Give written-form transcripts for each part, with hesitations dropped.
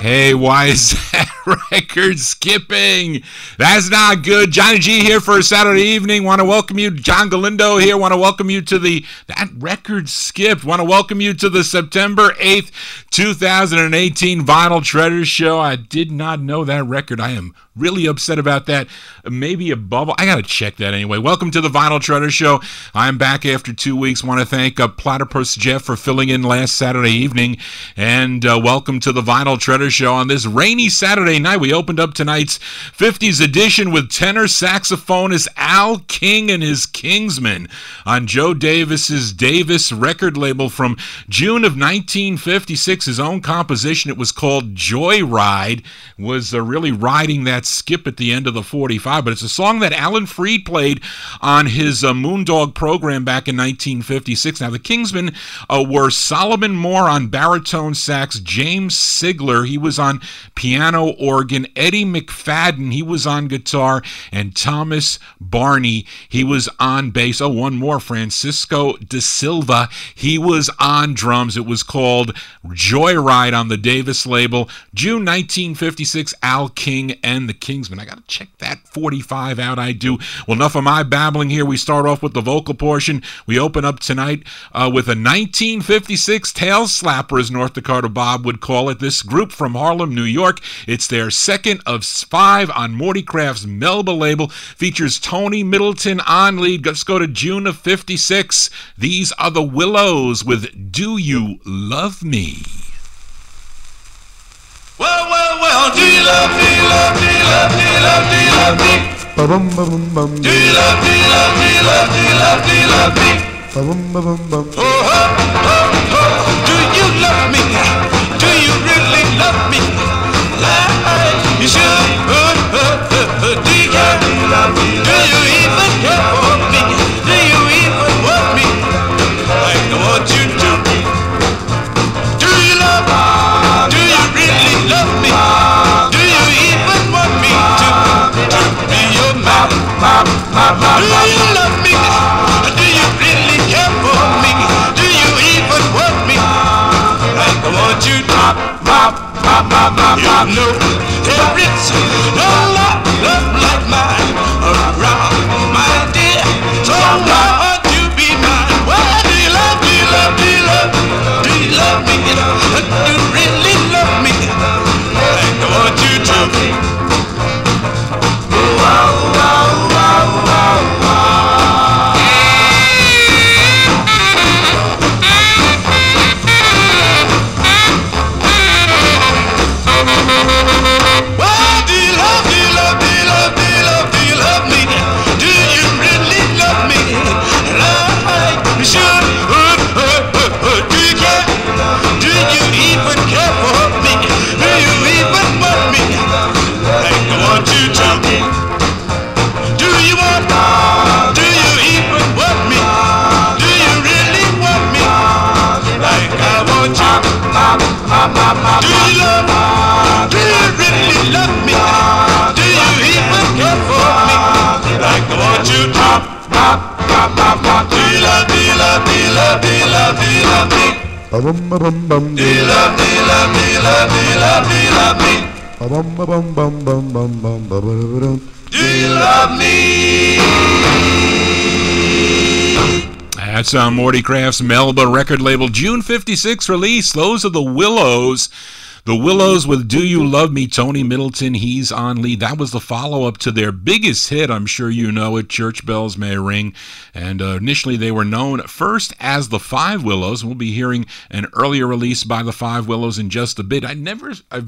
Hey, why is that record skipping? That's not good. Johnny G here for a Saturday evening. Want to welcome you. John Galindo here. Want to welcome you to that record skipped. Want to welcome you to the September 8th, 2018 Vinyl Treasure Show. I did not know that record. I am really upset about that. Maybe a bubble. I got to check that anyway. Welcome to the Vinyl Treasure Show. I'm back after 2 weeks. Want to thank Platypus Jeff for filling in last Saturday evening. And welcome to the Vinyl Treasure Show on this rainy Saturday night. We opened up tonight's 50's edition with tenor saxophonist Al King and his Kingsmen on Joe Davis's Davis record label from June of 1956. His own composition. It was called Joyride. Was really riding that skip at the end of the 45, but it's a song that Alan Freed played on his Moondog program back in 1956. Now, the Kingsmen were Solomon Moore on baritone sax, James Sigler, he was on piano organ, Eddie McFadden, he was on guitar, and Thomas Barney, he was on bass. Oh, one more, Francisco De Silva, he was on drums. It was called Joyride on the Davis label. June 1956, Al King and the Kingsmen. I got to check that 45 out, I do. Well, enough of my babbling here. We start off with the vocal portion. We open up tonight with a 1956 tail slapper, as North Dakota Bob would call it. This group from Harlem, New York. It's their second of 5 on Morty Craft's Melba label. Features Tony Middleton on lead. Let's go to June of 56. These are the Willows with Do You Love Me? Well, well, well, do you love, do you love, do you love, do you love, do you love me? Ba-bum, ba-bum, bum. Do you love, do you love, do you love, do you love, do you love me? Ba-bum, ba-bum, bum. Oh, oh, oh, oh, do you love me? Do you really love me? Like you should. Do you care? Do you even care for me? Do you even want me like I want you to? Do you love? Do you you love me? Do you really care for me? Do you even want me like I want you to? You know there is no love like mine around, my dear. So I want to be mine. Well, do you love, do you love, do you love, do you love me? Do you really love me like I want you to? That's Morty Craft's Melba record label June 56 release. Those are the Willows. The Willows with Do You Love Me, Tony Middleton, he's on lead. That was the follow-up to their biggest hit, I'm sure you know it, Church Bells May Ring. And initially they were known first as the Five Willows. We'll be hearing an earlier release by the Five Willows in just a bit. I've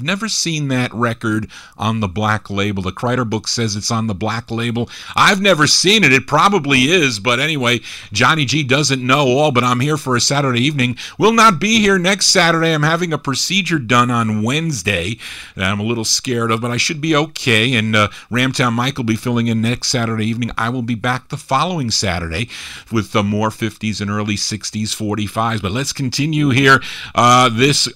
never seen that record on the black label. The Kreider book says it's on the black label. I've never seen it. It probably is, but anyway, Johnny G doesn't know all, but I'm here for a Saturday evening. Will not be here next Saturday. I'm having a procedure done on Wednesday that I'm a little scared of, but I should be okay. And Ramtown Mike will be filling in next Saturday evening. I will be back the following Saturday with more 50s and early 60s 45s. But let's continue here. This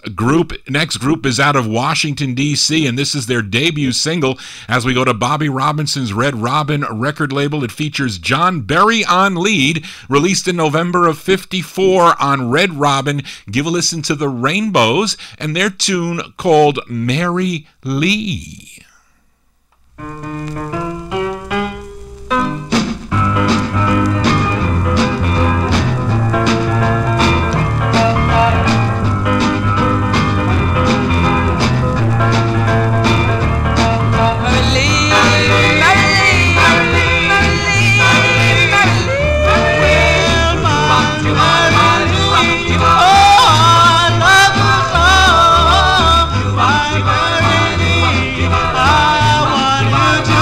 next group is out of Washington, D.C., and this is their debut single as we go to Bobby Robinson's Red Robin record label. It features John Berry on lead, released in November of 54 on Red Robin. Give a listen to the Rainbows and their tune called Mary Lee. I want you to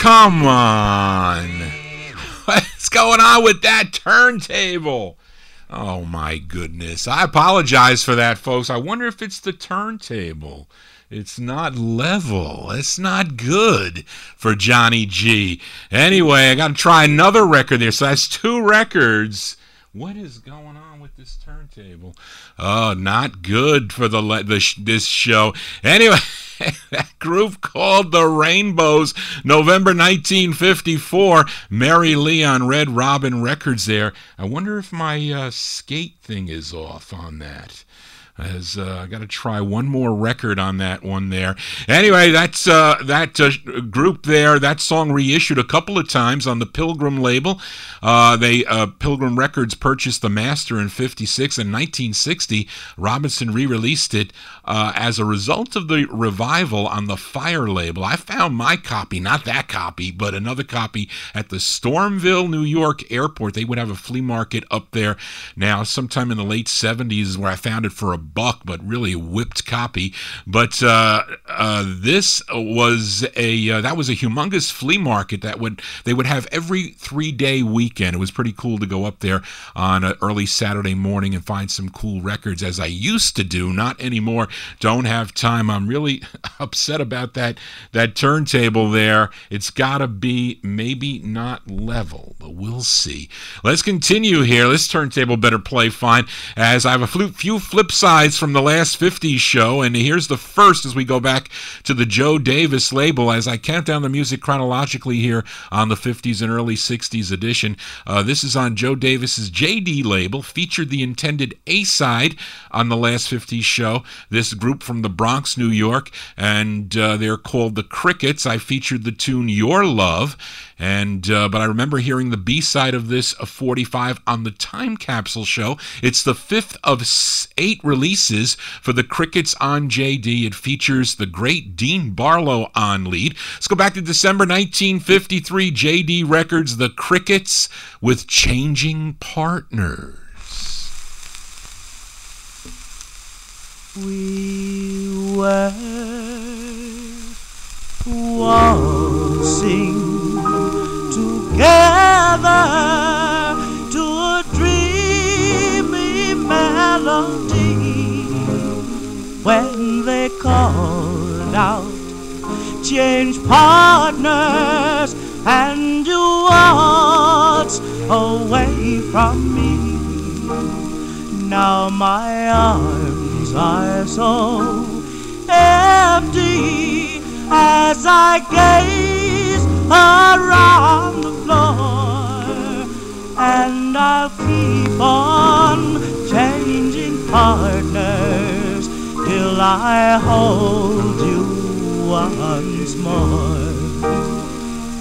come on. What's going on with that turntable? Oh, my goodness. I apologize for that, folks. I wonder if it's the turntable. It's not level. It's not good for Johnny G. Anyway, I got to try another record there. So that's 2 records. What is going on with this turntable? Oh, not good for this show. Anyway, that group called the Rainbows, November 1954. Mary Lee on Red Robin Records there. I wonder if my skate thing is off on that. As I got to try one more record on that one there. Anyway, that's that group there. That song reissued a couple of times on the Pilgrim label. Pilgrim Records purchased the master in '56 and 1960. Robinson re-released it as a result of the revival on the Fire label. I found my copy, not that copy, but another copy at the Stormville, New York airport. They would have a flea market up there now, sometime in the late '70s, where I found it for $1, but really a whipped copy. But this was that was a humongous flea market they would have every 3-day weekend. It was pretty cool to go up there on an early Saturday morning and find some cool records, as I used to do. Not anymore. Don't have time. I'm really upset about that turntable there. It's got to be maybe not level, but we'll see. Let's continue here. This turntable better play fine, as I have a few flip sides from the last 50's show, and here's the first as we go back to the Joe Davis label as I count down the music chronologically here on the 50's and early 60's edition. This is on Joe Davis's JD label, featured the intended A-side on the last 50's show. This group from the Bronx, New York, and they're called the Crickets. I featured the tune Your Love, and but I remember hearing the B-side of this 45 on the Time Capsule show. It's the 5th of 8 releases for the Crickets on JD. It features the great Dean Barlow on lead. Let's go back to December 1953, JD Records, the Crickets with Changing Partners. We were waltzing together to a dreamy melody when they called out, change partners, and you waltz away from me. Now my arms are so empty as I gaze around the floor, and I'll keep on changing partners till I hold you once more.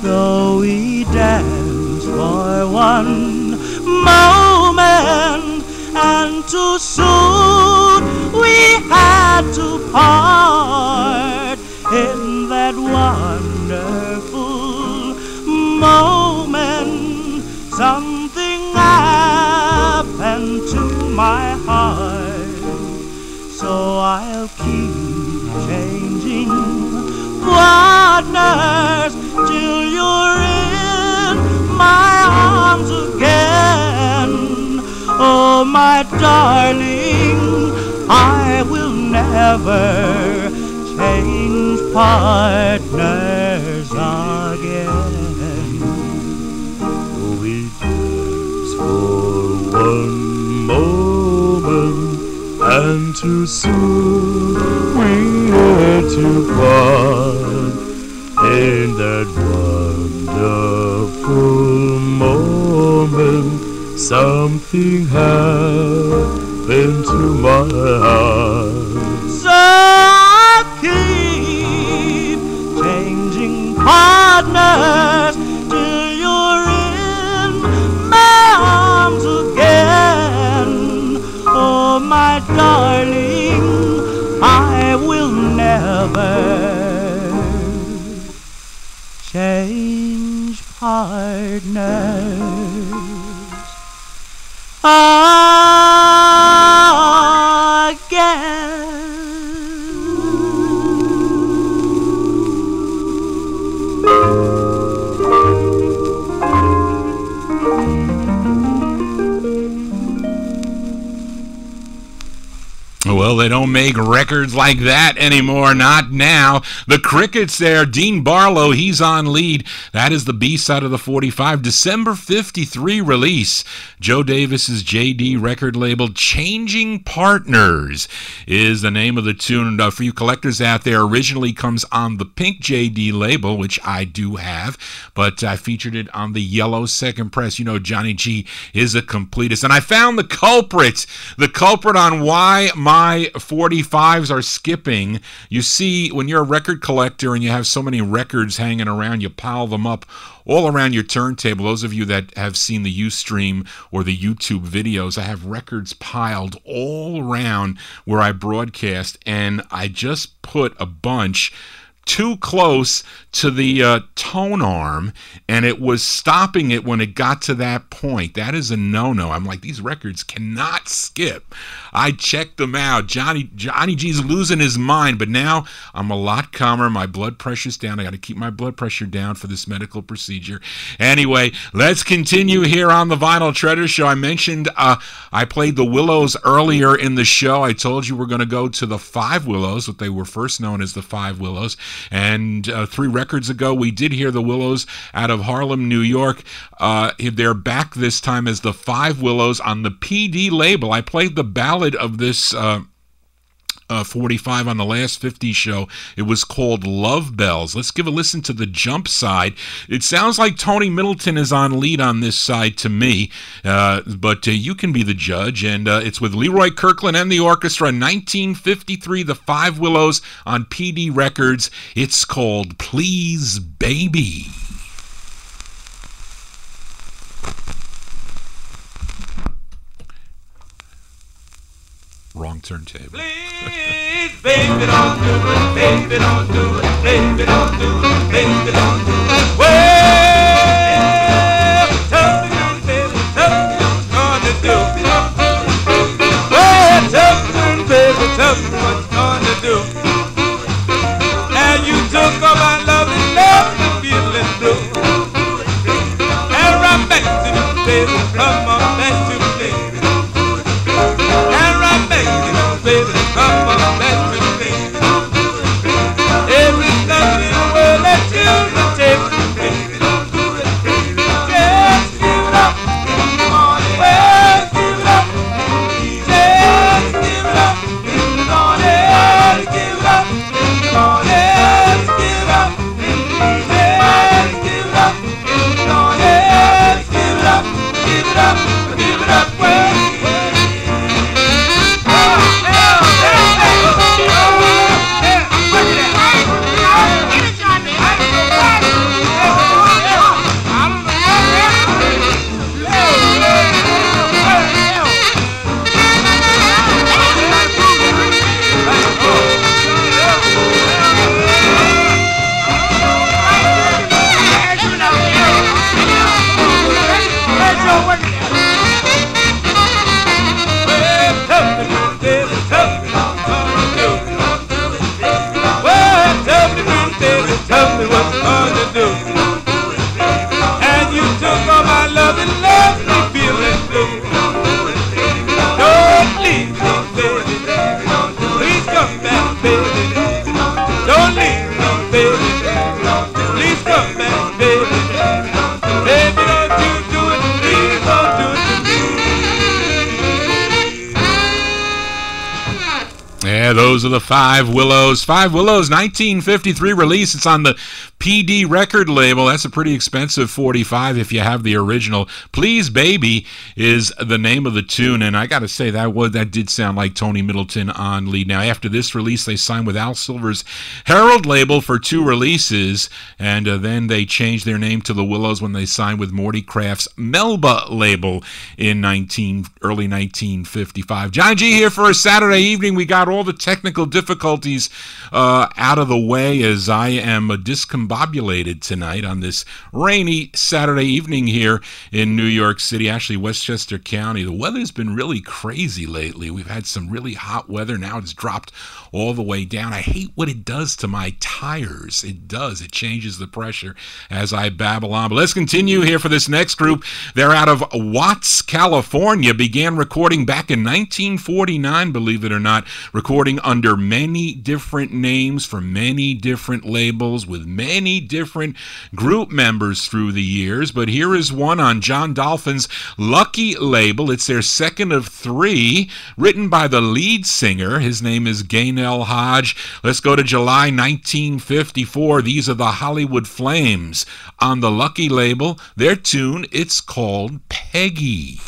Though we danced for one moment, and too soon we had to part. In that wonderful moment, something happened to my heart. So I'll keep changing partners till you're in my arms again. Oh, my darling, I will never change partners again. We dance for one moment, and too soon we had to part. In that wonderful moment, something happened to my heart. So keep changing partners till you're in my arms again. Oh, my darling, I will never change partners again. Well, they don't make records like that anymore, not now. The Crickets there, Dean Barlow, he's on lead. That is the B-side of the 45, December 53 release. Joe Davis's JD record label, Changing Partners is the name of the tune. For you collectors out there, originally comes on the pink JD label, which I do have, but I featured it on the yellow second press. You know, Johnny G is a completist. And I found the culprit on why my 45s are skipping. You see, when you're a record collector and you have so many records hanging around, you pile them up all around your turntable. Those of you that have seen the Ustream or the YouTube videos, I have records piled all around where I broadcast, and I just put a bunch too close to the tone arm, and it was stopping it when it got to that point. That is a no-no. I'm like, these records cannot skip. I checked them out. Johnny G's losing his mind, but now I'm a lot calmer. My blood pressure's down. I got to keep my blood pressure down for this medical procedure. Anyway, let's continue here on the Vinyl Treasure Show. I mentioned I played the Willows earlier in the show. I told you we're going to go to the Five Willows, what they were first known as the Five Willows. And 3 records ago, we did hear the Willows out of Harlem, New York. They're back this time as the Five Willows on the PD label. I played the ballad of this 45 on the last 50's show. It was called Love Bells. Let's give a listen to the jump side. It sounds like Tony Middleton is on lead on this side to me, but you can be the judge. And it's with Leroy Kirkland and the orchestra, 1953, the Five Willows on PD Records. It's called Please Baby. Wrong turntable. Please, baby, don't do it, baby, don't do it, baby, don't do it, baby, don't do it. Well, tell me, baby, tell me what you're gonna do. Well, tell me, baby, tell me what you're gonna do. And you took all my love and feeling blue. And right back to me, baby, come on back to me. Baby, come on back to me. Every love in the world that you can take from me. Just give it up, on it. Well, give it up. Just give it up, on it. Give it up, on it. Give it up. Just give it up, on it. Give it up, give it up, give it up. Well. Tell me what you're gonna do. And you took all my love and left me feeling blue. Don't leave me, baby. Please come back, baby. Don't leave me, baby. Please come back, baby. Baby, don't you do it, please don't do it to me. Yeah, those are the Five Willows. Five Willows, 1953 release. It's on the PD record label. That's a pretty expensive 45 if you have the original. Please Baby is the name of the tune, and I gotta say that did sound like Tony Middleton on lead. Now after this release, they signed with Al Silver's Herald label for 2 releases, and then they changed their name to the Willows when they signed with Morty Kraft's Melba label in early 1955. John G here for a Saturday evening. We got all the technical technical difficulties out of the way as I am discombobulated tonight on this rainy Saturday evening here in New York City, actually Westchester County. The weather's been really crazy lately. We've had some really hot weather. Now it's dropped all the way down. I hate what it does to my tires. It does. It changes the pressure as I babble on. But let's continue here for this next group. They're out of Watts, California. Began recording back in 1949, believe it or not, recording under many different names for many different labels with many different group members through the years. But here is one on John Dolphin's Lucky label. It's their second of three, written by the lead singer. His name is Gaynell Hodge. Let's go to July 1954. These are the Hollywood Flames on the Lucky label. Their tune, it's called Peggy.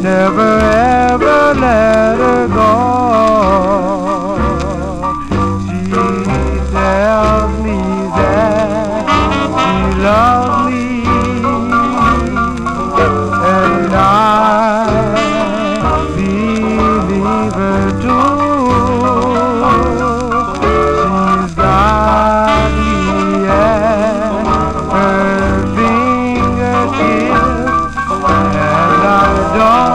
Never ever let her go. She tells me that she loves me, and I believe her too. She's got me at her fingertips, and I don't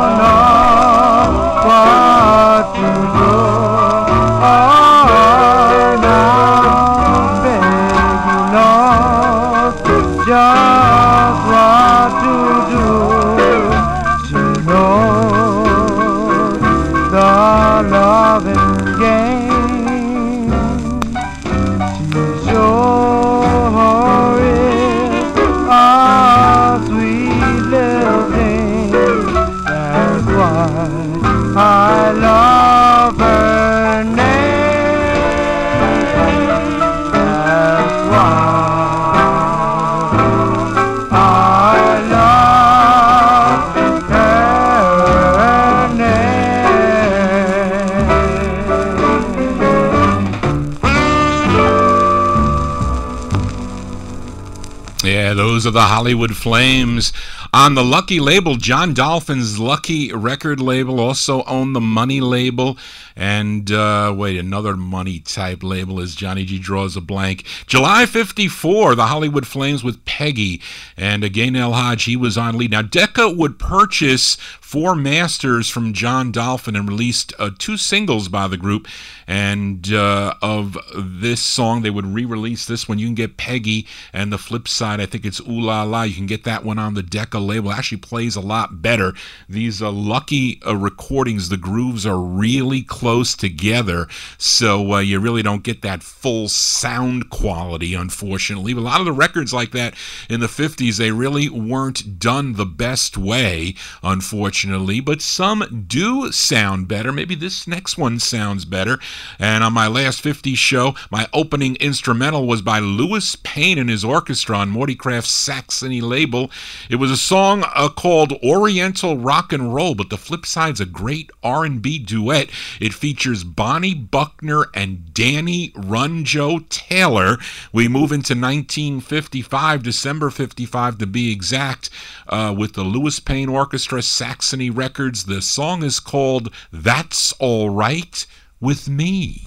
Those are the Hollywood Flames on the Lucky label. John Dolphin's Lucky record label, also owned the Money label, and another Money type label as Johnny G draws a blank. July 54, the Hollywood Flames with Peggy, and Gaynell Hodge, he was on lead. Now Decca would purchase 4 masters from John Dolphin and released 2 singles by the group, and of this song they would re-release this one. You can get Peggy, and the flip side, I think it's Ooh La La. You can get that one on the Decca label. It actually plays a lot better. These Lucky recordings, the grooves are really close together, so you really don't get that full sound quality, unfortunately. But a lot of the records like that in the 50s, they really weren't done the best way, unfortunately, but some do sound better. Maybe this next one sounds better. And on my last 50s show, my opening instrumental was by Louis Payne and his orchestra on Morty Craft's Saxony label. It was a song called Oriental Rock and Roll, but the flip side's a great R&B duet. It features Bonnie Buckner and Danny Runjo Taylor. We move into 1955, December 55 to be exact, with the Louis Payne Orchestra, Saxony Records. The song is called That's All Right With Me.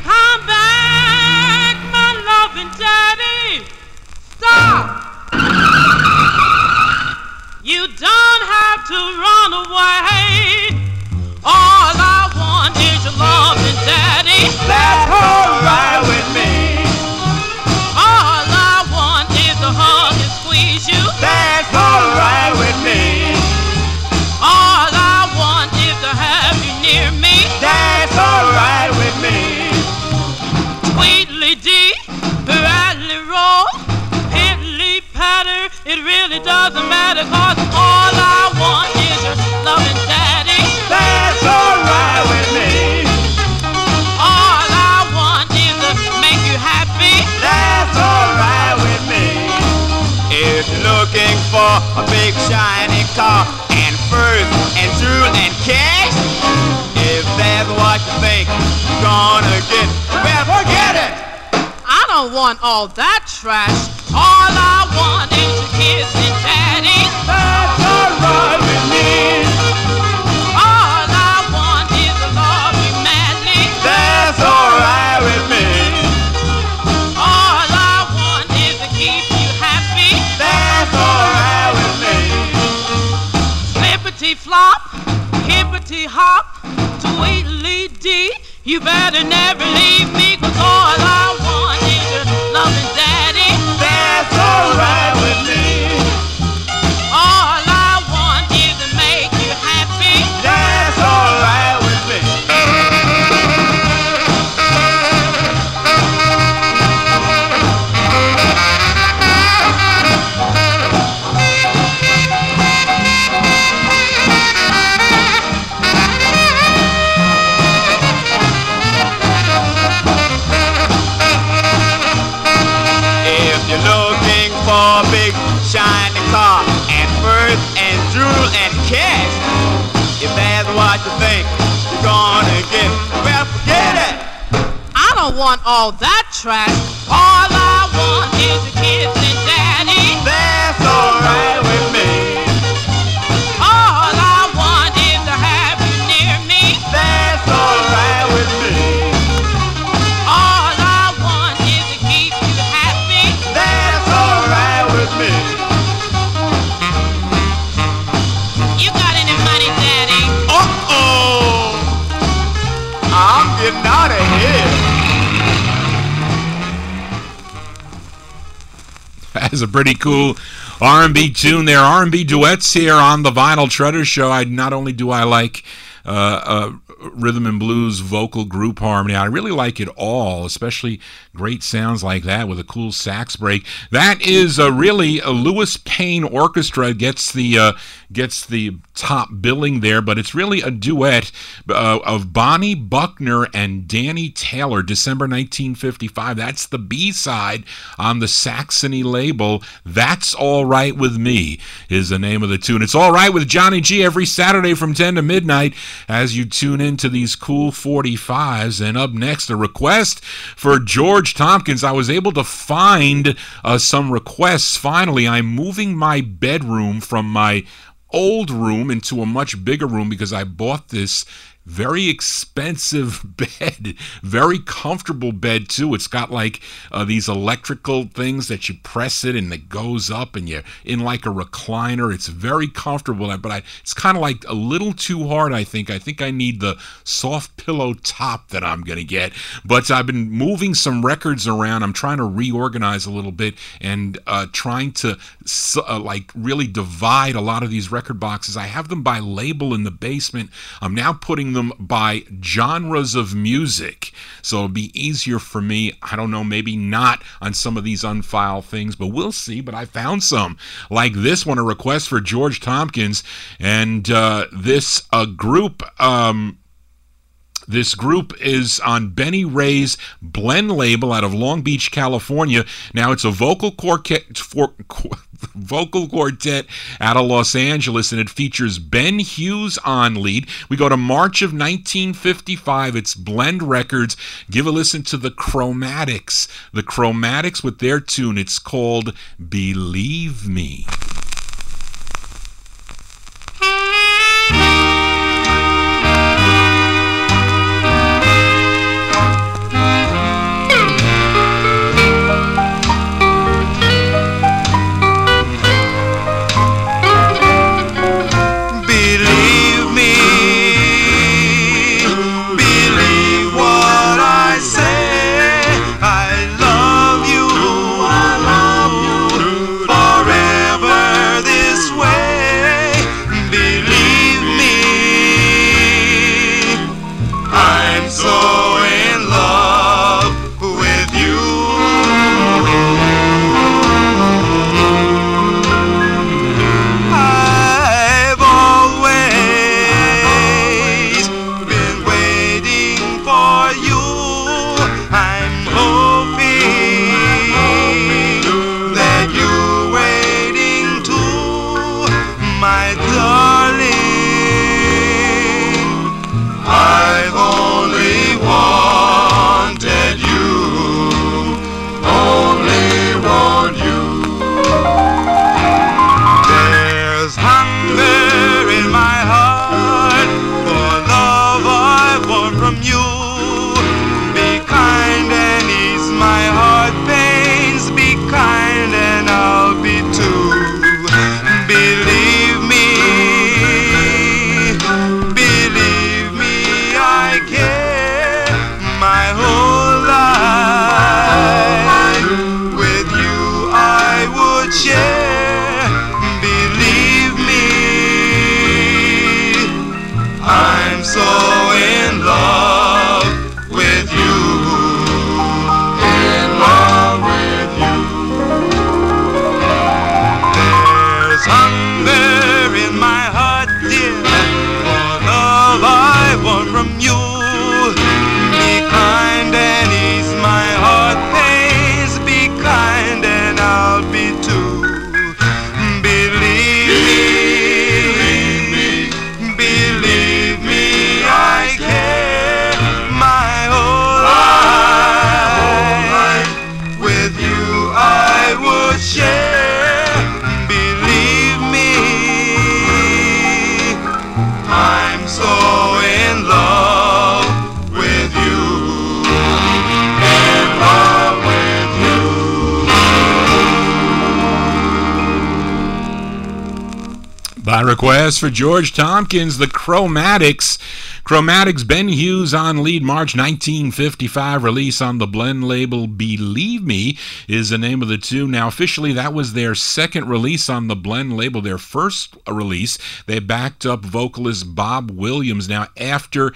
Come back, my loving daddy. Stop. You don't have to run away. All I want is your loving daddy. That's all right with me. All I want is to hug and squeeze you. doesn't matter, 'cause all I want is your loving daddy. That's alright with me. All I want is to make you happy. That's alright with me. If you're looking for a big shiny car and furs and jewel and cash, if that's what you think you're gonna get, well, forget it. I don't want all that trash. All I want is your kids and daddy. That's alright with me. All I want is to love you madly. That's alright with me. All I want is to keep you happy. That's alright with me. Flippity flop, hippity hop, tweedly dee. You better never leave me, 'cause all I want is your loving daddy. That's alright with me. All I want is to make you happy. That's alright with me. If you're looking for a big shiny car and furs and jewel and cash, if that's what you think you're gonna get, well, forget it. I don't want all that trash. All I want is your kids and daddy. That's alright with me. All I want is to have you near me. That's alright with me. All I want is to keep you happy. That's alright with me. You got any money, daddy? Uh-oh! I'm getting out of here. That's a pretty cool R&B tune there. R&B duets here on the Vinyltreasure Show. Not only do I like rhythm and blues vocal group harmony, I really like it all, especially great sounds like that with a cool sax break. That is really a Louis Payne Orchestra gets the top billing there, but it's really a duet of Bonnie Buckner and Danny Taylor, December 1955. That's the B-side on the Saxony label. That's All Right With Me is the name of the tune. It's All Right with Johnny G every Saturday from 10 to midnight as you tune into these cool 45s. And up next, a request for George Tompkins. I was able to find some requests. Finally, I'm moving my bedroom from my old room into a much bigger room because I bought this very expensive bed, very comfortable bed too. It's got like these electrical things that you press it and it goes up and you're in like a recliner. It's very comfortable, but it's kind of like a little too hard, I think. I think I need the soft pillow top that I'm going to get. But I've been moving some records around. I'm trying to reorganize a little bit and trying to like really divide a lot of these record boxes. I have them by label in the basement. I'm now putting them by genres of music, so it'll be easier for me. I don't know, maybe not on some of these unfiled things, but we'll see. But I found some like this one, a request for George Tompkins, and this group is on Benny Ray's Blend label out of Long Beach, California. Now it's a vocal quartet out of Los Angeles, and it features Ben Hughes on lead. We go to March of 1955. It's Blend Records. Give a listen to the Chromatics. The Chromatics with their tune. It's called Believe Me. I love you forever. request for George Tompkins, the Chromatics. Chromatics, Ben Hughes on lead, March 1955, release on the Blend label. Believe Me is the name of the tune. Now, officially, that was their second release on the Blend label. Their first release, they backed up vocalist Bob Williams. Now, after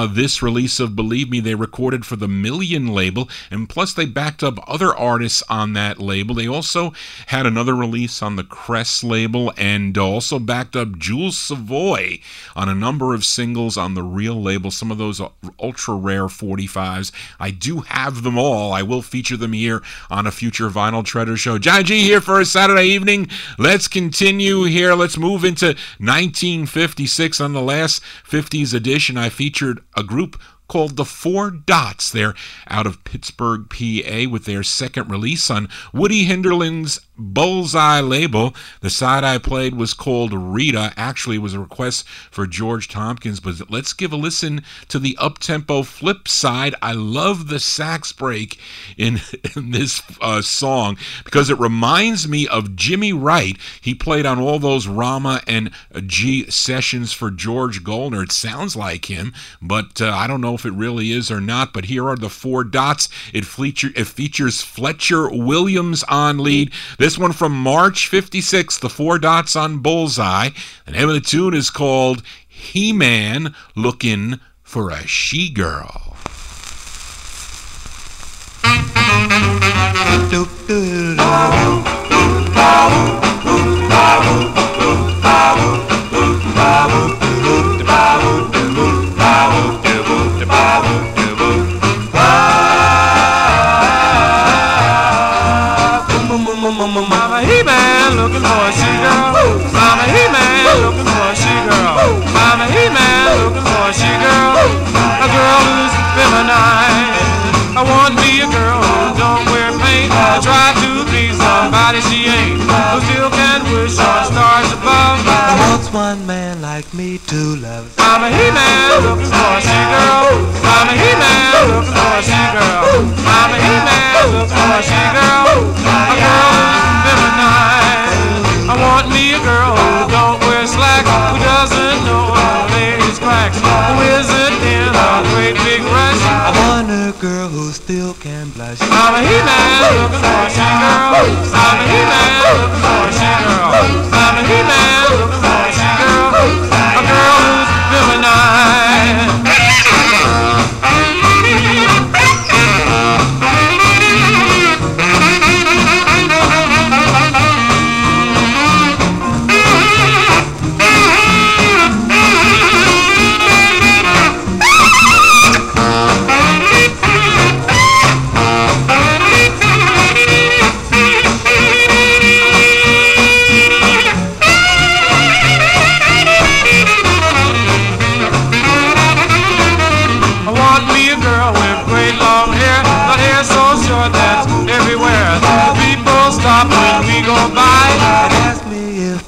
this release of Believe Me, they recorded for the Million label, and plus they backed up other artists on that label. They also had another release on the Crest label, and also backed up Jules Savoy on a number of singles on the Real label, some of those ultra rare 45s. I do have them all. I will feature them here on a future Vinyl Treasure show. Johnny G here for a Saturday evening. Let's continue here. Let's move into 1956. On the last 50s edition, I featured a group called the Four Dots. They're out of Pittsburgh, PA, with their second release on Woody Hinderland's Bullseye label. The side I played was called Rita. Actually, it was a request for George Tompkins, but let's give a listen to the up-tempo flip side. I love the sax break in this song because it reminds me of Jimmy Wright. He played on all those Rama and G sessions for George Goldner. It sounds like him, but I don't know if it really is or not. But here are the Four Dots. It features Fletcher Williams on lead. This one from March 56, the Four Dots on Bullseye. The name of the tune is called He-Man Looking for a She-Girl. Mama He-Man looking for a she-girl. Mama He-Man looking for a she-girl. Mama He-Man looking for a she-girl. A girl who's feminine. I want me a girl who don't wear paint. I try to be somebody she ain't, who still can wish on stars above. I want one man like me to love. Mama He-Man looking for a she-girl. Mama He-Man looking for a she-girl. Mama He-Man looking for a she-girl. A girl who's feminine. I want me a girl who don't wear slacks, who doesn't know a lady's cracks, who isn't in a great big rush. I want a girl who still can blush. Mama He-Man looking for a she-girl. Mama He-Man looking for a she-girl. Mama He-Man looking for a she-girl. A girl who's feminine.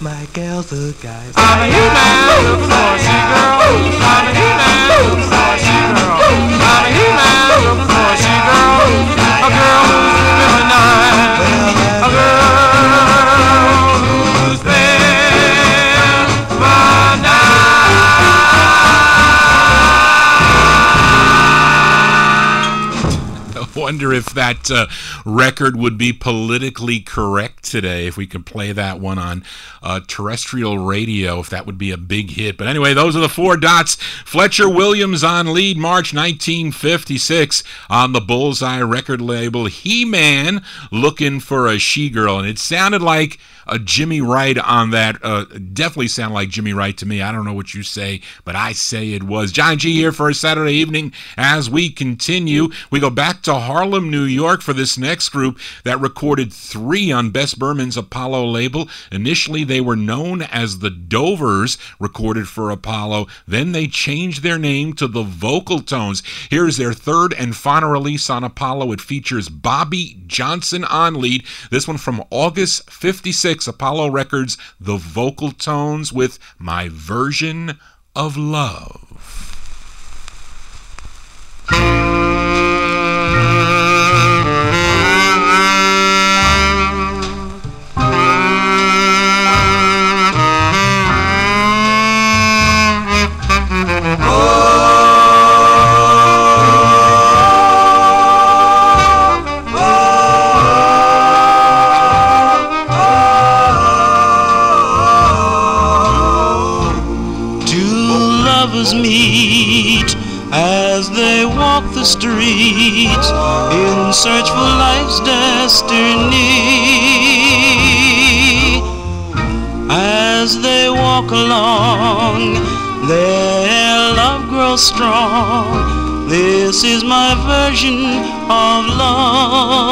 My gal's a guy. I'm a He-Man looking for a she-girl. I'm a He-Man looking for a she-girl. I'm a He-Man looking for a she-girl. A girl who's feminine. A girl who's feminine. I wonder if that record would be politically correct today, if we could play that one on terrestrial radio, if that would be a big hit. But anyway, those are the Four Dots. Fletcher Williams on lead, March 1956 on the Bullseye record label. He-Man Looking for a She-Girl. And it sounded like a Jimmy Wright on that. Definitely sounded like Jimmy Wright to me. I don't know what you say, but I say it was. Johnny G here for a Saturday evening. As we continue, we go back to Harlem, New York for this next group that recorded 3 on Bess Berman's Apollo label. Initially, they were known as the Dovers, recorded for Apollo. Then they changed their name to the Vocal Tones. Here's their third and final release on Apollo. It features Bobby Johnson on lead. This one from August 56, Apollo Records, the Vocal Tones with My Version of Love. lovers meet as they walk the streets in search for life's destiny. As they walk along, their love grows strong. This is my version of love.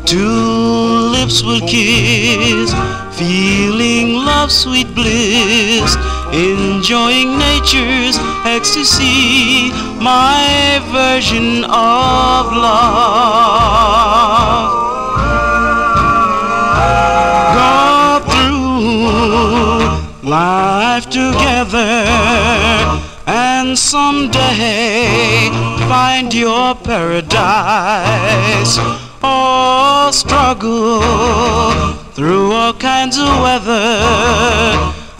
Two lips will kiss, feeling love's sweet bliss, enjoying nature's ecstasy, my version of love. Go through life together and someday find your paradise. Or struggle through all kinds of weather,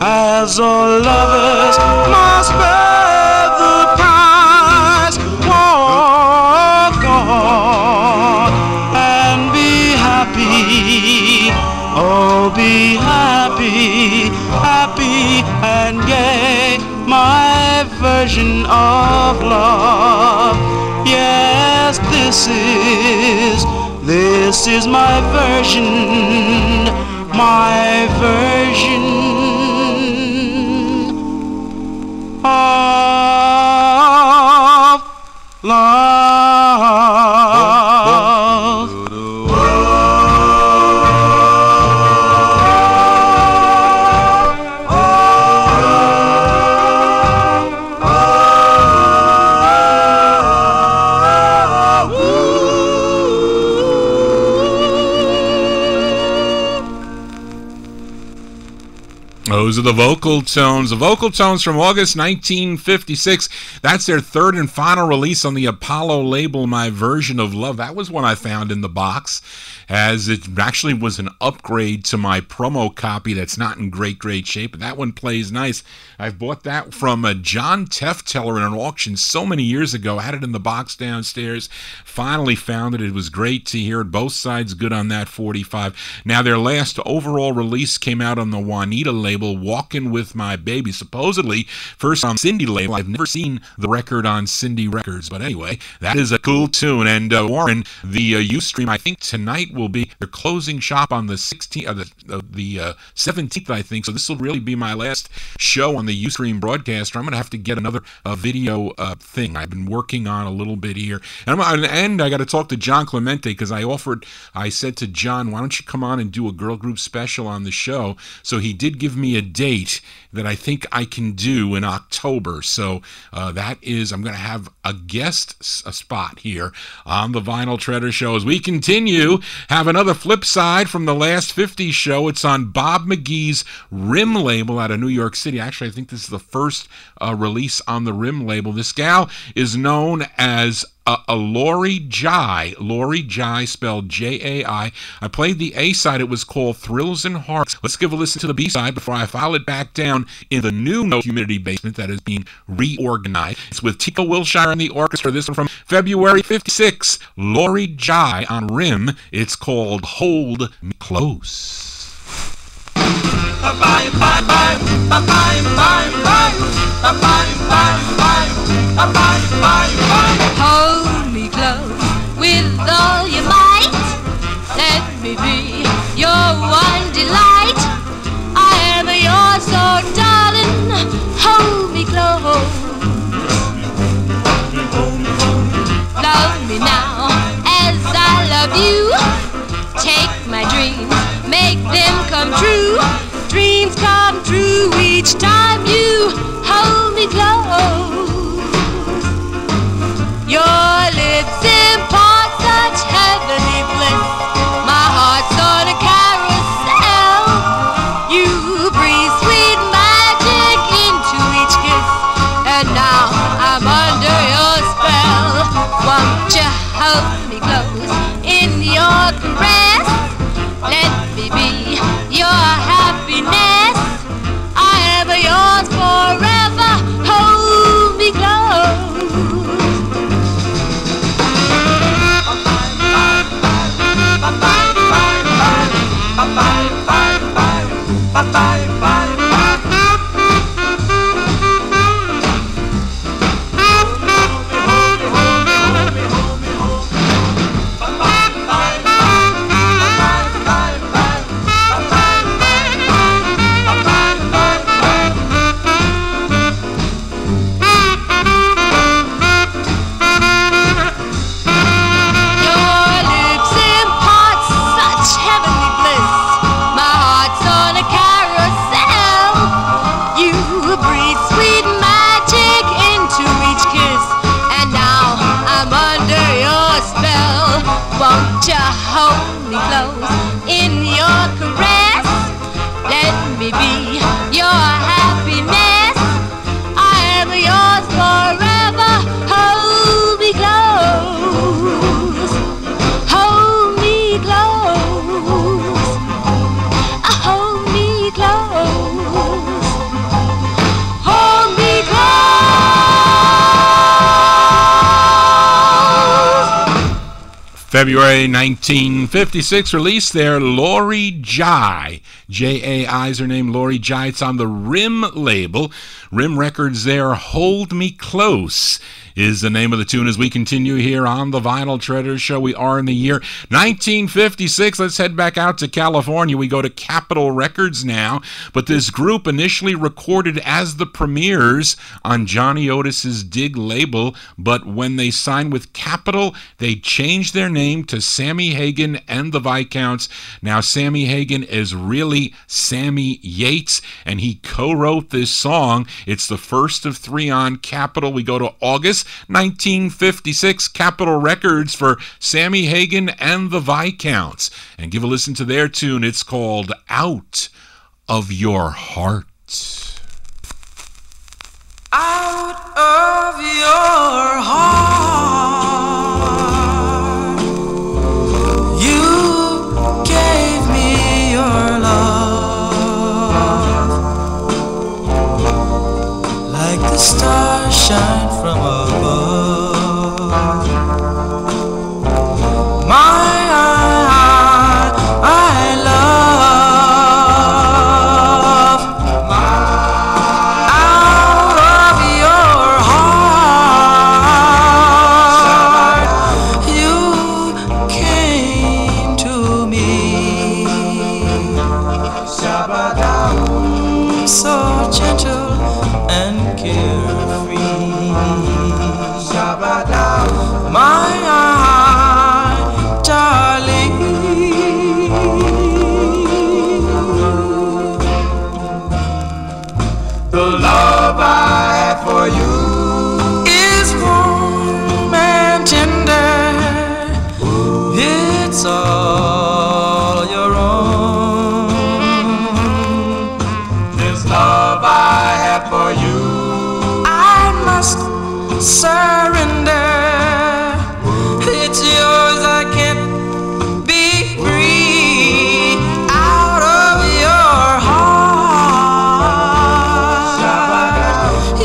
as all lovers must pay the price. Walk on and be happy. Oh, be happy, happy and gay, my version of love. Yes, this is my version, my version of love. Those are the vocal tones. The vocal tones from August 1956. That's their third and final release on the Apollo label, My Version of Love. That was one I found in the box, as it actually was an upgrade to my promo copy that's not in great shape. But that one plays nice. I've bought that from John Tefteller in an auction so many years ago. I had it in the box downstairs. Finally found it. It was great to hear it. Both sides good on that 45. Now, their last overall release came out on the Juanita label, Walkin' With My Baby. Supposedly, first on Cindy label. I've never seen the record on Cindy Records. But anyway, that is a cool tune. And Warren, the Ustream, I think tonight will be their closing shop on the 17th, I think. So this will really be my last show on the Ustream broadcaster. I'm going to have to get another video thing I've been working on a little bit here. And I got to talk to John Clemente, because I said to John, why don't you come on and do a girl group special on the show? So he did give me a date that I think I can do in October. So that is, I'm going to have a guest spot here on the Vinyltreasure show. As we continue, have another flip side from the last 50's show. It's on Bob McGee's Rim label out of New York City. Actually, I think this is the first release on the Rim label. This gal is known as Lori Jai. Lori Jai, spelled J-A-I. I played the A-side. It was called Thrills and Hearts. Let's give a listen to the B-side before I file it back down in the new No Humidity basement that is being reorganized. It's with Tico Wilshire and the orchestra. This one from February 56. Lori Jai on Rim. It's called Hold Me Close. Hold me close with all your might. Let me be your one delight. I am yours, so darling, hold me close. Love me now as I love you. Take my dreams, make them come true. Dreams come true each time you hold me close. breathe sweet magic into each kiss. And now I'm under your spell. Won't you hold me close in your caress? Let me be your happiness. I am yours forever. Hold me close. Hold me close. Hold me close. Hold me close. February 1956 release there, Lori Jai. J-A-I is her name, Lori Jai. It's on the Rim label. Rim Records there, Hold Me Close is the name of the tune as we continue here on the Vinyl Treasure Show. We are in the year 1956. Let's head back out to California. We go to Capitol Records now, but this group initially recorded as the Premiers on Johnny Otis's Dig label, but when they signed with Capitol, they changed their name to Sammy Hagan and the Viscounts. Now Sammy Hagan is really Sammy Yates, and he co-wrote this song. It's the first of 3 on Capitol. We go to August 1956, Capitol Records for Sammy Hagan and the Viscounts. And give a listen to their tune. It's called Out of Your Heart. Out of your heart, you gave me your love, like the stars shine from above. My I love, out of your heart, you came to me, so gentle and carefree. My darling, the love I have for you is warm and tender. It's all your own. This love I have for you, I must surrender. It's yours, I can't be free. Out of your heart,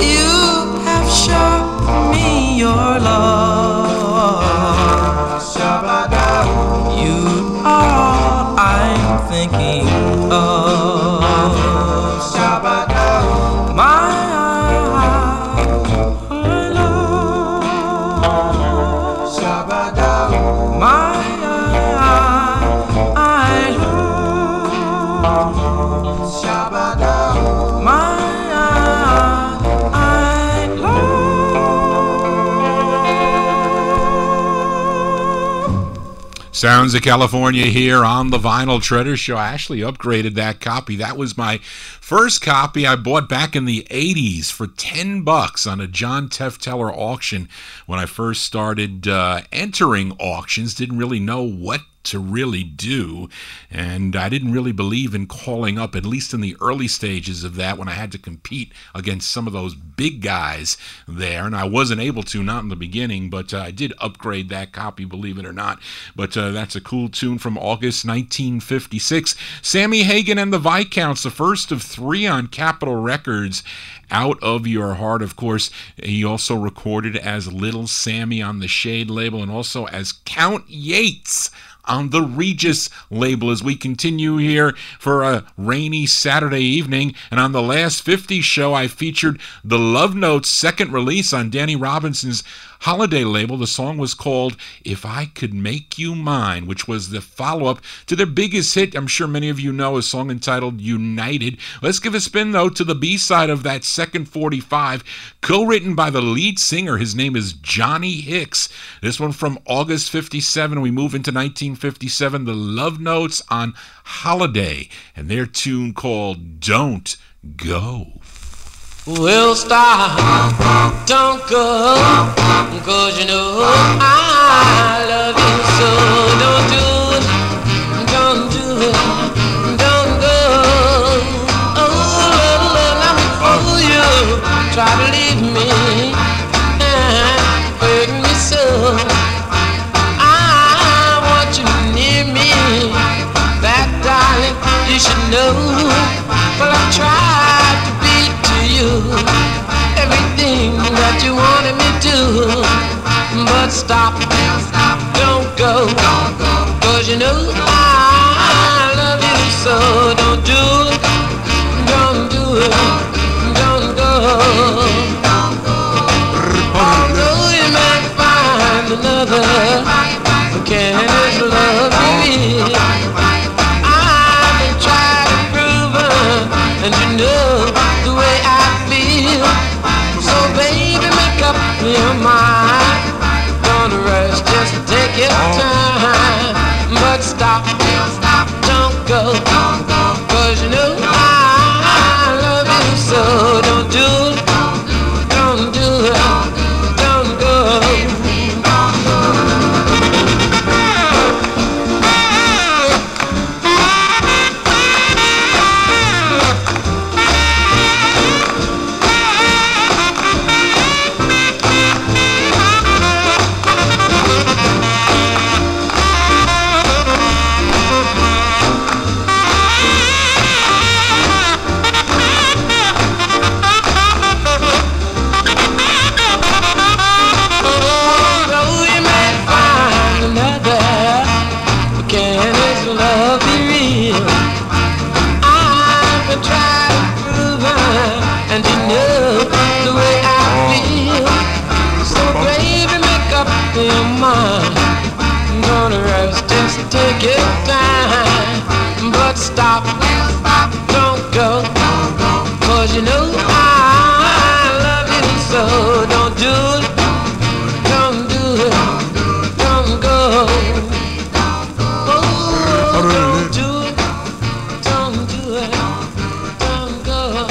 you have shown me your love. You are all I'm thinking of. My Sounds of California here on the Vinyl Treasure Show. I actually upgraded that copy. That was my first copy I bought back in the 80s for $10 on a John Tefteller auction when I first started entering auctions. Didn't really know what to really do, and I didn't really believe in calling up, at least in the early stages of that, when I had to compete against some of those big guys there, and I wasn't able to, not in the beginning, but I did upgrade that copy, believe it or not. But that's a cool tune from August 1956. Sammy Hagan and the Viscounts, the first of 3 on Capitol Records. Out of Your Heart, of course. He also recorded as Little Sammy on the Shade label, and also as Count Yates on the Regis label, as we continue here for a rainy Saturday evening. And on the last 50's show, I featured the Love Notes second release on Danny Robinson's Holiday label. The song was called If I Could Make You Mine, which was the follow-up to their biggest hit, I'm sure many of you know, a song entitled United. Let's give a spin, though, to the B-side of that second 45, co-written by the lead singer. His name is Johnny Hicks. This one from August 57. We move into 1957, the Love Notes on Holiday, and their tune called Don't Go. Well, stop, don't go, 'cause you know I love you so. Don't do it, don't do it, don't go. Oh, let me fool you, try to leave me, hurt me so. I want you near me, that darling, you should know. Well, I tried to be to you everything that you wanted me to, but stop, don't go, 'cause you know I love you so. Don't do it, don't do it, don't go. Although you might find another who can his love me, I've been trying to prove it, and you know the way I feel. So baby, make up your mind. Don't rush, just take your time. But stop, don't go, 'cause you know I love you so. Don't do it, don't do it, don't go. Take your time, but stop, don't go, 'cause you know I love you so. Don't do it, don't do it, don't go. Oh, don't do it, don't do it, don't go.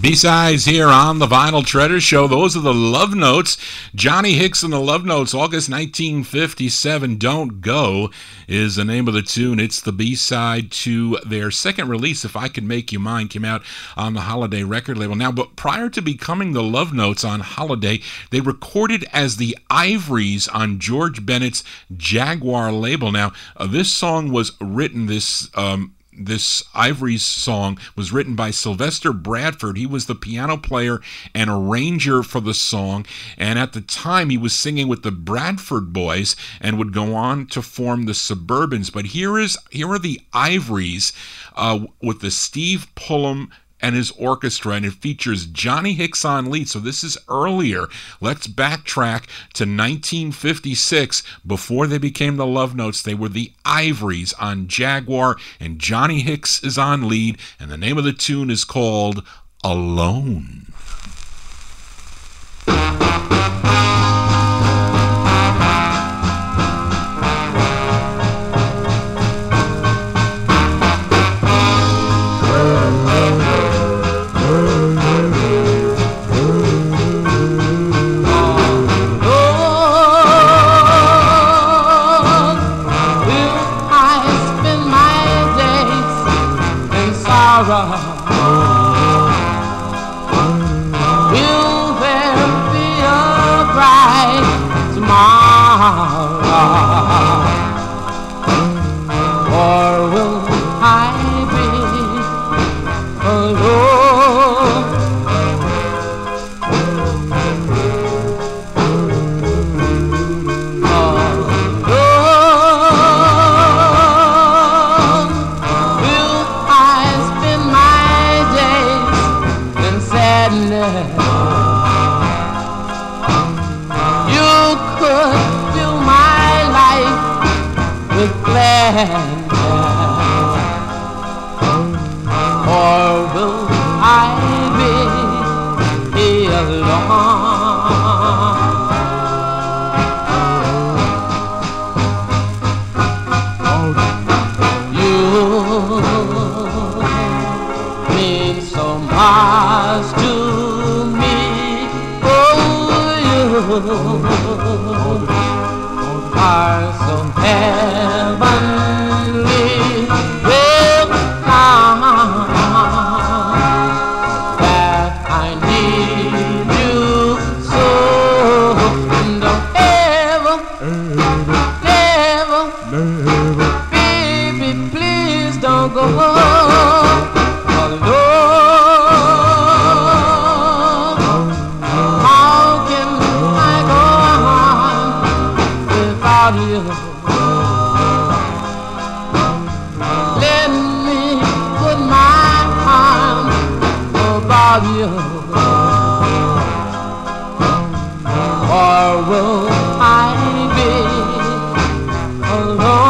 B-sides here on the Vinyl Treasure Show. Those are the Love Notes. Johnny Hicks and the Love Notes, August 1957. Don't Go is the name of the tune. It's the B-side to their second release, If I Could Make You Mine, came out on the Holiday record label. Now, but prior to becoming the Love Notes on Holiday, they recorded as the Ivories on George Bennett's Jaguar label. Now, this song was written, this Ivory's song was written by Sylvester Bradford. He was the piano player and arranger for the song, and at the time he was singing with the Bradford Boys and would go on to form the Suburbans. But here are the Ivories with the Steve Pullum and his orchestra, and it features Johnny Hicks on lead. So this is earlier. Let's backtrack to 1956. Before they became the Love Notes, they were the Ivories on Jaguar, and Johnny Hicks is on lead, and the name of the tune is called Alone. Will there be a bright tomorrow, or will I be alone? Will I spend my days in sadness? You could fill my life with gladness, or will I be alone? You go alone? How can I go on without you? Let me put my arms about you, or will I be alone?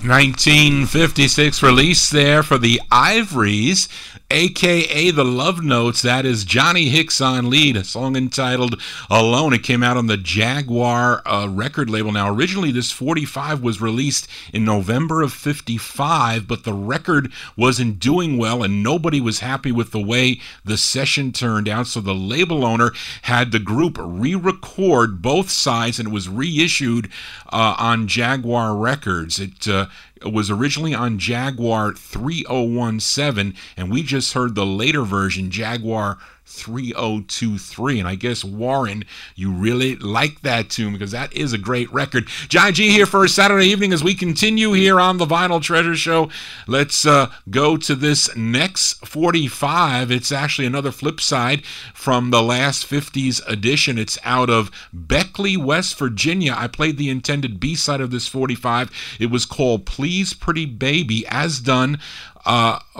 1956 release there for the Ivories, a.k.a. the Love Notes. That is Johnny Hicks on lead, a song entitled Alone. It came out on the Jaguar record label. Now, originally this 45 was released in November of 55, but the record wasn't doing well and nobody was happy with the way the session turned out, so the label owner had the group re-record both sides, and it was reissued on Jaguar Records. It was originally on Jaguar 3017, and we just heard the later version, Jaguar 3023, and I guess, Warren, you really like that tune because that is a great record. Johnny G here for a Saturday evening as we continue here on the Vinyl Treasure Show. Let's go to this next 45. It's actually another flip side from the last 50s edition. It's out of Beckley, West Virginia. I played the intended B-side of this 45. It was called Please Pretty Baby, as done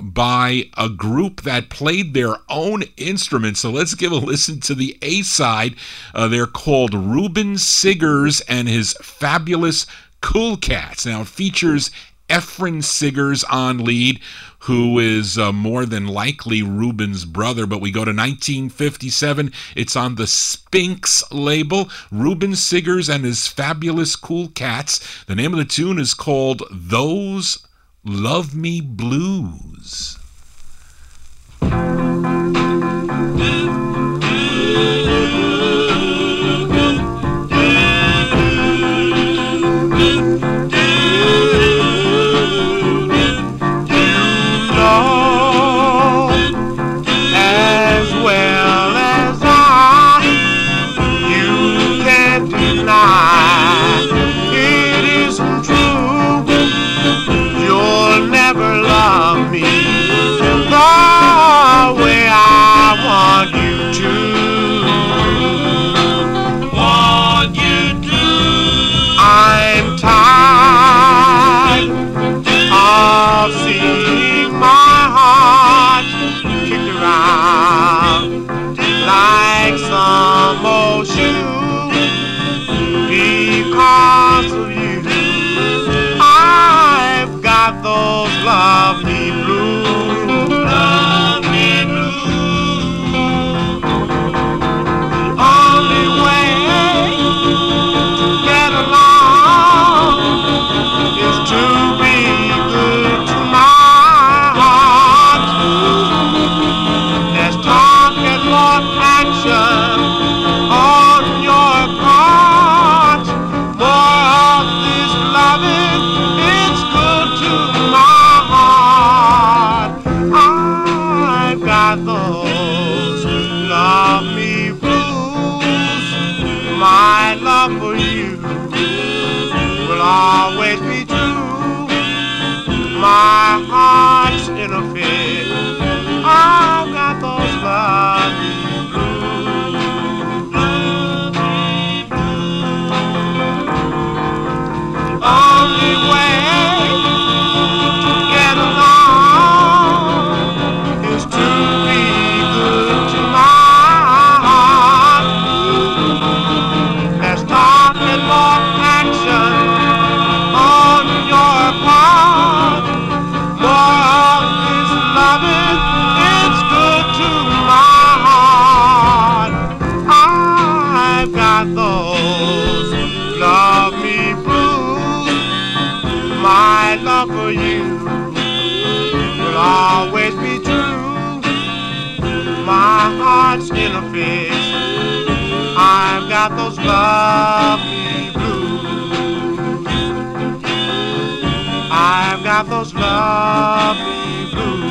by a group that played their own instruments. So let's give a listen to the A-side. They're called Reuben Siggers and his Fabulous Cool Cats. Now, it features Efren Siggers on lead, who is more than likely Reuben's brother, but we go to 1957. It's on the Spinks label, Reuben Siggers and his Fabulous Cool Cats. The name of the tune is called Those Love Me Blues. Never love me always be true. My heart's in a fix. I've got those lovely blues. I've got those lovely blues.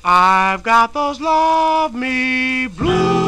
I've got those love me blues.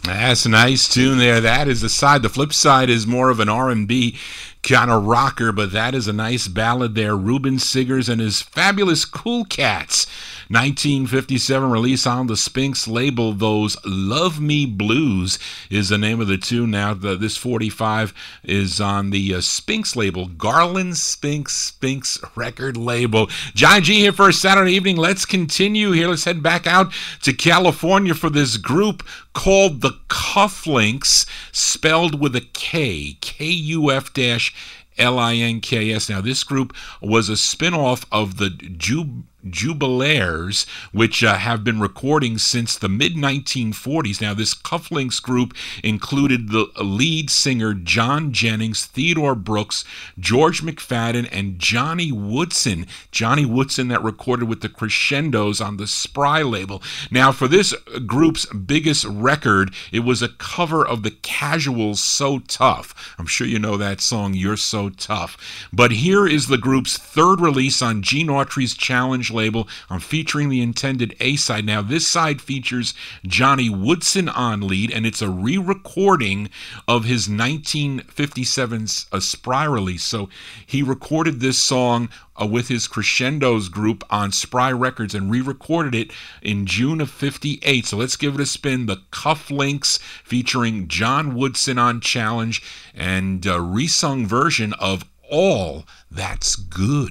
That's a nice tune there. That is the side. The flip side is more of an R&B kind of rocker, but that is a nice ballad there. Reuben Siggers and his Fabulous Cool Cats. 1957 release on the Spinks label. Those Love Me Blues is the name of the tune. Now this 45 is on the Spinks label, Garland Spinks record label. Johnny G here for a Saturday evening. Let's continue here. Let's head back out to California for this group called the Cufflinks, spelled with a K, KUF-LINKS. Now this group was a spin-off of the Jubilaires, which have been recording since the mid-1940s. Now, this Cufflinks group included the lead singer John Jennings, Theodore Brooks, George McFadden, and Johnny Woodson. Johnny Woodson that recorded with the Crescendos on the Spry label. Now, for this group's biggest record, it was a cover of the Casuals' So Tough. I'm sure you know that song, You're So Tough. But here is the group's third release on Gene Autry's Challenge label. I'm featuring the intended A-side. Now, this side features Johnny Woodson on lead, and it's a re-recording of his 1957 Spry release. So he recorded this song with his Crescendos group on Spry Records and re-recorded it in June of 58. So let's give it a spin. The Cufflinks featuring John Woodson on Challenge and a resung version of All That's Good.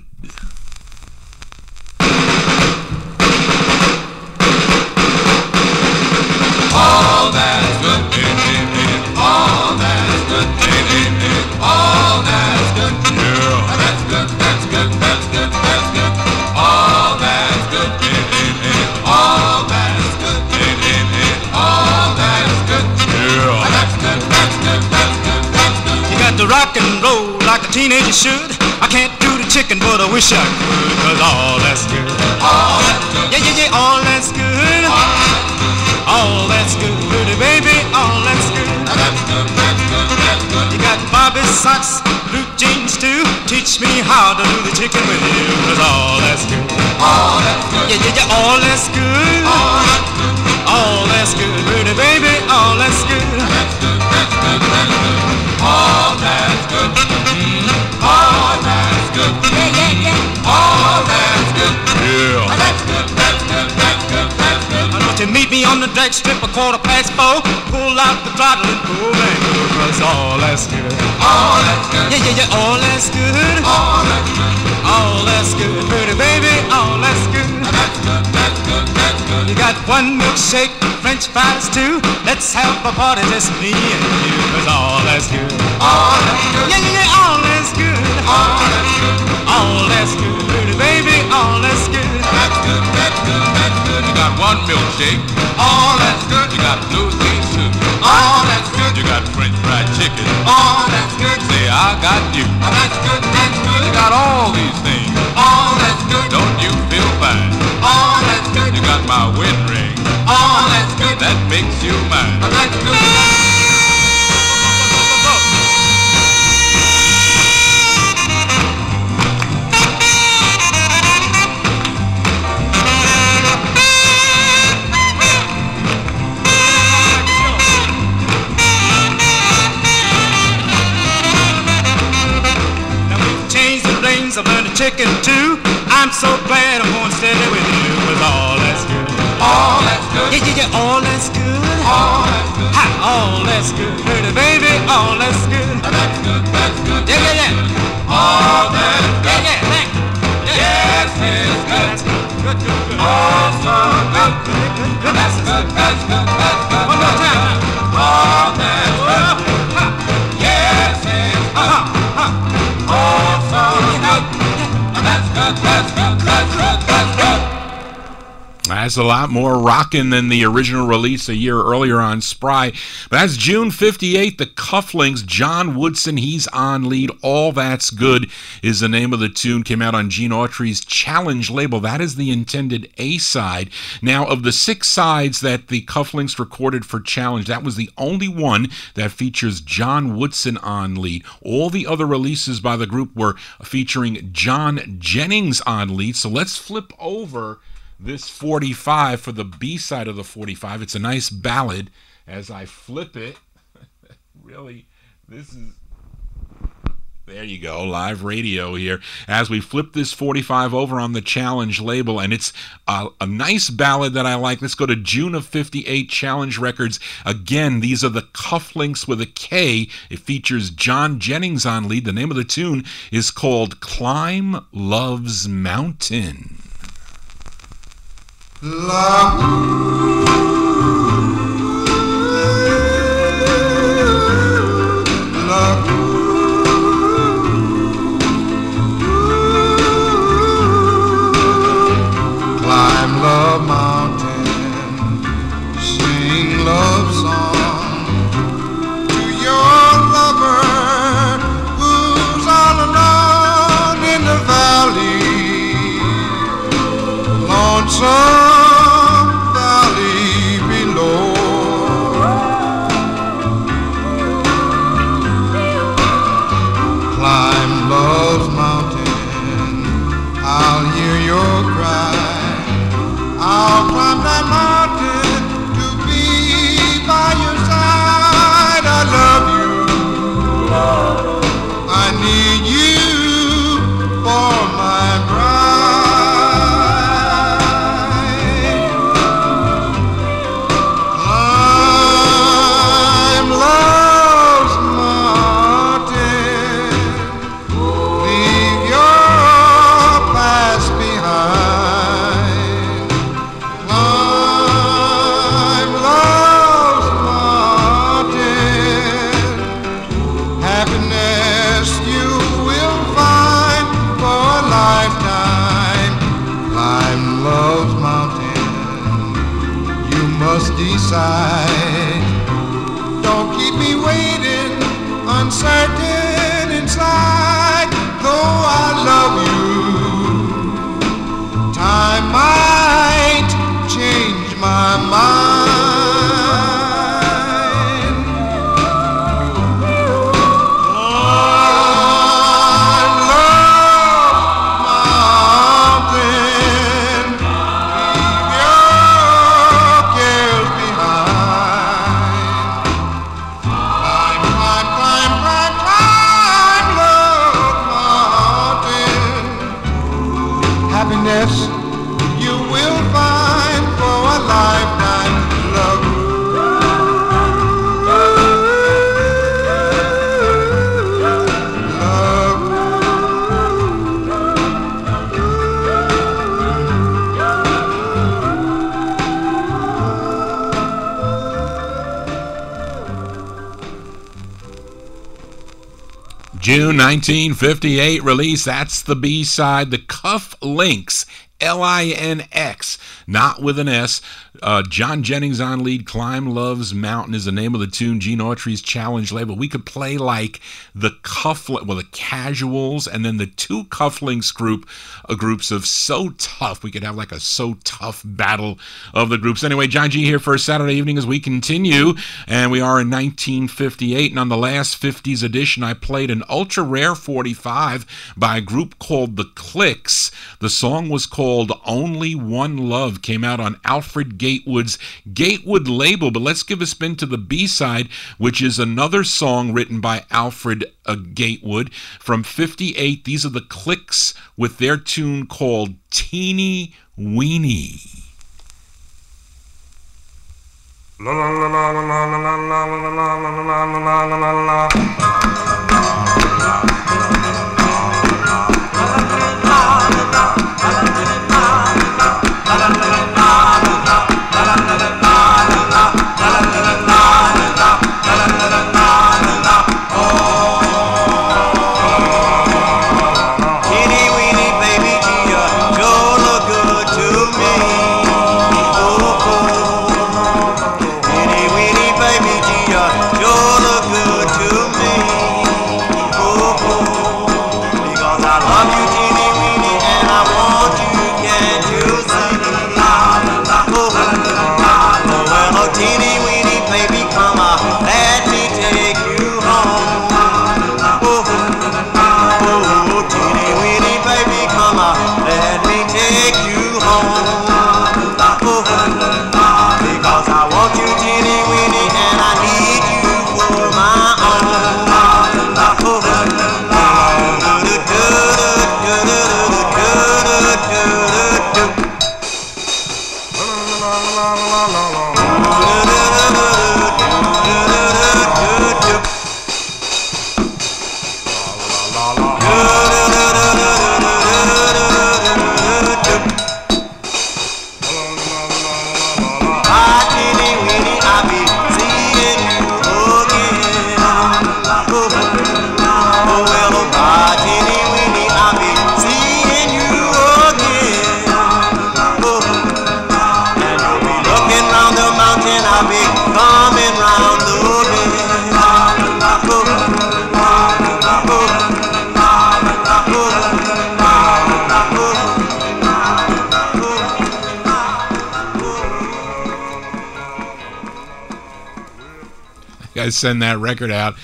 All that's good, all that's good, all that's good, yeah. That's good, that's good, that's good, that's good. All that's good, all that's good, all that's good, yeah. That's good, that's good, that's good, that's good. You got to rock and roll like a teenager should. I can't do the chicken, but I wish I could. 'Cause all that's good, all that's good, yeah, yeah, yeah, all that's good. All that's good, pretty baby, all that's good. that's good, that's good, that's good. You got Bobby socks, blue jeans too. Teach me how to do the chicken with you. 'Cause all that's good, All that's good, yeah, yeah, yeah, all that's good. all that's good, All that's good, pretty baby, all that's good. that's good, that's good, that's good. All that's good, all that's good, Yeah, yeah, yeah. all that's good, Yeah. that's good, that's good, that's good, that's good. Why don't you meet me on the drag strip a 4:15? Pull out the throttle and go, man, 'cause all that's good. All that's good, Yeah, yeah, yeah, all that's good. all that's good, All that's good, pretty baby, all that's good. that's good, that's good, that's good. You got one milkshake, French fries too. Let's have a party, just me and you. 'Cause all that's good. All that's good, Yeah, yeah, yeah, all that's good. all that's good, All that's good, pretty baby, all that's good. that's good, that's good, that's good. You got one milkshake, all that's good. You got blue jean soup, all that's good. You got French fried chicken, all that's good. Say I got you, that's good, that's good. You got all these things, all that's good. Don't you feel fine? All that's good. You got my wedding ring, all that's good. That makes you mine, that's good. I've learned to chicken too. I'm so glad I'm going steady with you. 'Cause all that's good. All that's good, Yeah, yeah, yeah, all that's good. all that's good, Ha, all that's good. Pretty baby, all that's good. that's good, that's good. Yeah, yeah, yeah. All that's good, Yeah, yeah, thank you. Yeah, yes, it's good. that's good. Good, good, good. All so good, Good, good, good. that's good, that's good, that's good. One more time. All that's good, Ha, yes, it's good. All so good, that's good, that's good, that's good, that's good. That's a lot more rockin' than the original release a year earlier on Spry. But that's June 58, the Cufflinks, John Woodson, he's on lead. All That's Good is the name of the tune. Came out on Gene Autry's Challenge label. That is the intended A-side. Now, of the 6 sides that the Cufflinks recorded for Challenge, that was the only one that features John Woodson on lead. All the other releases by the group were featuring John Jennings on lead. So let's flip over this 45 for the B-side of the 45. It's a nice ballad. As I flip it, really, this is... There you go, live radio here. As we flip this 45 over on the Challenge label, and it's a nice ballad that I like. Let's go to June of 58, Challenge Records. Again, these are the Cufflinks with a K. It features John Jennings on lead. The name of the tune is called Climb Love's Mountain. Climb love mountain, sing love song to your lover who's all alone in the valley, lonesome valley below. Climb love's mountain, I'll hear your cry. I'll climb that mountain to be by your side. I love you. I need you for my bride. Climb love's mountain. Leave your past behind. Decide. Don't keep me waiting, uncertain inside. Though I love you, time might change my mind. You will find for a lifetime love. June 1958 release. That's the B-side, the Cufflinks, L-I-N-X, not with an S. John Jennings on lead. Climb Love's Mountain is the name of the tune. Gene Autry's Challenge label. We could play like the the Casuals, and then the 2 Cufflinks groups of So Tough. We could have like a So Tough battle of the groups. Anyway, John G here for a Saturday evening as we continue, and we are in 1958. And on the last 50s edition, I played an ultra rare 45 by a group called The Clicks. The song was called Only One Love. Came out on Alfred Gatewood's Gatewood label. But let's give a spin to the B-side, which is another song written by Alfred Gatewood from 58. These are the Clicks with their tune called Teeny Weeny. La la la la la la la la la la la la la. Teeny weeny baby, you sure look good to me. I send that record out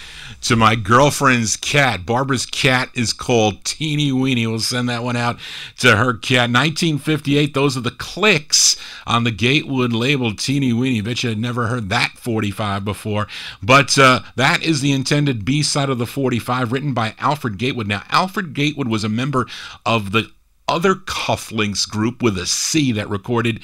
to my girlfriend's cat. Barbara's cat is called Teeny Weeny. We'll send that one out to her cat. 1958, those are the Clicks on the Gatewood label, Teeny Weeny. Bet you had never heard that 45 before. But that is the intended B-side of the 45, written by Alfred Gatewood. Now, Alfred Gatewood was a member of the other Cufflinks group with a C that recorded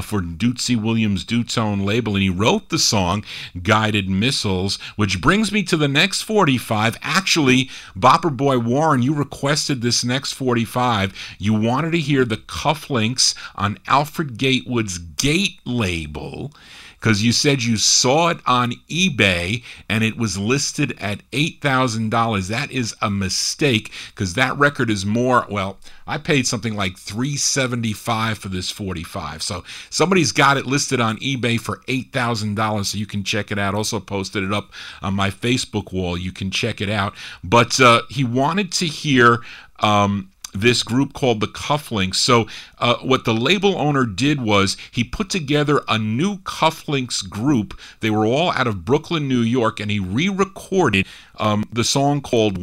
for Dootsy Williams' Dutone label, and he wrote the song Guided Missiles, which brings me to the next 45. Actually, Bopper Boy Warren, you requested this next 45. You wanted to hear the Cufflinks on Alfred Gatewood's Gate label, because you said you saw it on eBay and it was listed at $8,000. That is a mistake, because that record is more, well, I paid something like $375 for this 45. So somebody's got it listed on eBay for $8,000, so you can check it out. Also posted it up on my Facebook wall. You can check it out. But he wanted to hear this group called the Cufflinks. So what the label owner did was he put together a new Cufflinks group. They were all out of Brooklyn, New York, and he re-recorded the song called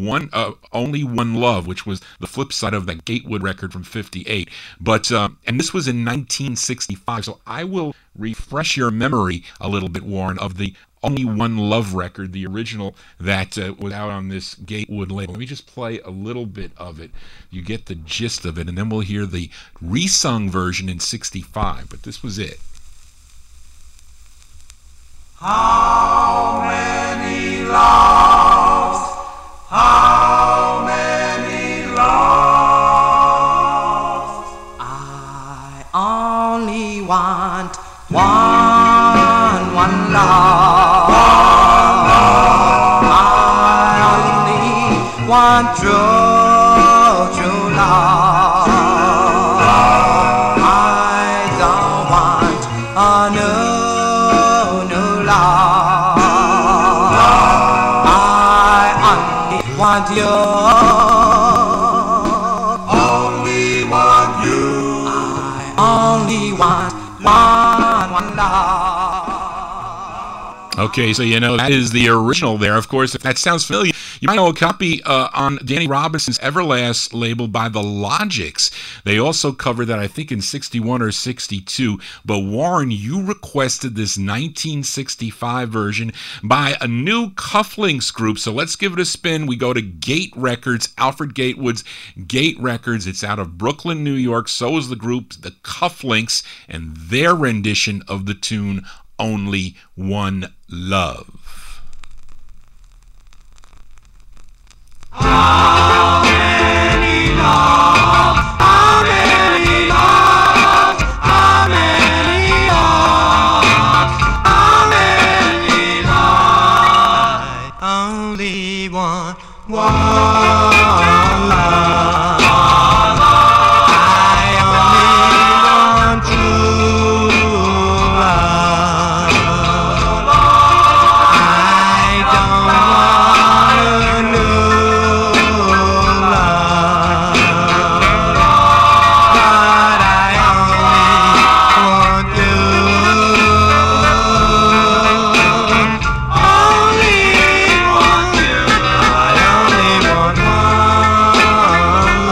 Only One Love, which was the flip side of that Gatewood record from 58. But and this was in 1965. So I will refresh your memory a little bit, Warren, of the Only One Love record, the original that was out on this Gatewood label. Let me just play a little bit of it. You get the gist of it, and then we'll hear the resung version in 65. But this was it. How many lost? How many lost? I only want one love. I only want true love. I don't want a new love. I only want you. Only want you. I only want one love. Okay, so you know that is the original there. Of course, if that sounds familiar, you might know a copy on Danny Robinson's Everlast label by the Logics. They also covered that, I think, in 61 or 62. But Warren, you requested this 1965 version by a new Cufflinks group. So let's give it a spin. We go to Gate Records, Alfred Gatewood's Gate Records. It's out of Brooklyn, New York. So is the group, the Cufflinks, and their rendition of the tune Only One Love. How many loves? How many loves? How many loves? How many loves? Only one love. I only want true love. I don't want a new love, but I only want you. Only want you. I only want one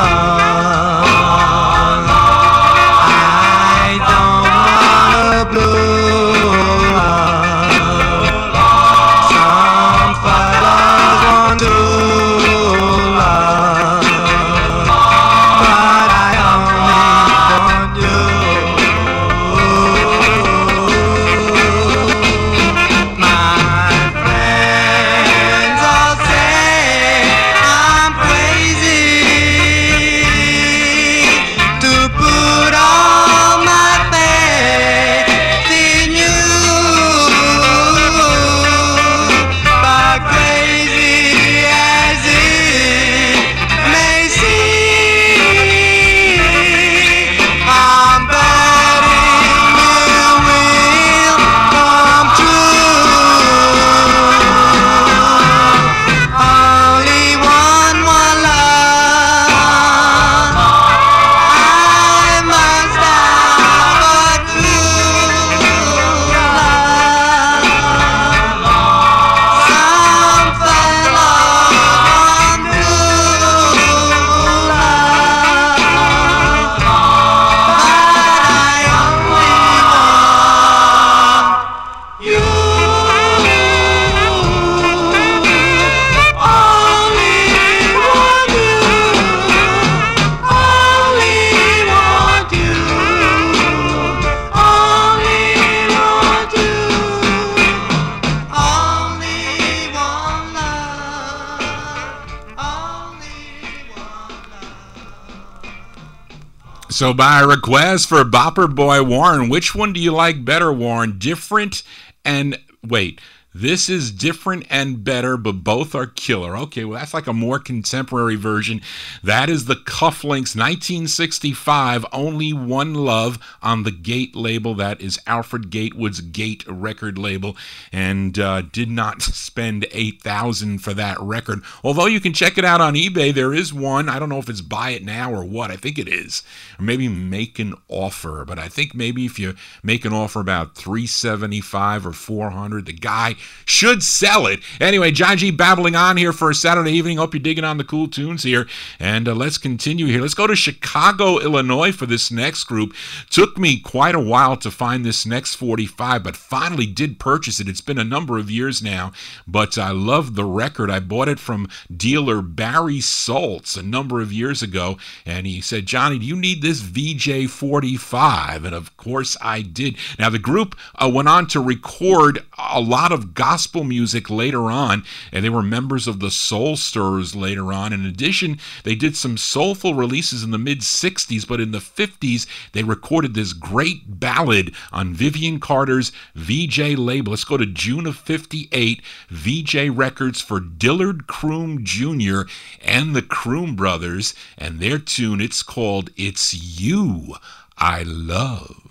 Also by request for Bopper Boy Warren. Which one do you like better, Warren? Different and... Wait. This is different and better, but both are killer. Okay, well, that's like a more contemporary version. That is the Cufflinks 1965, Only One Love on the Gate label. That is Alfred Gatewood's Gate record label, and did not spend $8,000 for that record. Although you can check it out on eBay. There is one. I don't know if it's buy it now or what. I think it is. Or maybe make an offer. But I think maybe if you make an offer about $375 or $400, the guy should sell it. Anyway, John G babbling on here for a Saturday evening. Hope you're digging on the cool tunes here. And let's continue here. Let's go to Chicago, Illinois for this next group. Took me quite a while to find this next 45, but finally did purchase it. It's been a number of years now, but I love the record. I bought it from dealer Barry Saltz a number of years ago, and he said, Johnny, do you need this VJ 45? And of course I did. Now, the group went on to record a lot of gospel music later on, and they were members of the Soul Stirrers later on. In addition, they did some soulful releases in the mid-60s, but in the 50s, they recorded this great ballad on Vivian Carter's VJ label. Let's go to June of 58, VJ Records for Dillard Croom Jr. and the Croom Brothers, and their tune, it's called It's You I Love.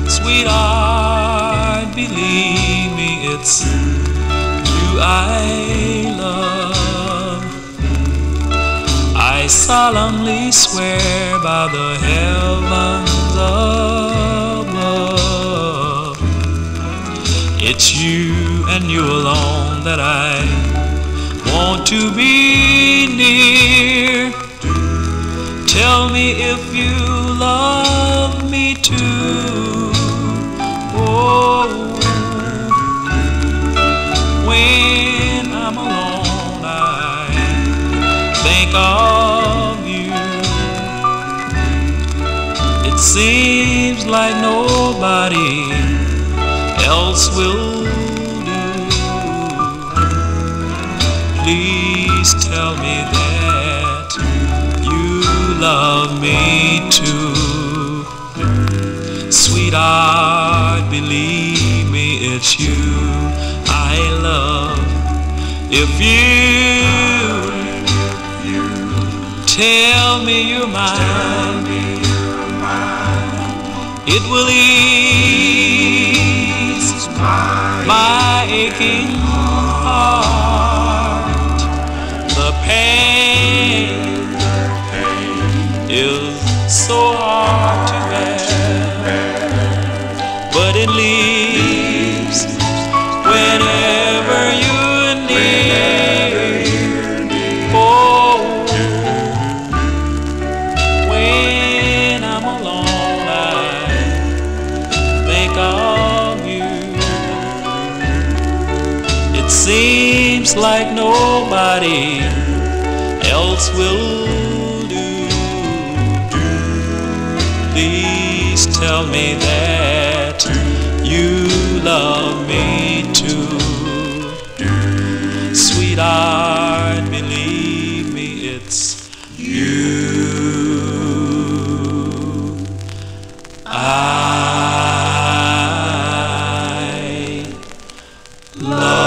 Sweetheart, believe me, it's you I love. I solemnly swear by the heavens above, it's you and you alone that I want to be near. Tell me if you love me too. Oh, when I'm alone I think of you. It seems like nobody else will do. Please tell me that you love me too. Sweetheart, believe me, it's you I love. If you tell me you're mine, it will ease my aching heart. The pain is so hard to bear, but it leaves whenever you're near. Oh, when I'm alone I think of you. It seems like nobody else will do. Please tell me that you love me too. Sweetheart, believe me, it's you I love.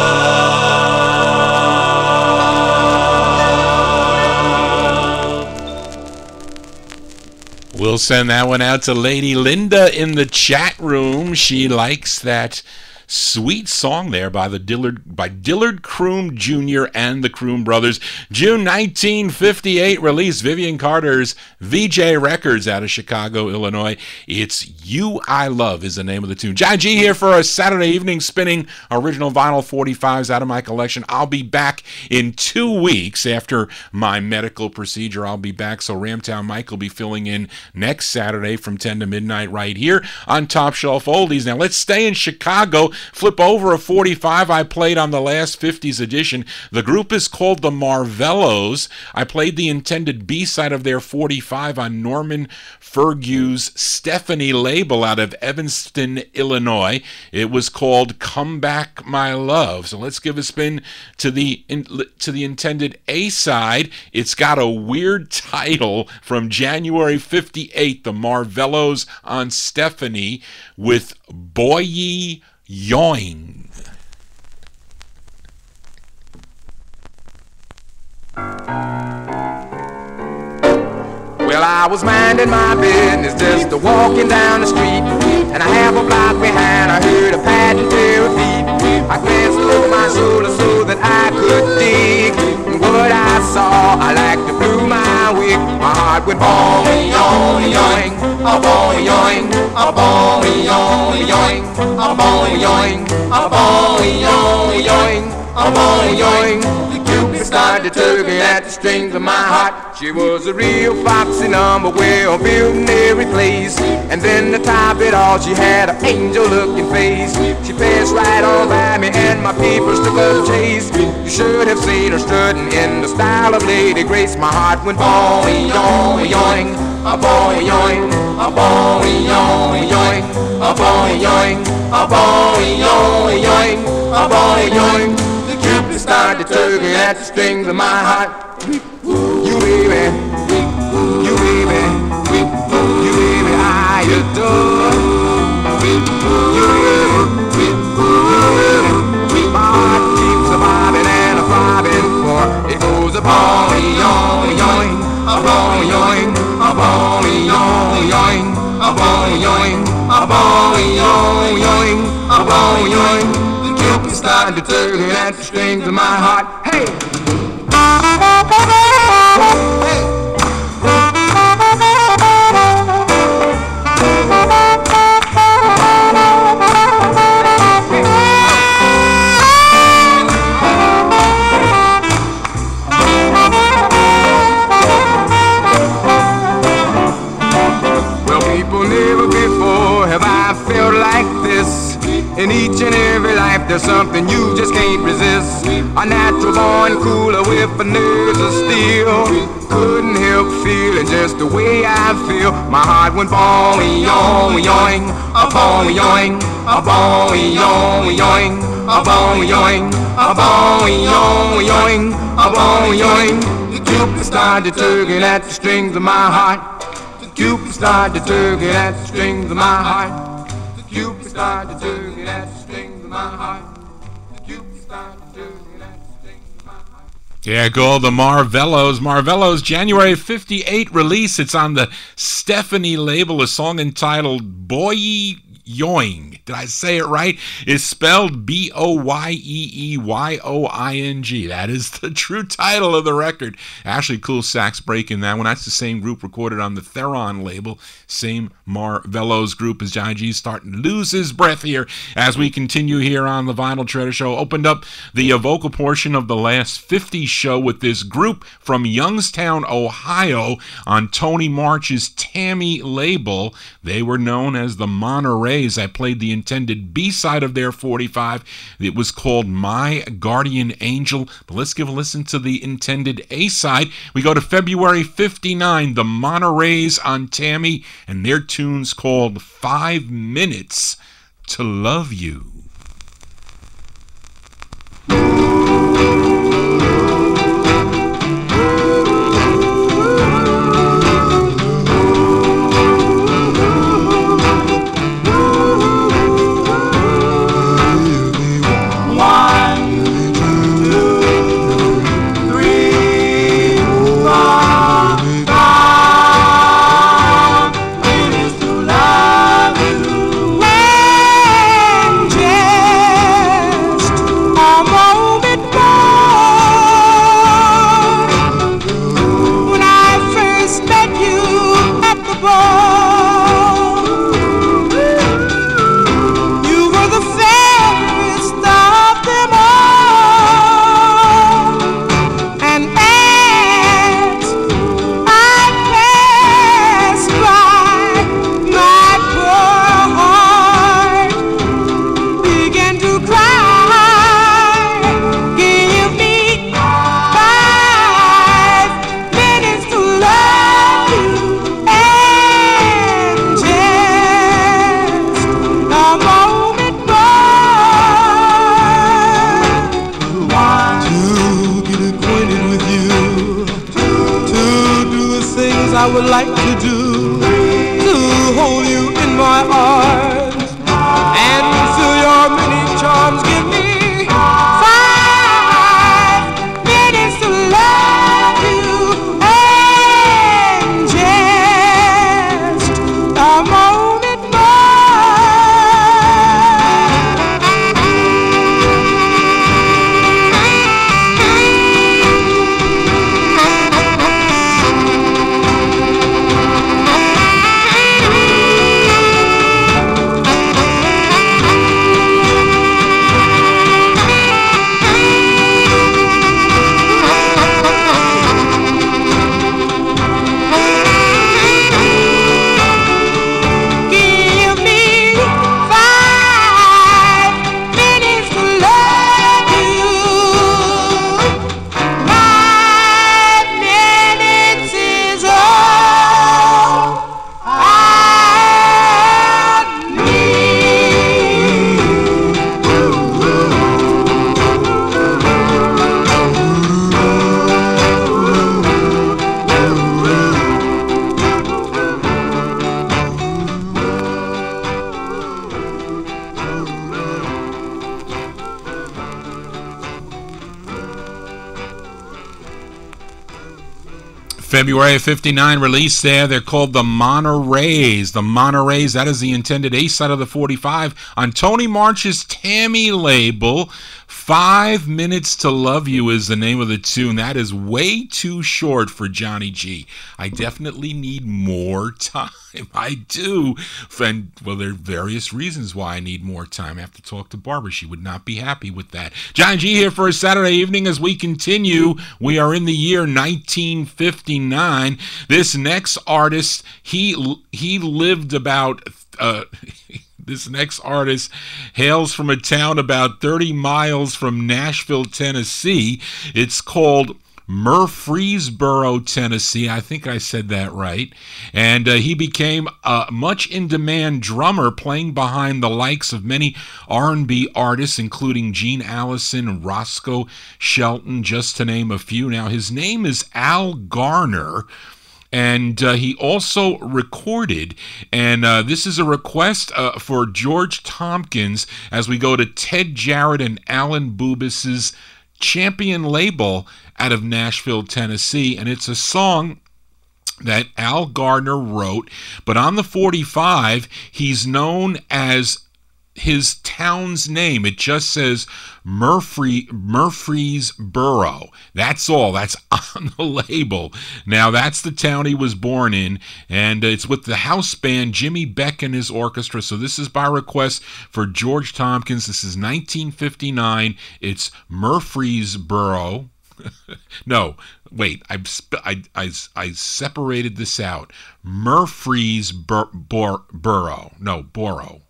We'll send that one out to Lady Linda in the chat room. She likes that sweet song there by Dillard Croom Jr. and the Croom Brothers. June 1958 release, Vivian Carter's VJ Records out of Chicago, Illinois. It's You I Love is the name of the tune. John G here for a Saturday evening spinning original vinyl 45s out of my collection. I'll be back in 2 weeks after my medical procedure. I'll be back, so Ramtown Mike will be filling in next Saturday from 10 to midnight right here on Top Shelf Oldies. Now let's stay in Chicago. flip over a 45 I played on the last 50s edition. The group is called the Marvellos. I played the intended B-side of their 45 on Norman Fergu's Stephanie label out of Evanston, Illinois. It was called Come Back My Love. So let's give a spin to the intended A-side. It's got a weird title from January 58, the Marvellos on Stephanie with Boy Yoing. Well, I was minding my business, just walking down the street, and a half a block behind I heard a patent pair of feet. I glanced over my shoulder so that I could dig what I saw. I like to blew my wig. My heart went boing, yoing, yoing, a boing, yoing, a boing, yoing, yoing, a boing, yoing, a boing, yoing, yoing, a boing, yoing. Cupid started tugging at the strings of my heart. She was a real foxy number, well built in every place. And then to top it all, she had an angel-looking face. She passed right on by me, and my peepers took a chase. You should have seen her strutting in the style of Lady Grace. My heart went boing, yoing, yoing, a boing, yoing, a boing, yoing, yoing, a boing, yoing, a boing, yoing, yoing, a boing, yoing. Cupid started tugging at the strings of my heart. You baby, you baby, you baby, I adore. You baby, my heart keeps a bobbing and a throbbing for. It goes a boing, yoing, yoing, a boing, yoing, a boing, yoing, yoing, a boing, yoing, a boing, yoing, yoing, a boing, yoing. Cupid started tugging at the strings of my heart. Hey! Well, people, never before have I felt like this. In each and every life there's something you just can't resist. A natural born cooler with a nerves of steel. Couldn't help feeling just the way I feel. My heart went boing, yoing, yoing, a boing, yoing, a boing, yoing, yoing, a boing, yoing, a boing, yoing, yoing, a boing, yoing. The Cupid started tugging at the strings of my heart. The Cupid started tugging at the strings of my heart. Cupid started tugging at the strings of my heart. Cupid started tugging at the strings of my heart. Yeah, called the Marvellos. Marvellos, January 58 release. It's on the Stephanie label, a song entitled Boy Yoing. Did I say it right? It's spelled Boyeeyoing. That is the true title of the record. Ashley Cool sax break in that one. That's the same group recorded on the Theron label. Same Marvellos group as JohnnyG's starting to lose his breath here as we continue here on the Vinyl Treasure Show. Opened up the vocal portion of the last 50's show with this group from Youngstown, Ohio on Tony March's Tammy label. They were known as the Monterey. I played the intended B-side of their 45. It was called My Guardian Angel. But let's give a listen to the intended A-side. We go to February 59, the Monterey's on Tammy, and their tune's called 5 Minutes to Love You. Just a moment. like to do to hold you in my arms and fill your many charms. Give me 5 minutes to love you and just a moment February of 59 release there. They're called the Monterey's. The Monterey's, that is the intended A side of the 45 on Tony March's Tammy label. 5 Minutes to Love You is the name of the tune. That is way too short for Johnny G. I definitely need more time. I do. And, well, there are various reasons why I need more time. I have to talk to Barbara. She would not be happy with that. Johnny G here for a Saturday evening as we continue. We are in the year 1959. This next artist, he lived about... This next artist hails from a town about 30 miles from Nashville, Tennessee. It's called Murfreesboro, Tennessee. I think I said that right. And he became a much in-demand drummer, playing behind the likes of many R&B artists, including Gene Allison and Roscoe Shelton, just to name a few. Now, his name is Al Garner. And he also recorded, and this is a request for George Tompkins as we go to Ted Jarrett and Alan Bubis's Champion label out of Nashville, Tennessee. And it's a song that Al Garner wrote, but on the 45, he's known as his town's name. It just says Murfreesboro. That's all. That's on the label. Now, that's the town he was born in, and it's with the house band Jimmy Beck and his orchestra. So this is by request for George Tompkins. This is 1959. It's Murfreesboro. No, wait. I separated this out. Murfreesboro. No, Boro.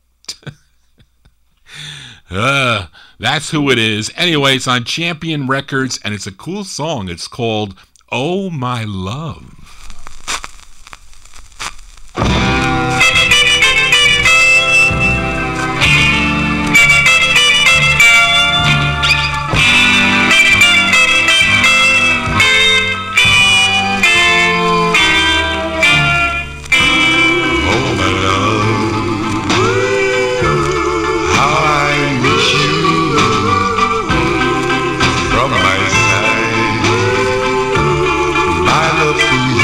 That's who it is. Anyway, it's on Champion Records, and it's a cool song. It's called Oh My Love. From my side, my love for you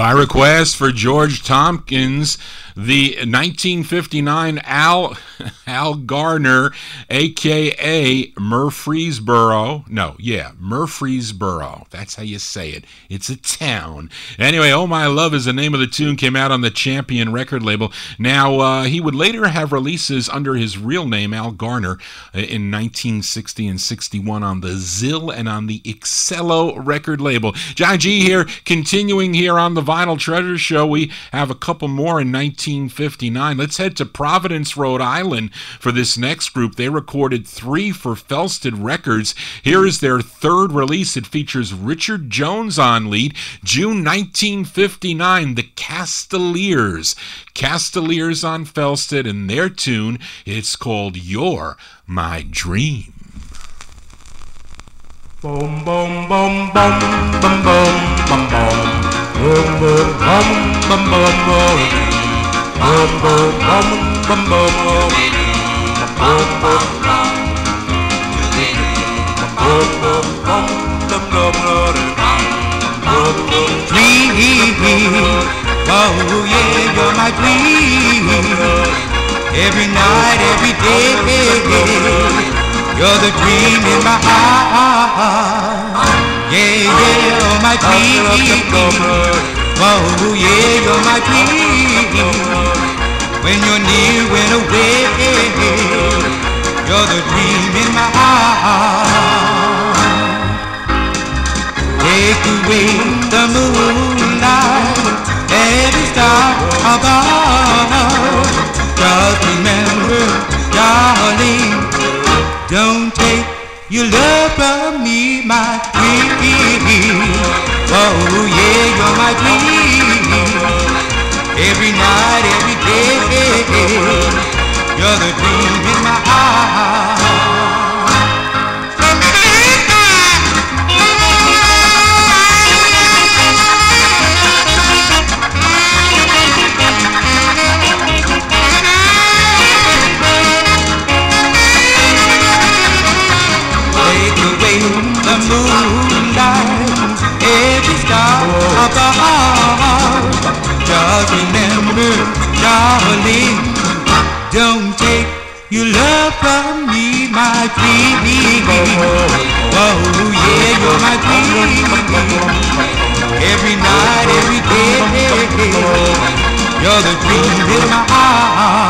By request for George Tompkins, the 1959 Al Garner, a.k.a. Murfreesboro. Murfreesboro. That's how you say it. It's a town. Anyway, Oh My Love is the name of the tune, came out on the Champion record label. Now, he would later have releases under his real name, Al Garner, in 1960 and 61 on the Zill and on the Excello record label. Johnny G here, continuing here on the Vinyl Treasure Show. We have a couple more in 1959. Let's head to Providence, Rhode Island for this next group. They recorded 3 for Felsted Records. Here is their third release. It features Richard Jones on lead. June 1959, the Castaliers. Castaliers on Felsted, and their tune, it's called You're My Dream. Boom, boom, boom, boom, boom, boom, boom, boom. Boom, boom, boom, boom, boom, boom. Boom, boom, boom, boom, boom, boom. Boom, boom, boom. Boom, boom, boom, boom, boom, boom. Dream, oh yeah, you're my dream. Every night, every day, you're the dream in my heart. Yeah, yeah, oh my dream. Oh yeah, you're my dream. When you're near, when away, you're the dream in my heart. Take away the moonlight, every star above. Just remember, darling, don't take your love from me, my dream. Oh yeah, you're my dream. Every night, every day, you're the dream in my heart. The moonlight, every star above. Just remember, darling, don't take your love from me, my dream. Oh yeah, you're my dream. Every night, every day, you're the dream in my heart.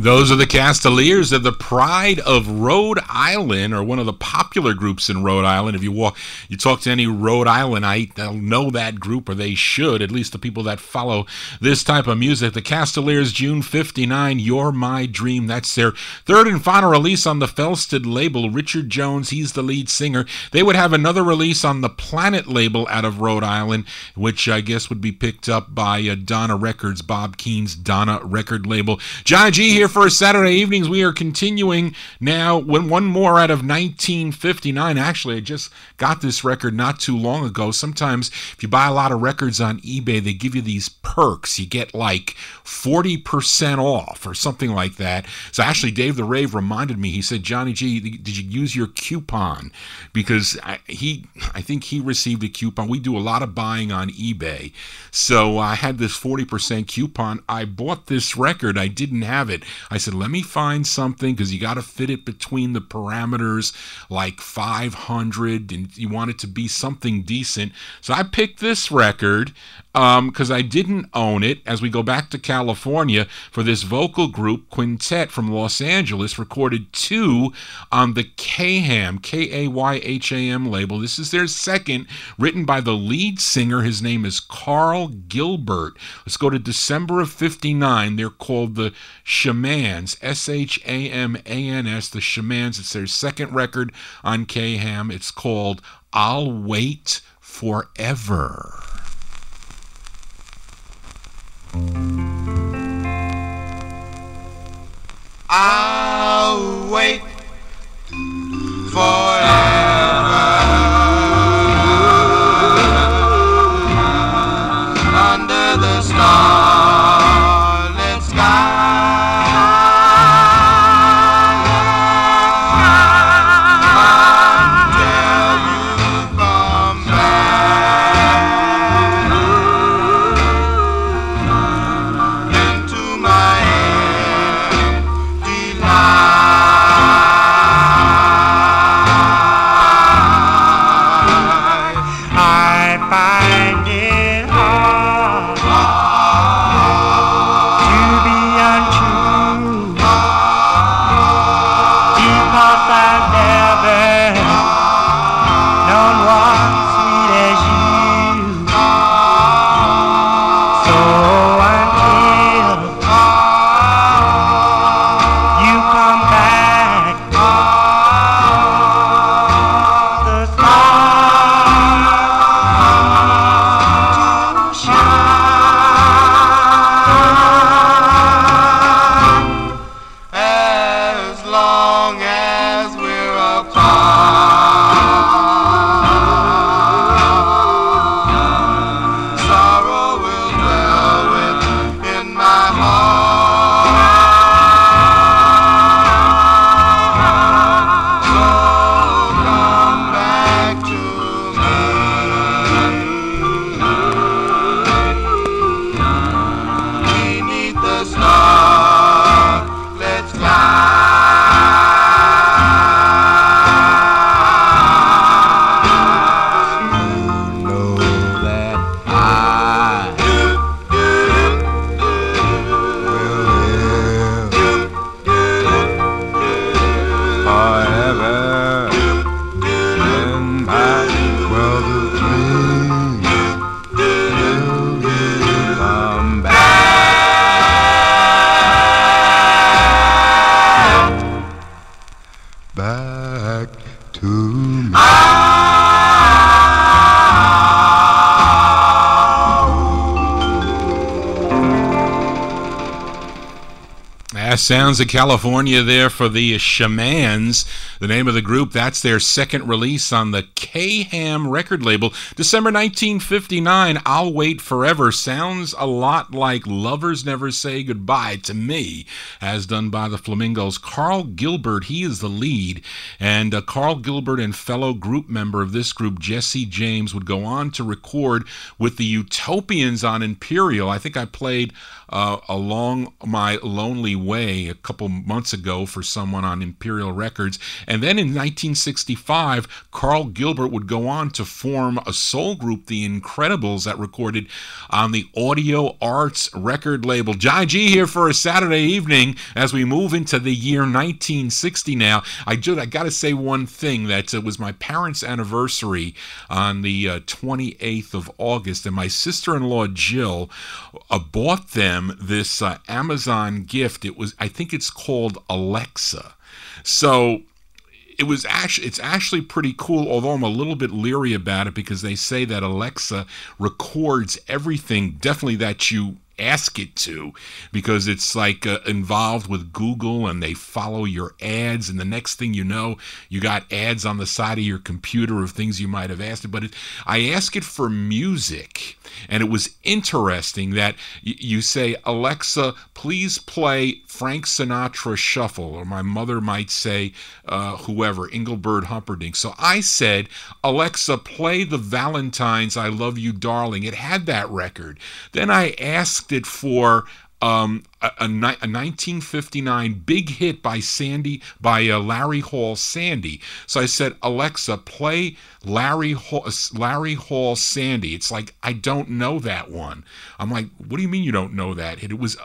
Those are the Castaliers. They're the pride of Rhode Island, or one of the popular groups in Rhode Island. If you talk to any Rhode Islandite, they'll know that group, or they should, at least the people that follow this type of music. The Castaliers, June 59, You're My Dream. That's their third and final release on the Felsted label. Richard Jones, he's the lead singer. They would have another release on the Planet label out of Rhode Island, which I guess would be picked up by Donna Records, Bob Keene's Donna record label. Johnny G here for Saturday evenings. We are continuing now with one more out of 1959. Actually, I just got this record not too long ago. Sometimes if you buy a lot of records on eBay, they give you these perks. You get like 40% off or something like that. So actually, Dave the Rave reminded me. He said, Johnny G, did you use your coupon? Because I think he received a coupon. We do a lot of buying on eBay. So I had this 40% coupon. I bought this record. I didn't have it. I said, let me find something, because you got to fit it between the parameters, like 500, and you want it to be something decent. So I picked this record because I didn't own it. As we go back to California, for this vocal group, Quintet from Los Angeles, recorded 2 on the Kayham, K-A-Y-H-A-M label. This is their second, written by the lead singer. His name is Carl Gilbert. Let's go to December of 59. They're called the Shamans, S-H-A-M-A-N-S, the Shamans. It's their second record on Kayham. It's called I'll Wait Forever. I'll wait forever under the stars. Last Sounds of California there for the Shamans. The name of the group, that's their second release on the K-Ham record label. December 1959, I'll Wait Forever. Sounds a lot like Lovers Never Say Goodbye to me, as done by the Flamingos. Carl Gilbert, he is the lead. And Carl Gilbert and fellow group member of this group, Jesse James, would go on to record with the Utopians on Imperial. I think I played Along My Lonely Way a couple months ago for someone on Imperial Records. And then in 1965, Carl Gilbert would go on to form a soul group, The Incredibles, that recorded on the Audio Arts record label. Johnny G here for a Saturday evening as we move into the year 1960 now. I got to say one thing, that it was my parents' anniversary on the 28th of August, and my sister-in-law Jill bought them this Amazon gift. I think it's called Alexa. So it's actually pretty cool, although I'm a little bit leery about it because they say that Alexa records everything, definitely that you ask it to, because it's like involved with Google, and they follow your ads, and the next thing you know, you got ads on the side of your computer of things you might have asked it. But I ask it for music, and it was interesting that you say, Alexa, please play Frank Sinatra Shuffle, or my mother might say whoever, Engelbert Humperdinck. So I said, Alexa, play the Valentine's I Love You Darling. It had that record. Then I asked it for a 1959 big hit by Larry Hall Sandy. So I said, Alexa, play Larry Hall Sandy. It's like, I don't know that one. I'm like, what do you mean you don't know that hit? It was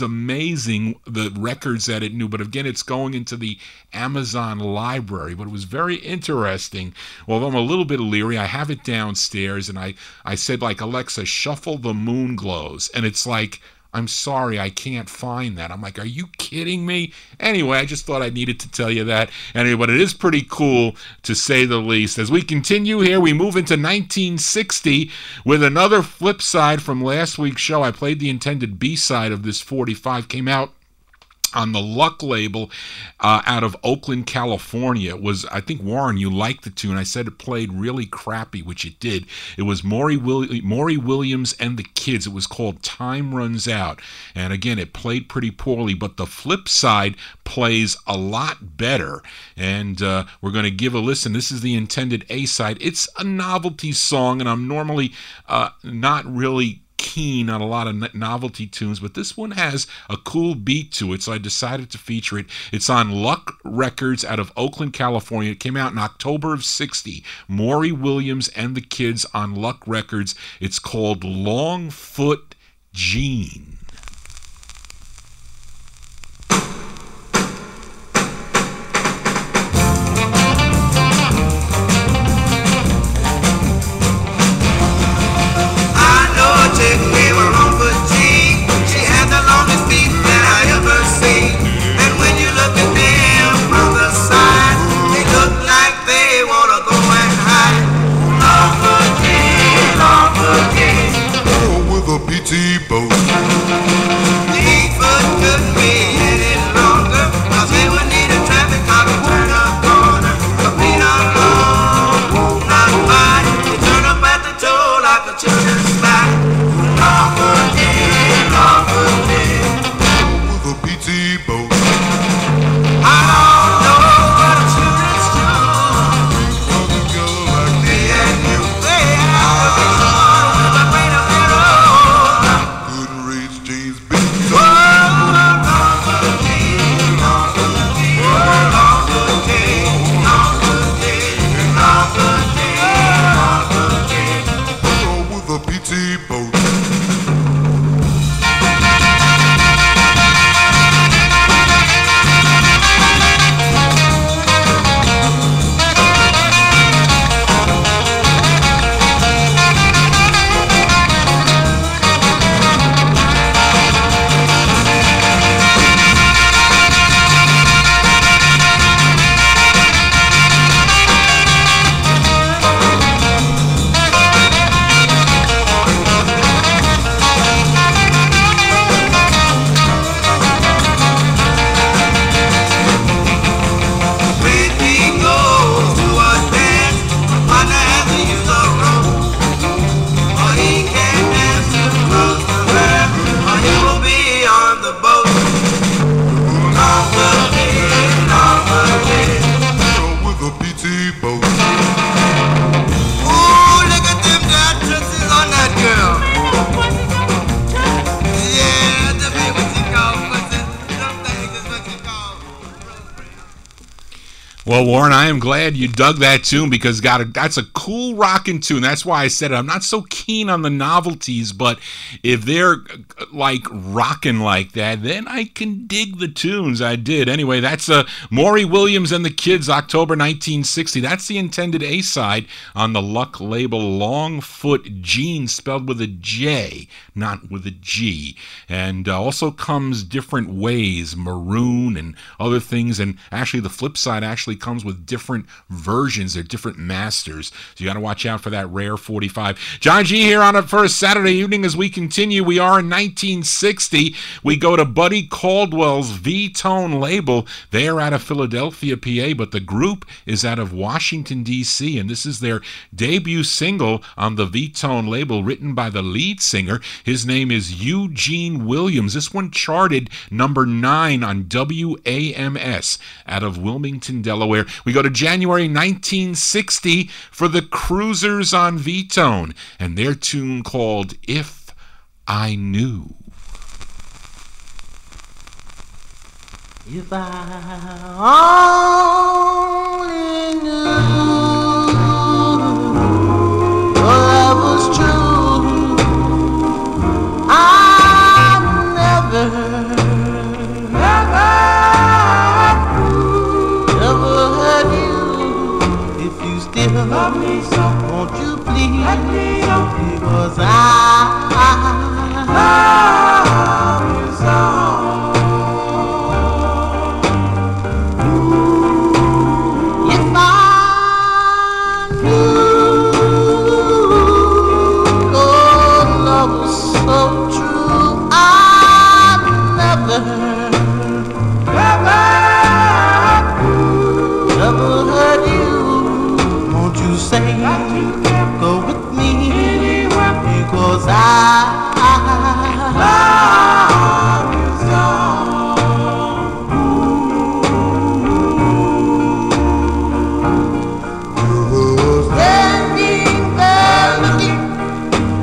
amazing, the records that it knew. But again, it's going into the Amazon library. But it was very interesting. Although I'm a little bit leery, I have it downstairs, and I said, like, Alexa, shuffle The Moon Glows. And it's like, I'm sorry, I can't find that. I'm like, are you kidding me? Anyway, I just thought I needed to tell you that. Anyway, but it is pretty cool, to say the least. As we continue here, we move into 1960 with another flip side from last week's show. I played the intended B-side of this 45. Came out on the Luck label out of Oakland, California. It was, I think, Warren, you liked the tune. I said it played really crappy, which it did. It was Maury Williams and the Kids. It was called Time Runs Out. And again, it played pretty poorly, but the flip side plays a lot better. And we're going to give a listen. This is the intended A-side. It's a novelty song, and I'm normally not really keen on a lot of novelty tunes, but this one has a cool beat to it, so I decided to feature it. It's on Luck Records out of Oakland, California. It came out in October of '60. Maury Williams and the Kids on Luck Records. It's called Longfoot Jean. PT boat. Well, Warren, I am glad you dug that tune because that's a cool rockin' tune. That's why I said it. I'm not so keen on the novelties, but if they're like rockin' like that, then I can dig the tunes. I did. Anyway, that's Maury Williams and the Kids, October 1960. That's the intended A-side on the Luck label, Longfoot Jeans, spelled with a J, not with a G. And also comes Different Ways, Maroon, and other things. And actually, the flip side actually comes with different versions. They're different masters. So you got to watch out for that rare 45. John G here on it for a Saturday evening as we continue. We are in 1960. We go to Buddy Caldwell's V-Tone label. They are out of Philadelphia, PA, but the group is out of Washington, D.C., and this is their debut single on the V-Tone label, written by the lead singer. His name is Eugene Williams. This one charted number 9 on WAMS out of Wilmington, Delaware. We go to January 1960 for the Cruisers on V-Tone and their tune called If I Knew. If I only knew your love was true, I'd never love me so, won't you please let me know, because I love you so. If I knew your love was so true, I'd never hurt you. Say, go with me, because I love you so. Standing there looking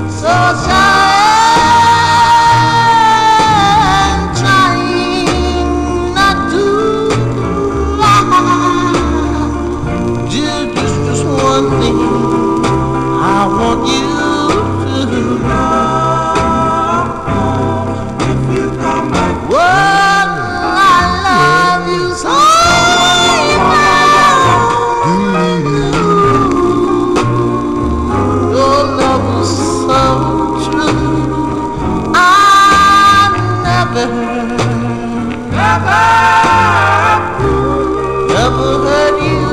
so shy, trying not to lie. Just one thing I want you to know. If you come back, well, I love you so. Your love is so true. I never hurt you.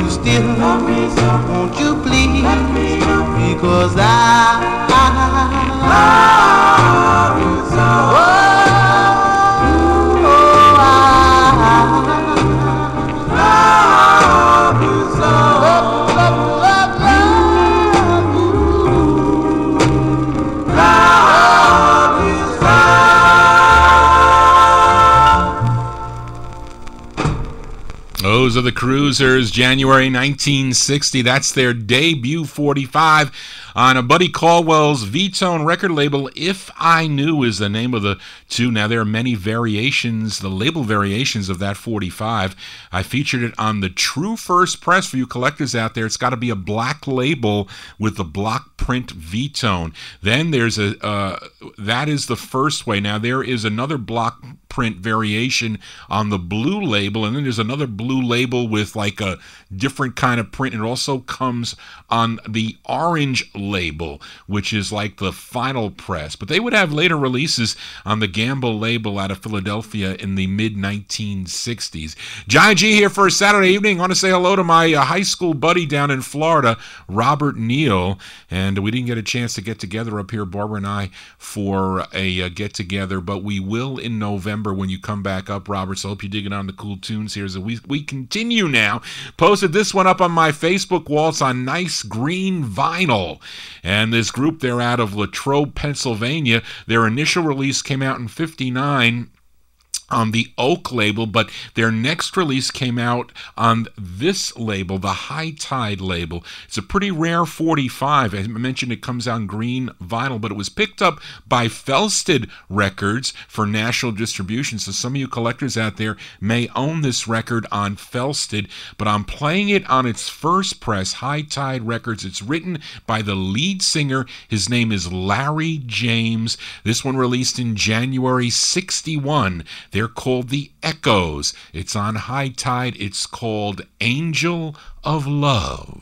Still love me so, won't you please let me know, because I love you so. Oh, I love you so. Love you so. Those are the Cruisers, January 1960. That's their debut 45 on a Buddy Caldwell's V-Tone record label. If I Knew is the name of the tune. Now, there are many variations, the label variations of that 45. I featured it on the True First Press for you collectors out there. It's got to be a black label with the block print V-Tone. Then there's that is the first way. Now, there is another block print variation on the blue label, and then there's another blue label with like a different kind of print. It also comes on the orange label, which is like the final press. But they would have later releases on the Gamble label out of Philadelphia in the mid-1960s. Johnny G here for a Saturday evening. I want to say hello to my high school buddy down in Florida, Robert Neal. And we didn't get a chance to get together up here, Barbara and I, for a get-together, but we will in November when you come back up, Robert. So I hope you're digging on the cool tunes here as we continue now. Posted this one up on my Facebook wall. It's on nice green vinyl. And this group, they're out of Latrobe, Pennsylvania. Their initial release came out in '59. on the Oak label, but their next release came out on this label, the High Tide label. It's a pretty rare 45. As I mentioned, it comes out on green vinyl, but it was picked up by Felsted Records for national distribution, so some of you collectors out there may own this record on Felsted, but I'm playing it on its first press, High Tide Records. It's written by the lead singer. His name is Larry James. This one released in January 61. They're called the Echoes. It's on High Tide. It's called Angel of Love.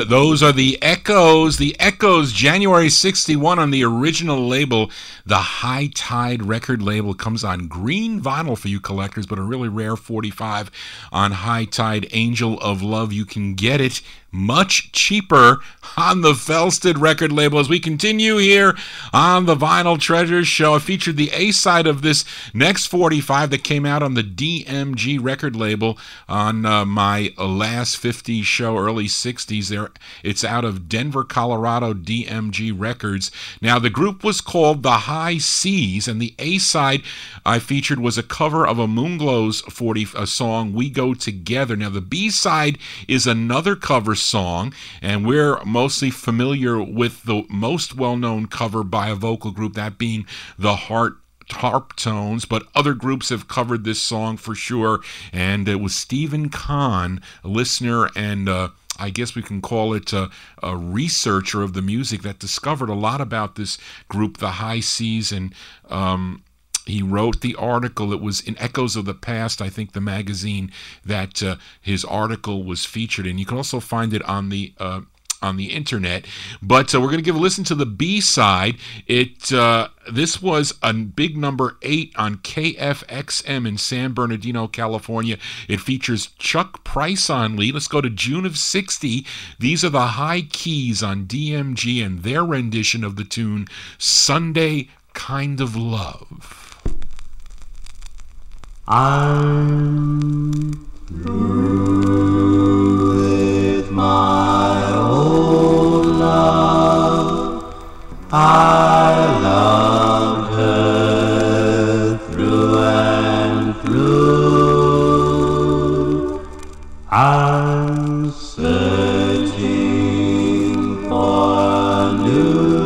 Those are the Echoes. The Echoes, January 61 on the original label, the High Tide record label. Comes on green vinyl for you collectors, but a really rare 45 on High Tide, Angel of Love. You can get it much cheaper on the Felsted record label. As we continue here on the Vinyl Treasures show, I featured the A-side of this next 45 that came out on the DMG record label on my last 50s show, early 60s. There, it's out of Denver, Colorado, DMG Records. Now, the group was called the High Seas, and the A-side I featured was a cover of a Moonglows song, We Go Together. Now, the B-side is another cover song, and we're mostly familiar with the most well-known cover by a vocal group, that being the Harp Tones, but other groups have covered this song for sure, and it was Stephen Kahn, a listener and I guess we can call it a researcher of the music, that discovered a lot about this group, the High Seas, and he wrote the article. It was in Echoes of the Past, I think, the magazine that his article was featured in. You can also find it on the internet. But we're going to give a listen to the B-side. This was a big number 8 on KFXM in San Bernardino, California. It features Chuck Price on lead. Let's go to June of 60. These are the High Keys on DMG and their rendition of the tune Sunday Kind of Love. I'm through with my old love. I loved her through and through. I'm searching for a new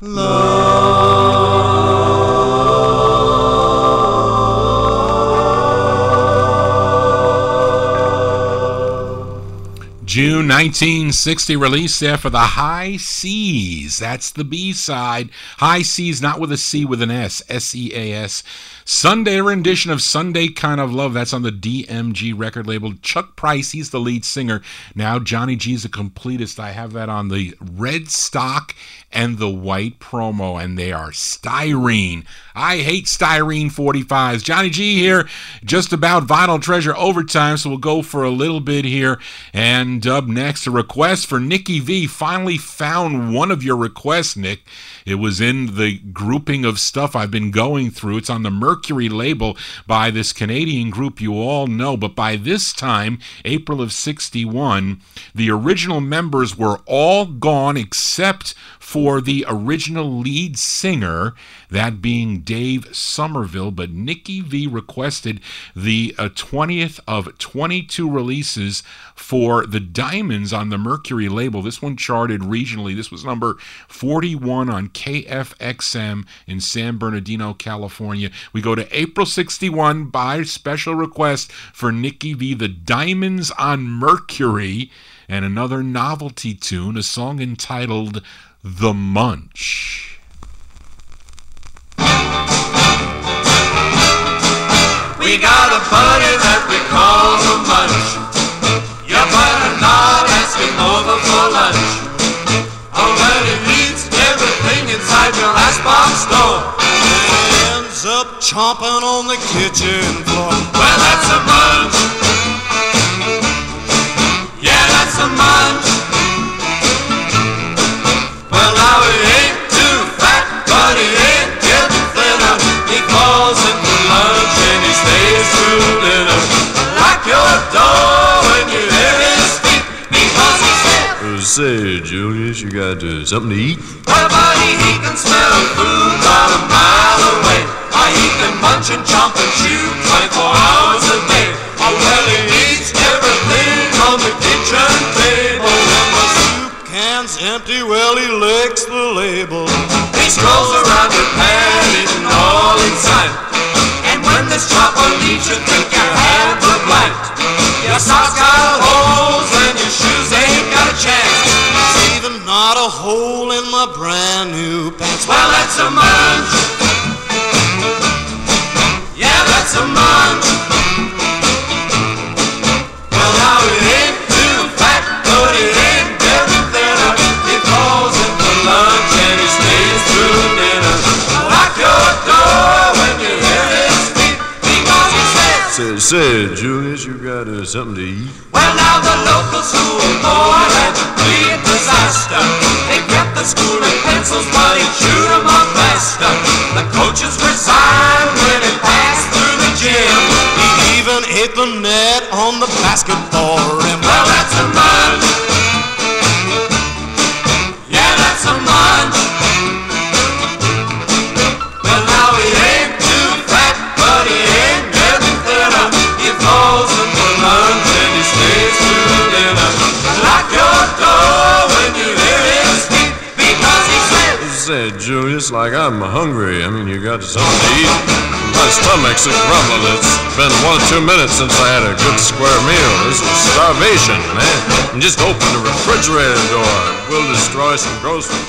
June 1960 release there for the High Seas. That's the B-side. High Seas, not with a C, with an S. S-E-A-S. Sunday rendition of Sunday Kind of Love. That's on the DMG record label. Chuck Price, he's the lead singer. Now Johnny G's a completist. I have that on the red stock and the white promo, and they are styrene. I hate styrene 45s. Johnny G here, just about Vinyltreasure overtime, so we'll go for a little bit here. And up next, a request for Nikki V. Finally found one of your requests, Nick. It was in the grouping of stuff I've been going through. It's on the Mercury label by this Canadian group you all know. But by this time, April of 61, the original members were all gone except for the original lead singer, that being Dave Somerville. But Nikki V requested the 20th of 22 releases for the Diamonds on the Mercury label. This one charted regionally. This was number 41 on KFXM in San Bernardino, California. We go to April 61 by special request for Nikki V, the Diamonds on Mercury, and another novelty tune, a song entitled The Munch. We got a buddy that we call the Munch. You better not ask him over for lunch. Oh, well, he eats everything inside your icebox door. Ends up chomping on the kitchen floor. Well, that's a Munch. Yeah, that's a Munch. Well, now he ain't too fat, but he ain't getting thinner. He falls into lunch and he stays through dinner. Lock your door when you hear his feet, because he said, Say, Julius, you got something to eat? well, buddy, he can smell food about a mile away. He can munch and chomp and chew 24 hours a day. Oh, well, he eats everything on the kitchen table. When the soup can's empty, well, he licks the label. He strolls around the pan, eating all in sight. And when this chopper leaves, you think your hands are blank. Your socks got holes and your shoes ain't got a chance. There's even not a hole in my brand new pants. Well, that's a Munch. Yeah, that's a Munch. Well, now he ain't too fat, but he ain't getting thinner. He falls into lunch and he stays through dinner. Lock your door when you hear his feet, because he says, Say, Julius, you got something to eat? well, now the local school board had a complete disaster. They kept the school in pencils, but he chewed them up faster. The coaches resigned when he passed through the gym. He even ate the net on the basketball rim. Well, that's a Munch. Yeah, that's a Munch. Well, now he ain't too fat, but he ain't getting thinner. He falls into lunch and he stays through dinner. Lock your door when you hear his feet, because he says, Say, Julius, like I'm hungry. I mean, you got something to eat? My stomach's a grumbling. It's been 1 or 2 minutes since I had a good square meal. This is starvation, man. And just open the refrigerator door. We'll destroy some groceries.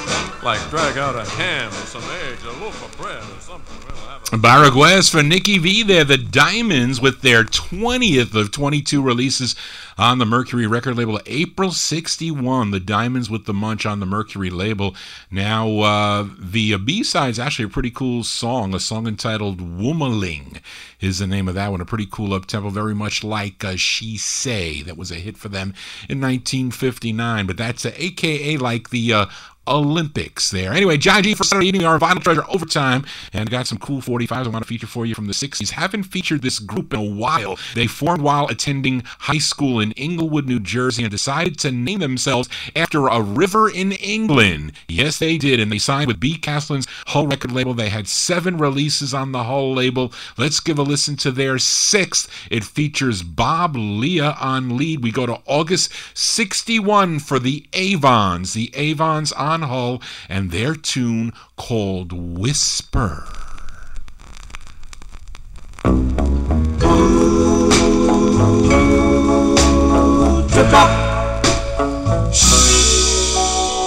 Like drag out a ham or some eggs, a loaf of bread or something. We'll have a... By request for Nikki V there, the Diamonds with their 20th of 22 releases on the Mercury record label. April 61, the Diamonds with the Munch on the Mercury label. Now, the B-side is actually a pretty cool song, a song entitled Woomaling is the name of that one. A pretty cool up-tempo, very much like She Say. That was a hit for them in 1959, but that's a.k.a. like the Olympics there. Anyway, Johnny G for Saturday evening, our Vinyltreasure overtime, and got some cool 45s I want to feature for you from the 60s. Haven't featured this group in a while. They formed while attending high school in Englewood, New Jersey, and decided to name themselves after a river in England. Yes, they did, and they signed with B. Castlin's Hull record label. They had 7 releases on the Hull label. Let's give a listen to their 6th. It features Bob Leah on lead. We go to August 61 for the Avons. The Avons on John Hull and their tune called Whisper.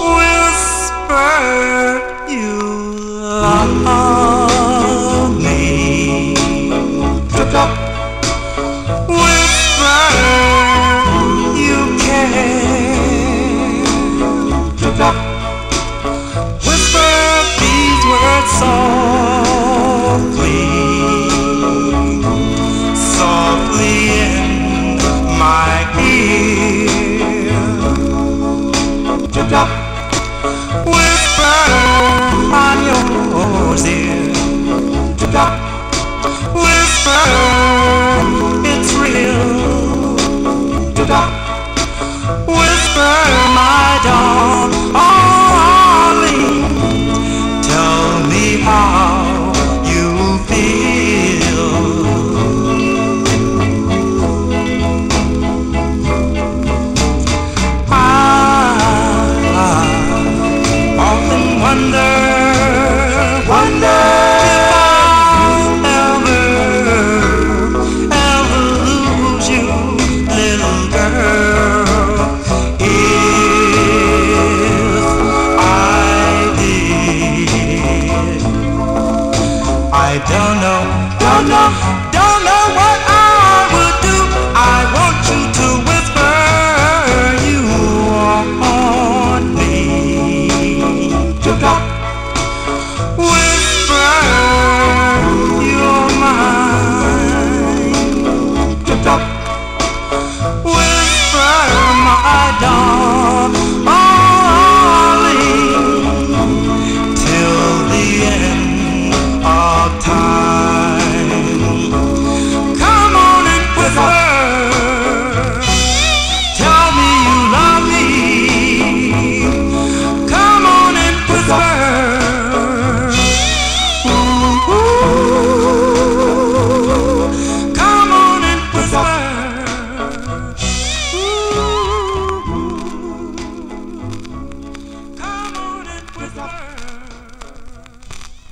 Whisper you love me. Whisper you care. Whisper these words softly, softly in my ear. Whisper on yours ear. Whisper it's real. Whisper my darling, tell me how you feel. I often wonder if I'll ever lose you, little girl. If I did, I don't know what I would do. I want you to whisper you on me. Whisper you're mine. Whisper my darling, till the end of time. Come on and whisper, tell me you love me. Come on and whisper. Come on and whisper. Come on and whisper.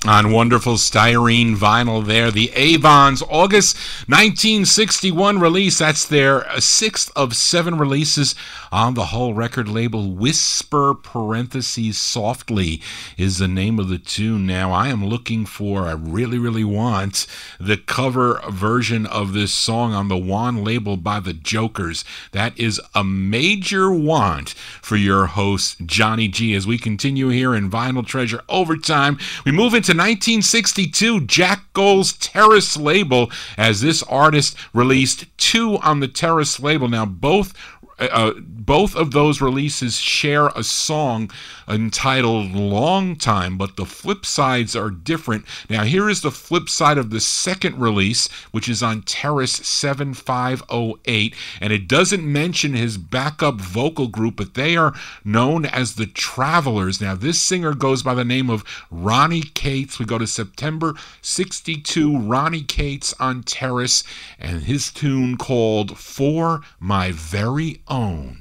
On wonderful styrene vinyl there, the Avons August 1961 release. That's their 6th of 7 releases on the Hull record label. Whisper parentheses softly is the name of the tune. Now I am looking for, I really want the cover version of this song on the Juan label by the Jokers. That is a major want for your host Johnny G. As we continue here in Vinyl Treasure Overtime, we move into 1962, Jack Gold's Terrace label, as this artist released 2 on the Terrace label. Now both of those releases share a song entitled Long Time, but the flip sides are different. Now here is the flip side of the second release, which is on Terrace 7508, and it doesn't mention his backup vocal group, but they are known as the Travelers. Now this singer goes by the name of Ronnie Cates. We go to September 62, Ronnie Cates on Terrace, and his tune called For My Very Own.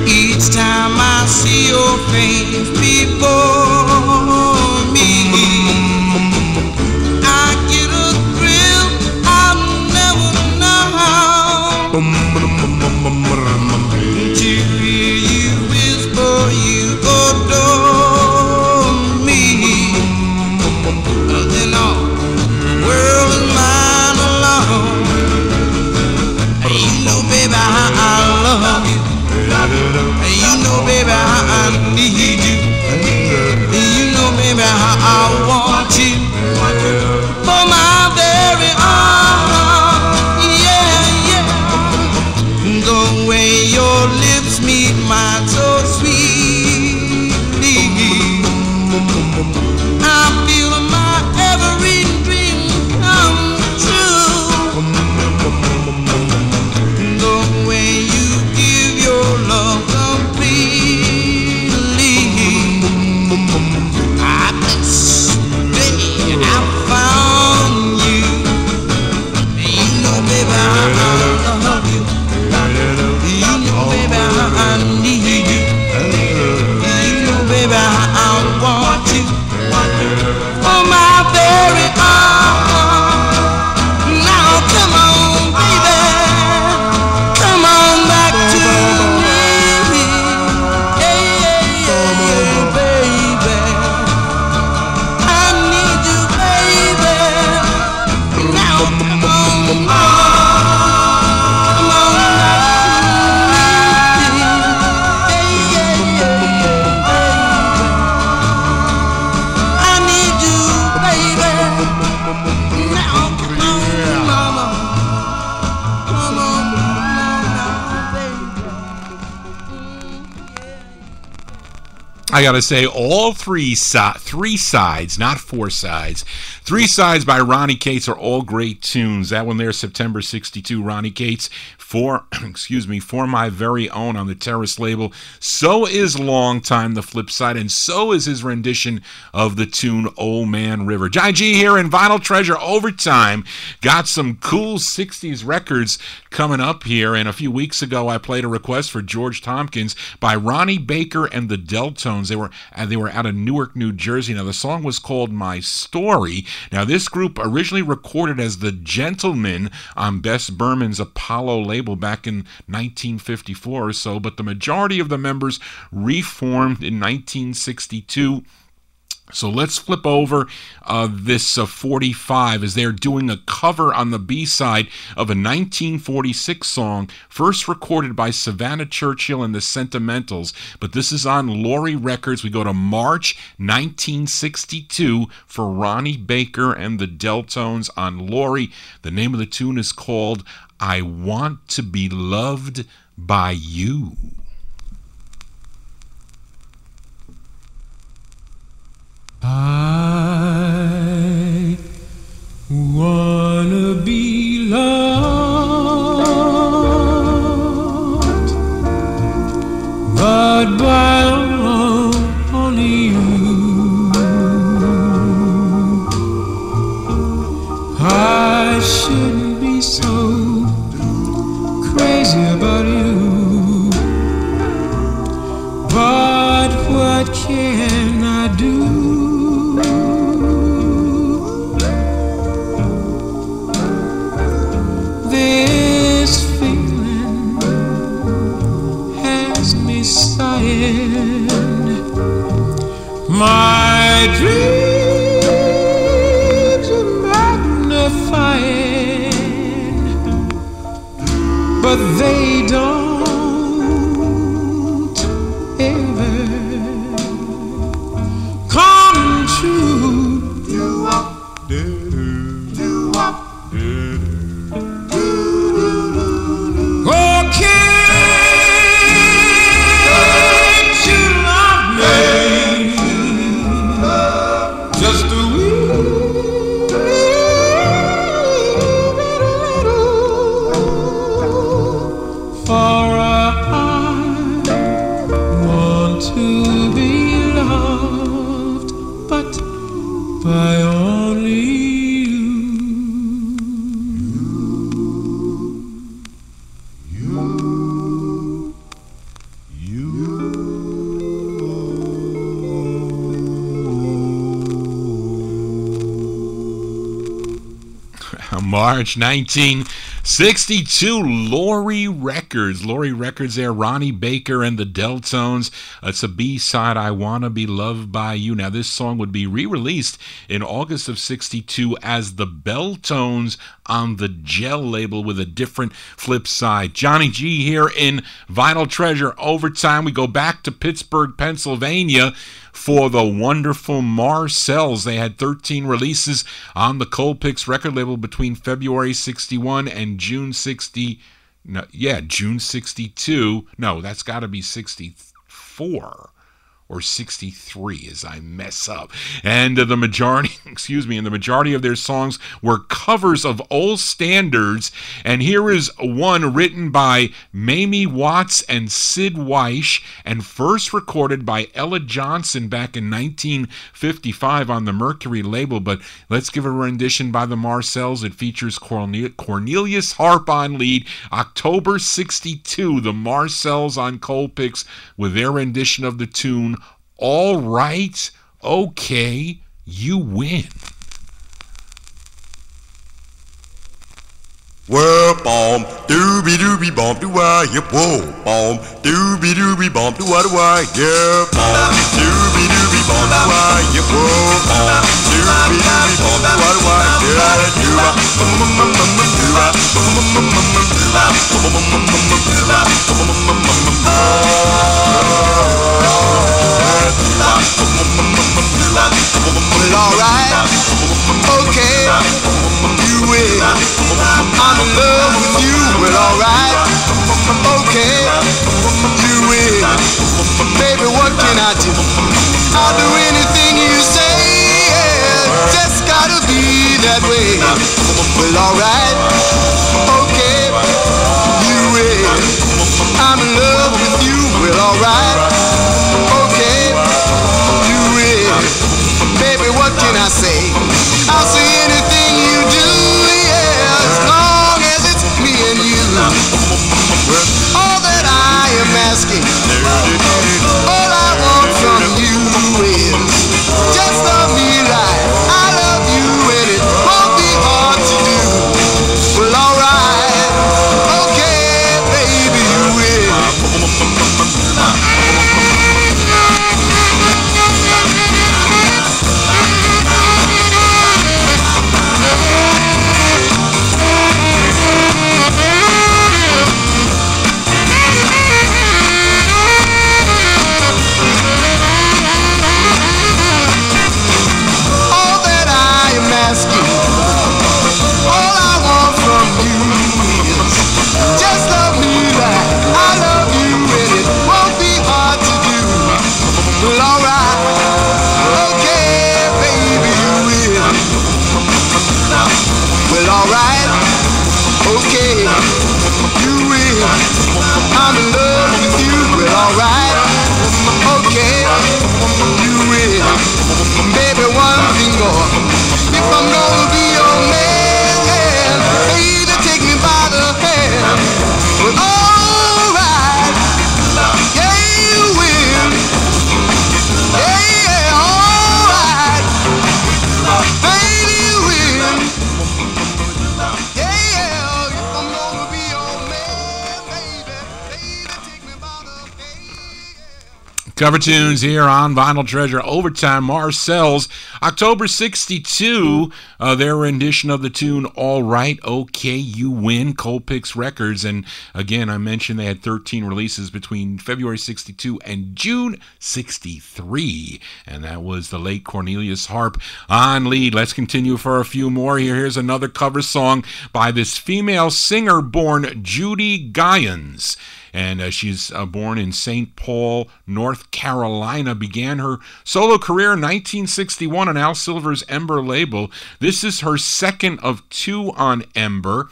Each time I see your face before me, I get a thrill I'll never know. To hear you whisper you adore me, then all the world is mine alone. You know, baby, how I love you. You know, baby, how I need you. You know, baby, how I want you for my very own. Yeah. The way your lips meet mine so sweetly, I feel my every dream come true. The way you give your love completely, I gotta say, all three sides, not four sides. Three sides by Ronnie Cates are all great tunes. That one there, September '62, Ronnie Cates, for My Very Own on the Terrace label. So is Long Time, the flip side, and so is his rendition of the tune Old Man River. Johnny G here in Vinyl Treasure Overtime. Got some cool 60s records coming up here, and a few weeks ago I played a request for George Tompkins by Ronnie Baker and the Deltones. They were out of Newark, New Jersey. Now the song was called My Story. Now this group originally recorded as the Gentlemen on Bess Berman's Apollo label back in 1954 or so, but the majority of the members reformed in 1962. So let's flip over this 45 as they're doing a cover on the B-side of a 1946 song first recorded by Savannah Churchill and the Sentimentals. But this is on Laurie Records. We go to March 1962 for Ronnie Baker and the Deltones on Laurie. The name of the tune is called I Want to Be Loved by You. I wanna be loved, but by only you. I shouldn't be so crazy about you, but what can I do? This feeling has me sighing. My dreams are magnifying, but they don't ever come true. By only March 1962, Laurie Records. Laurie Records there, Ronnie Baker and the Deltones. It's a B-side, I Wanna Be Loved by You. Now, this song would be re-released in August of 62 as the Belltones on the Gel label with a different flip side. Johnny G here in Vinyl Treasure Overtime. We go back to Pittsburgh, Pennsylvania for the wonderful Marcells. They had 13 releases on the Colpix record label between February 61 and June 60. No, yeah, June 62. No, that's got to be 64. or 63 as I mess up. And the majority, and the majority of their songs were covers of old standards. And here is one written by Mamie Watts and Sid Weish and first recorded by Ella Johnson back in 1955 on the Mercury label. But let's give a rendition by the Marcells. It features Cornelius Harp on lead. October 62, the Marcells on Colpix with their rendition of the tune All Right, Okay, You Win. Well, bomb, doobie doobie bomb, do I, yep, whoa, bomb, doobie doobie bomb, do I, yeah, bomb, doobie doobie bomb, do I, yep, whoa, bomb, doobie doobie bomb, do I, yeah, do I, well, alright, okay, you win. I'm in love with you, well, alright, okay, you win. Baby, what can I do? I'll do anything you say, yeah, just gotta be that way. Well, alright, okay, you win. I'm in love with you, well, alright, okay, you win. Baby, what can I say? I'll say anything you do, yeah, as long as it's me and you. All that I am asking, all I want from you is just love me right. I love you and it won't be hard to do. Well, alright, okay, baby, you win. I'm in love with you, well, alright, okay, you win. Baby, one thing more, if I'm gonna be your man, baby, take me by the hand. Well, alright, yeah, you win. Yeah, alright, baby, you win. Yeah, if I'm gonna be your man, baby, take me by the hand. Cover tunes here on Vinyl Treasure Overtime. Marcells, October 62, their rendition of the tune All Right, Okay, You Win, Colpix Records. And again, I mentioned they had 13 releases between February 62 and June 63. And that was the late Cornelius Harp on lead. Let's continue for a few more here. Here's another cover song by this female singer born Judy Gyans. And she's born in St. Paul, North Carolina. Began her solo career in 1961 on Al Silver's Ember label. This is her second of two on Ember.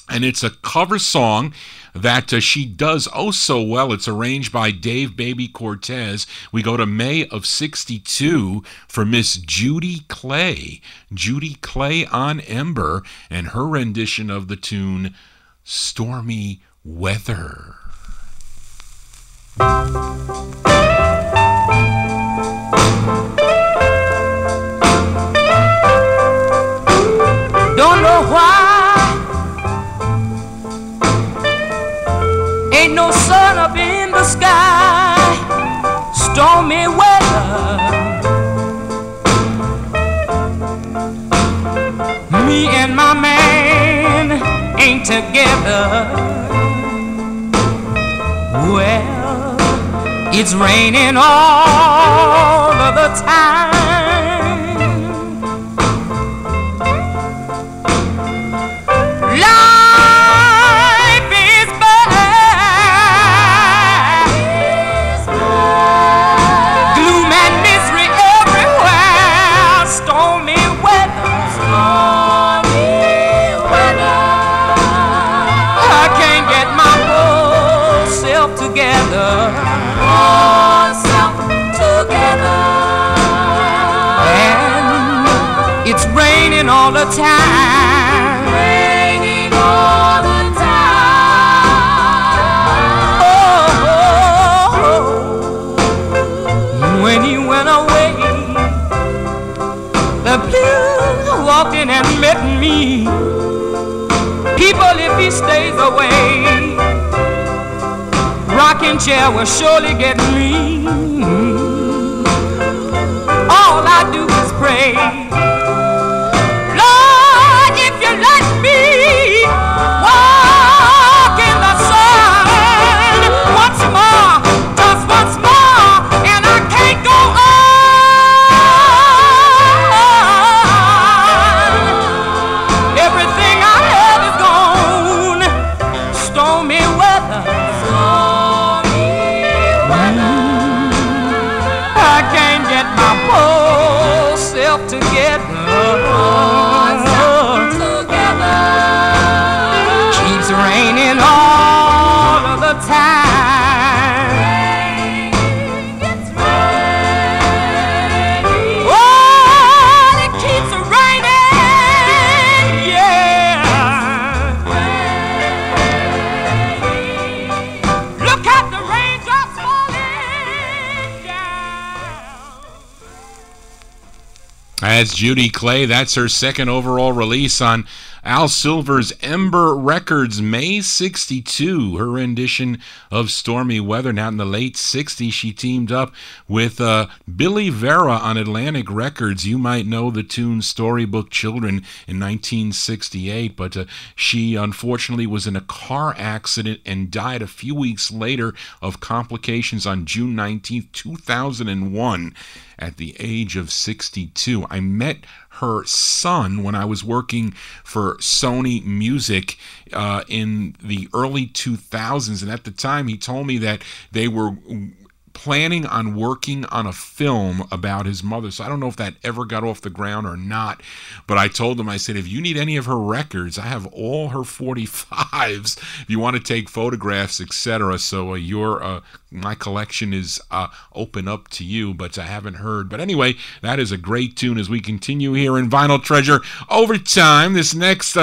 And it's a cover song that she does oh so well. It's arranged by Dave Baby Cortez. We go to May of 62 for Miss Judy Clay. Judy Clay on Ember and her rendition of the tune Stormy Weather. Don't know why ain't no sun up in the sky. Stormy weather. Me and my man ain't together. Well, it's raining all of the time. Life is bad. all the time. Raining all the time. Oh, when he went away, the blues walked in and met me. People, if he stays away, rocking chair will surely get me. All I do is pray, Lord, if you let me walk in the sun once more, just once more, and I can't go on. Everything I had is gone, stormy weather. I can't get my poor self together. Keeps raining all of the time. Oh, it keeps raining, yeah. Look at the raindrops falling down. That's Judy Clay. That's her second overall release on Al Silver's Ember Records, May 62. Her rendition of Stormy Weather. Now in the late 60s, she teamed up with Billy Vera on Atlantic Records. You might know the tune Storybook Children in 1968, but she unfortunately was in a car accident and died a few weeks later of complications on June 19th, 2001. At the age of 62. I met her son when I was working for Sony Music in the early 2000s, and at the time he told me that they were planning on working on a film about his mother. So I don't know if that ever got off the ground or not, but I told him, I said, if you need any of her records, I have all her 45s if you want to take photographs, etc. So my collection is open up to you, but I haven't heard. But anyway, that is a great tune as we continue here in Vinyl Treasure Overtime. This next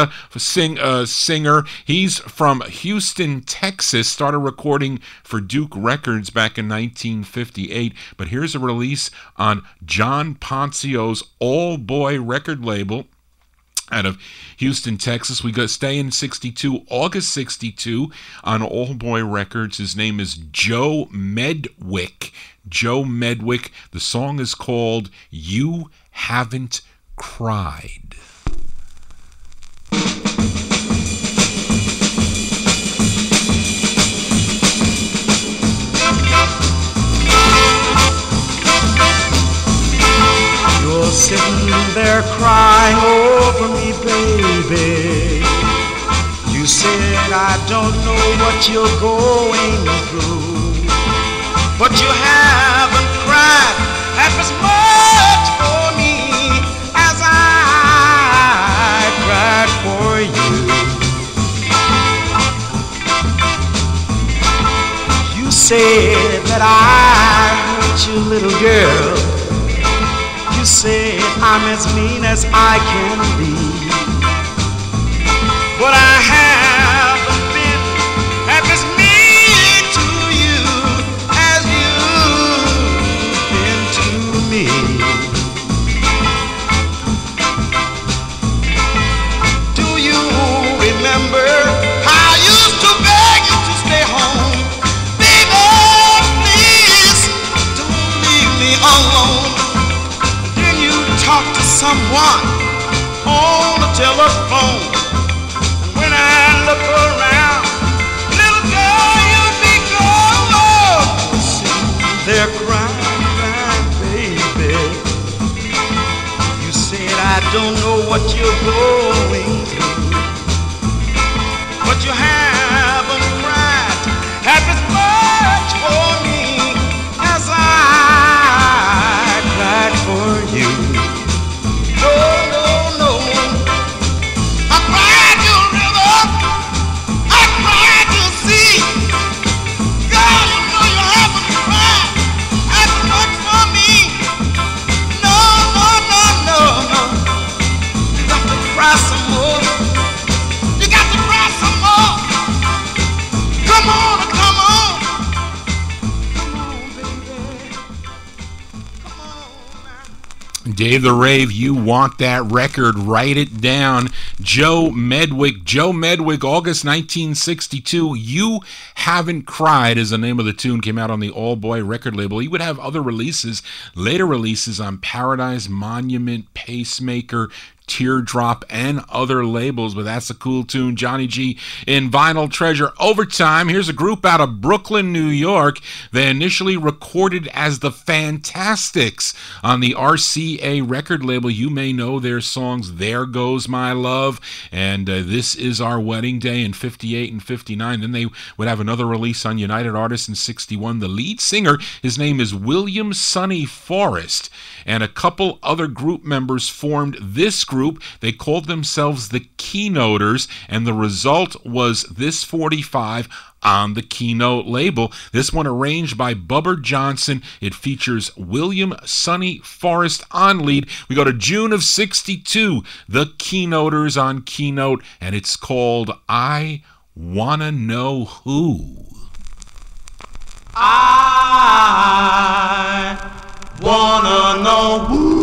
singer, he's from Houston, Texas, started recording for Duke Records back in 1958, but here's a release on John Poncio's all-boy record label out of Houston, Texas. We go stay in 62, August 62 on All Boy Records. His name is Joe Medwick. Joe Medwick. The song is called You Haven't Cried. You're sitting there crying over me, baby. You said I don't know what you're going through, but you haven't cried half as much for me as I cried for you. You said that I hurt you, little girl. You said I'm as mean as I can be, but I haven't been half as mean to you as you've been to me. Do you remember how I used to beg you to stay home? Baby, please don't leave me alone. Talk to someone on the telephone. And when I look around, little girl, you'd be gone. Sitting there crying, baby. You said I don't know what you're going through, but you haven't cried half as much for me as I cried for you. Dave the Rave, you want that record, write it down. Joe Medwick, August 1962, You Haven't Cried is the name of the tune, came out on the All Boy record label. He would have other releases, later releases on Paradise, Monument, Pacemaker, Teardrop, and other labels, but that's a cool tune. Johnny G in Vinyltreasure. Overtime, here's a group out of Brooklyn, New York. They initially recorded as the Fantastics on the RCA record label. You may know their songs There Goes My Love and This Is Our Wedding Day in 58 and 59. Then they would have another release on United Artists in 61. The lead singer, his name is William Sonny Forrest, and a couple other group members formed this group. They called themselves the Keynoters, and the result was this 45 on the Keynote label. This one arranged by Bubber Johnson. It features William Sonny Forrest on lead. We go to June of 62, the Keynoters on Keynote, and it's called I Wanna Know Who. I wanna know who.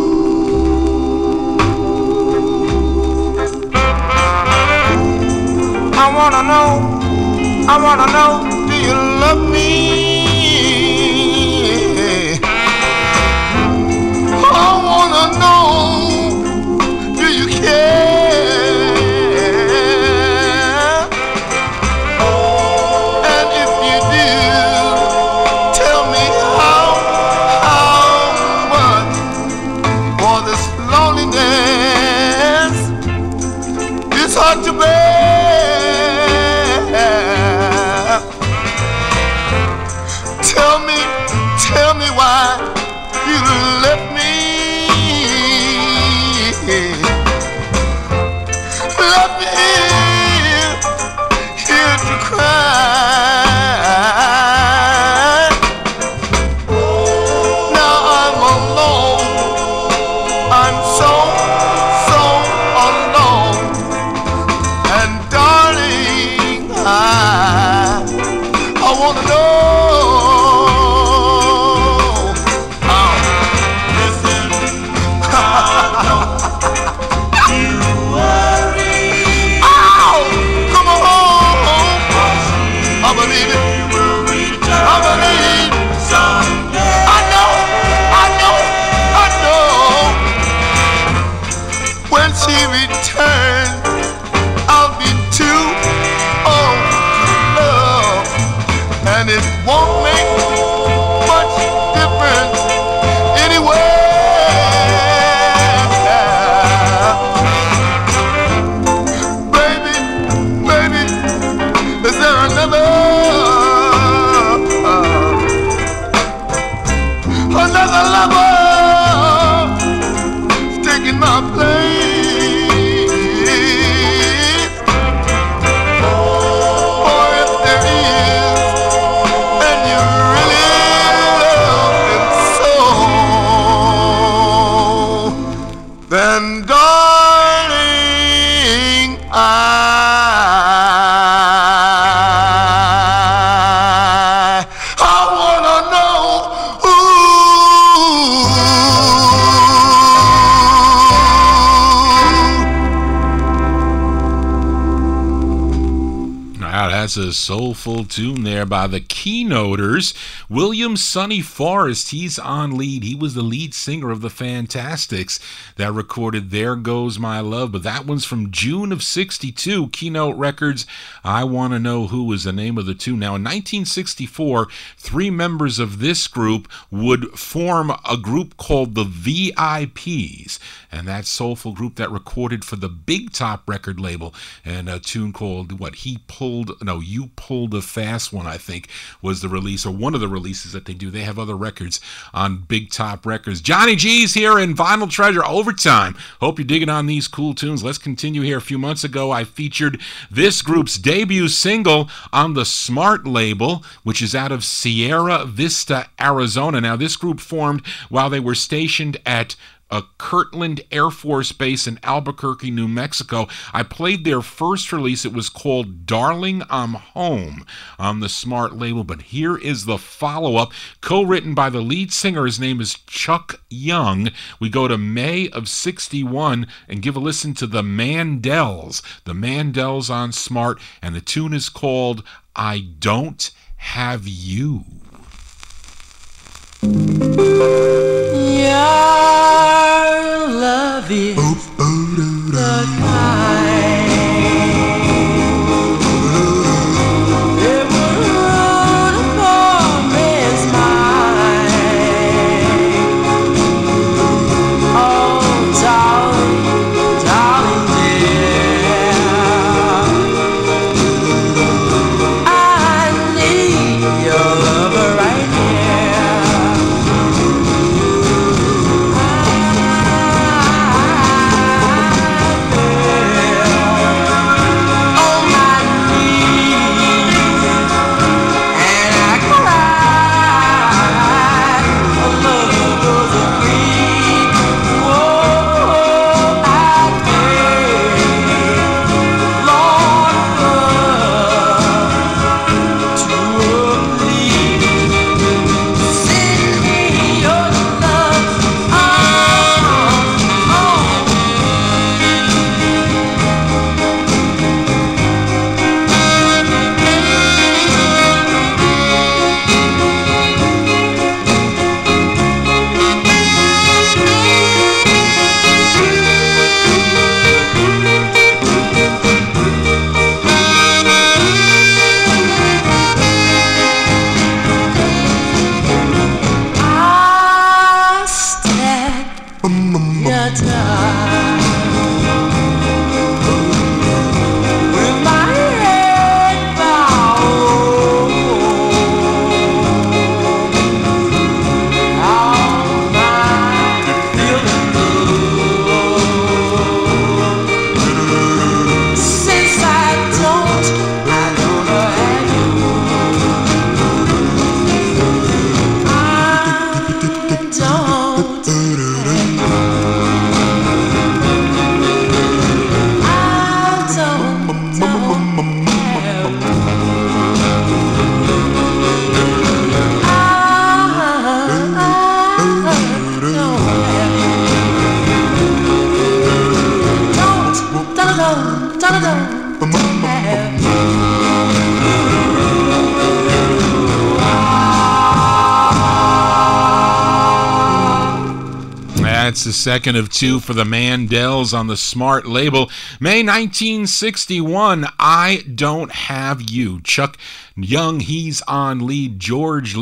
I wanna know, do you love me? I wanna know, do you care? And if you do, tell me how much for this loneliness is hard to bear. Tell me why you left me. Left me here to cry. Now I'm alone. I'm so alone. And darling, I wanna know. That's a soulful tune there by the Keynoters. William Sonny Forrest, he's on lead. He was the lead singer of the Fantastics that recorded There Goes My Love, but that one's from June of 62. Keynote Records, I Wanna Know Who is the name of the tune. Now, in 1964, three members of this group would form a group called the VIPs, and that soulful group that recorded for the Big Top record label, and a tune called You Pulled a Fast One, I think, was the release, or one of the releases that they do. They have other records on Big Top Records. Johnny G's here in Vinyltreasure Overtime. Hope you're digging on these cool tunes. Let's continue here. A few months ago, I featured this group's debut single on the Smart label, which is out of Sierra Vista, Arizona. Now, this group formed while they were stationed at Kirtland Air Force Base in Albuquerque, New Mexico. I played their first release. It was called Darling, I'm Home on the Smart label. But here is the follow-up, co-written by the lead singer. His name is Chuck Young. We go to May of 61 and give a listen to the Mandells. The Mandells on Smart, and the tune is called I Don't Have You. Your love is the kind it would ruin a poor man's mind. Oh, darling, darling dear, I need your love right here. That's the second of two for the Mandells on the Smart label. May 1961, I Don't Have You. Chuck Young, he's on lead. George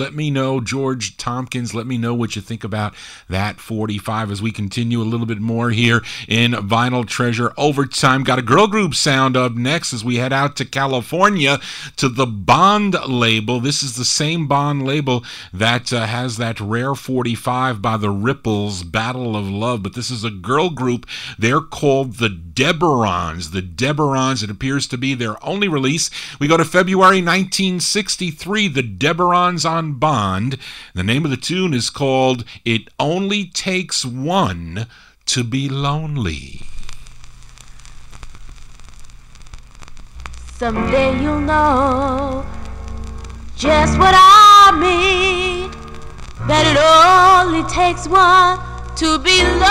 Tompkins, let me know what you think about that 45 as we continue a little bit more here in Vinyl Treasure Overtime. Got a girl group sound up next as we head out to California to the Bond label. This is the same Bond label that has that rare 45 by the Ripples, Battle of Love, but this is a girl group. They're called the Deborahns. The Deborahns, it appears to be their only release. We go to February 1963, the Deborahns on Bond. The name of the tune is called It Only Takes One to Be Lonely. Someday you'll know just what I mean, that it only takes one to be lonely.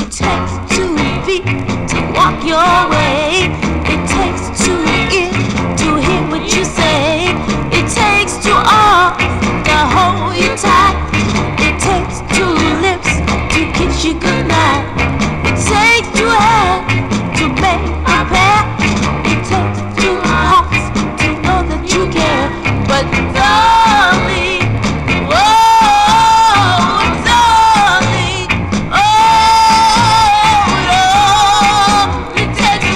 It takes 2 feet to walk your way. It takes 2 ears to hear what you say. It takes 2 arms to hold you tight. It takes 2 lips to kiss you goodnight. It takes 2 hands to make a pair. It takes 2 hearts to know that you care. But darling, oh darling, oh Lord, it takes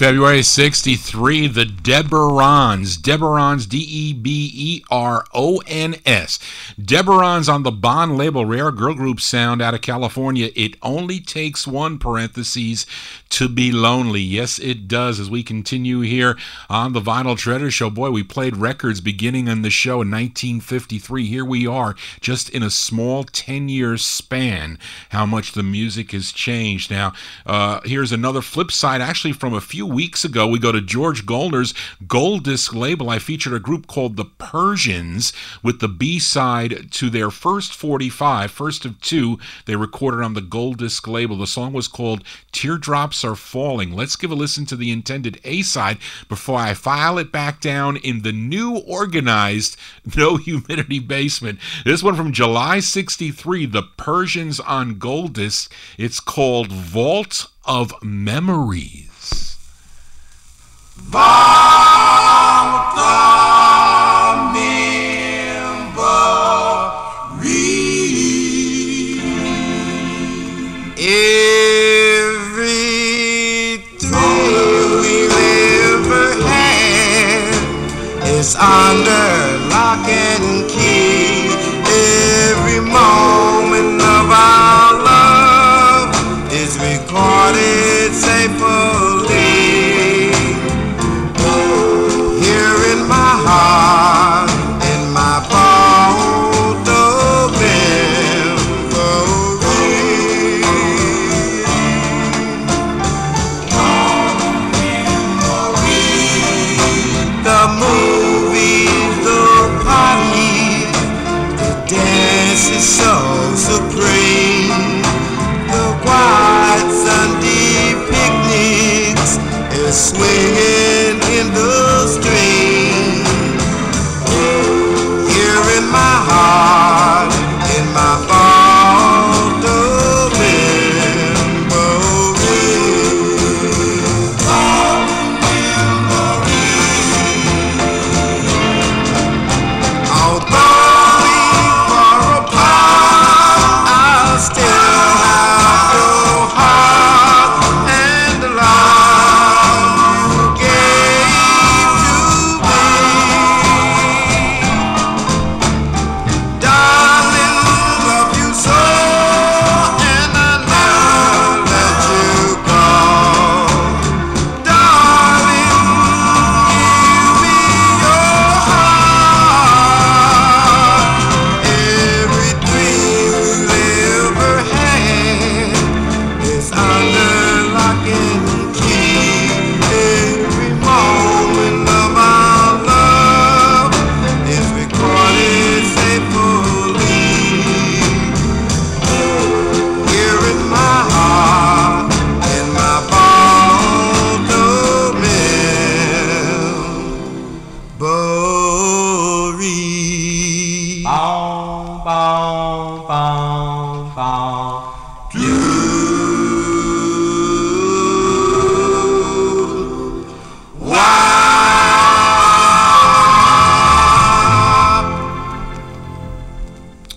February 63, the Deberons. Deberons, Deberons. Deberons on the Bond label, rare girl group sound out of California. It only takes one, parentheses, to be lonely. Yes, it does. As we continue here on the Vinyltreasure Show, boy, we played records beginning on the show in 1953. Here we are, just in a small 10-year span, how much the music has changed. Now, here's another flip side, actually from a few weeks ago. We go to George Goldner's Gold Disc label. I featured a group called the Persians with the B-side to their first 45, first of two they recorded on the Gold Disc label. The song was called Teardrops Are Falling. Let's give a listen to the intended A-side before I file it back down in the new organized No Humidity basement. This one from July 63, the Persians on Gold Disc. It's called Vault of Memories. Vault of Memories. Everything we ever had is under lock and key. Every moment of our love is recorded safely. Here in my heart, in my vault of memories. The movies, the parties, the dance is so supreme. The white Sunday picnics is swinging in the stream. Here in my heart, in my vault of although we far apart, I'll still have your heart and the love you gave to me. Darling, love you so, and I never let you go. Darling, give me your heart. Everything we ever had is under lock and key. Every moment of our love is recorded safely. Here in my heart, in my vault of memories. Bow, bow, bow, bow.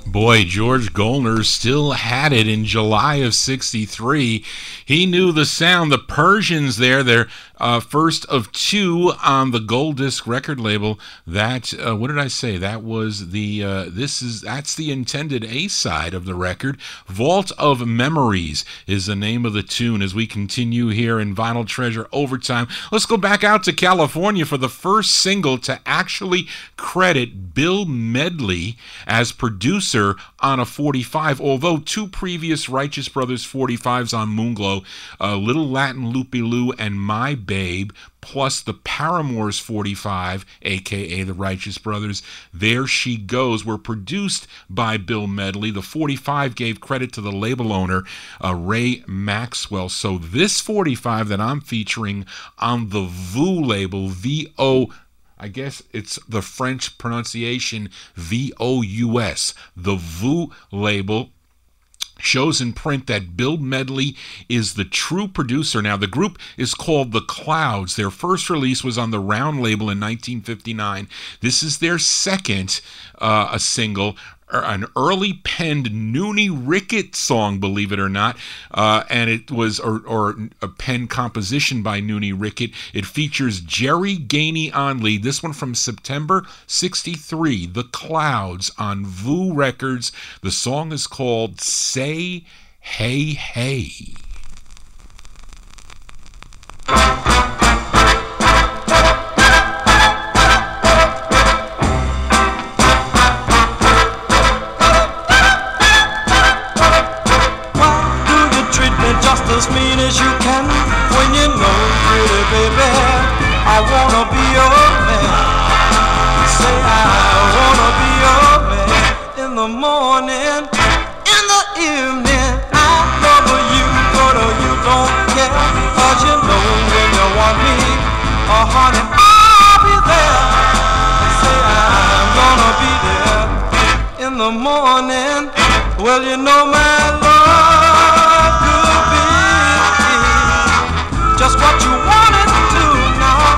Boy, George Goldner still had it in July of 63. He knew the sound. The Persians there, their first of two on the Gold Disc record label. That, what did I say? That was the, that's the intended A-side of the record. Vault of Memories is the name of the tune as we continue here in Vinyltreasure Overtime. Let's go back out to California for the first single to actually credit Bill Medley as producer on a 45, although two previous Righteous Brothers 45s on Moonglow, Little Latin Loopy-Loo and My Babe, plus the Paramore's 45, a.k.a. the Righteous Brothers, There She Goes, were produced by Bill Medley. The 45 gave credit to the label owner, Ray Maxwell. So this 45 that I'm featuring on the VOUS label, V-O, I guess it's the French pronunciation, V-O-U-S, the VOUS label, shows in print that Bill Medley is the true producer. Now, the group is called The Clouds. Their first release was on the Round label in 1959. This is their second single. an early penned Noonie Rickett song, believe it or not, and it was or a pen composition by Noonie Rickett. It features Jerry Gainey on lead. This one from September '63, The Clouds on Voo Records. The song is called Say Hey Hey. Just as mean as you can, when you know, pretty baby, I wanna be your man. Say I wanna be your man. In the morning, in the evening, I love you, but you don't care. 'Cause you know when you want me, oh honey, I'll be there. Say I'm gonna be there. In the morning, well you know my love just what you wanted to do now.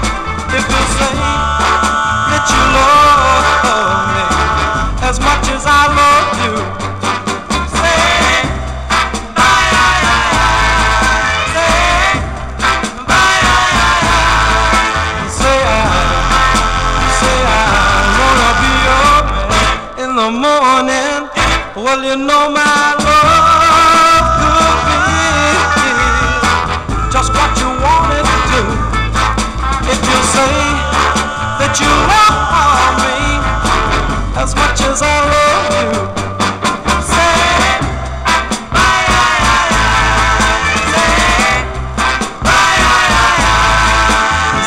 If you say that you love me as much as I love you, say bye, say bye, say I wanna be your man. In the morning, well you know my love could be just what you wanted to do. If you say that you love me as much as I love you, say bye,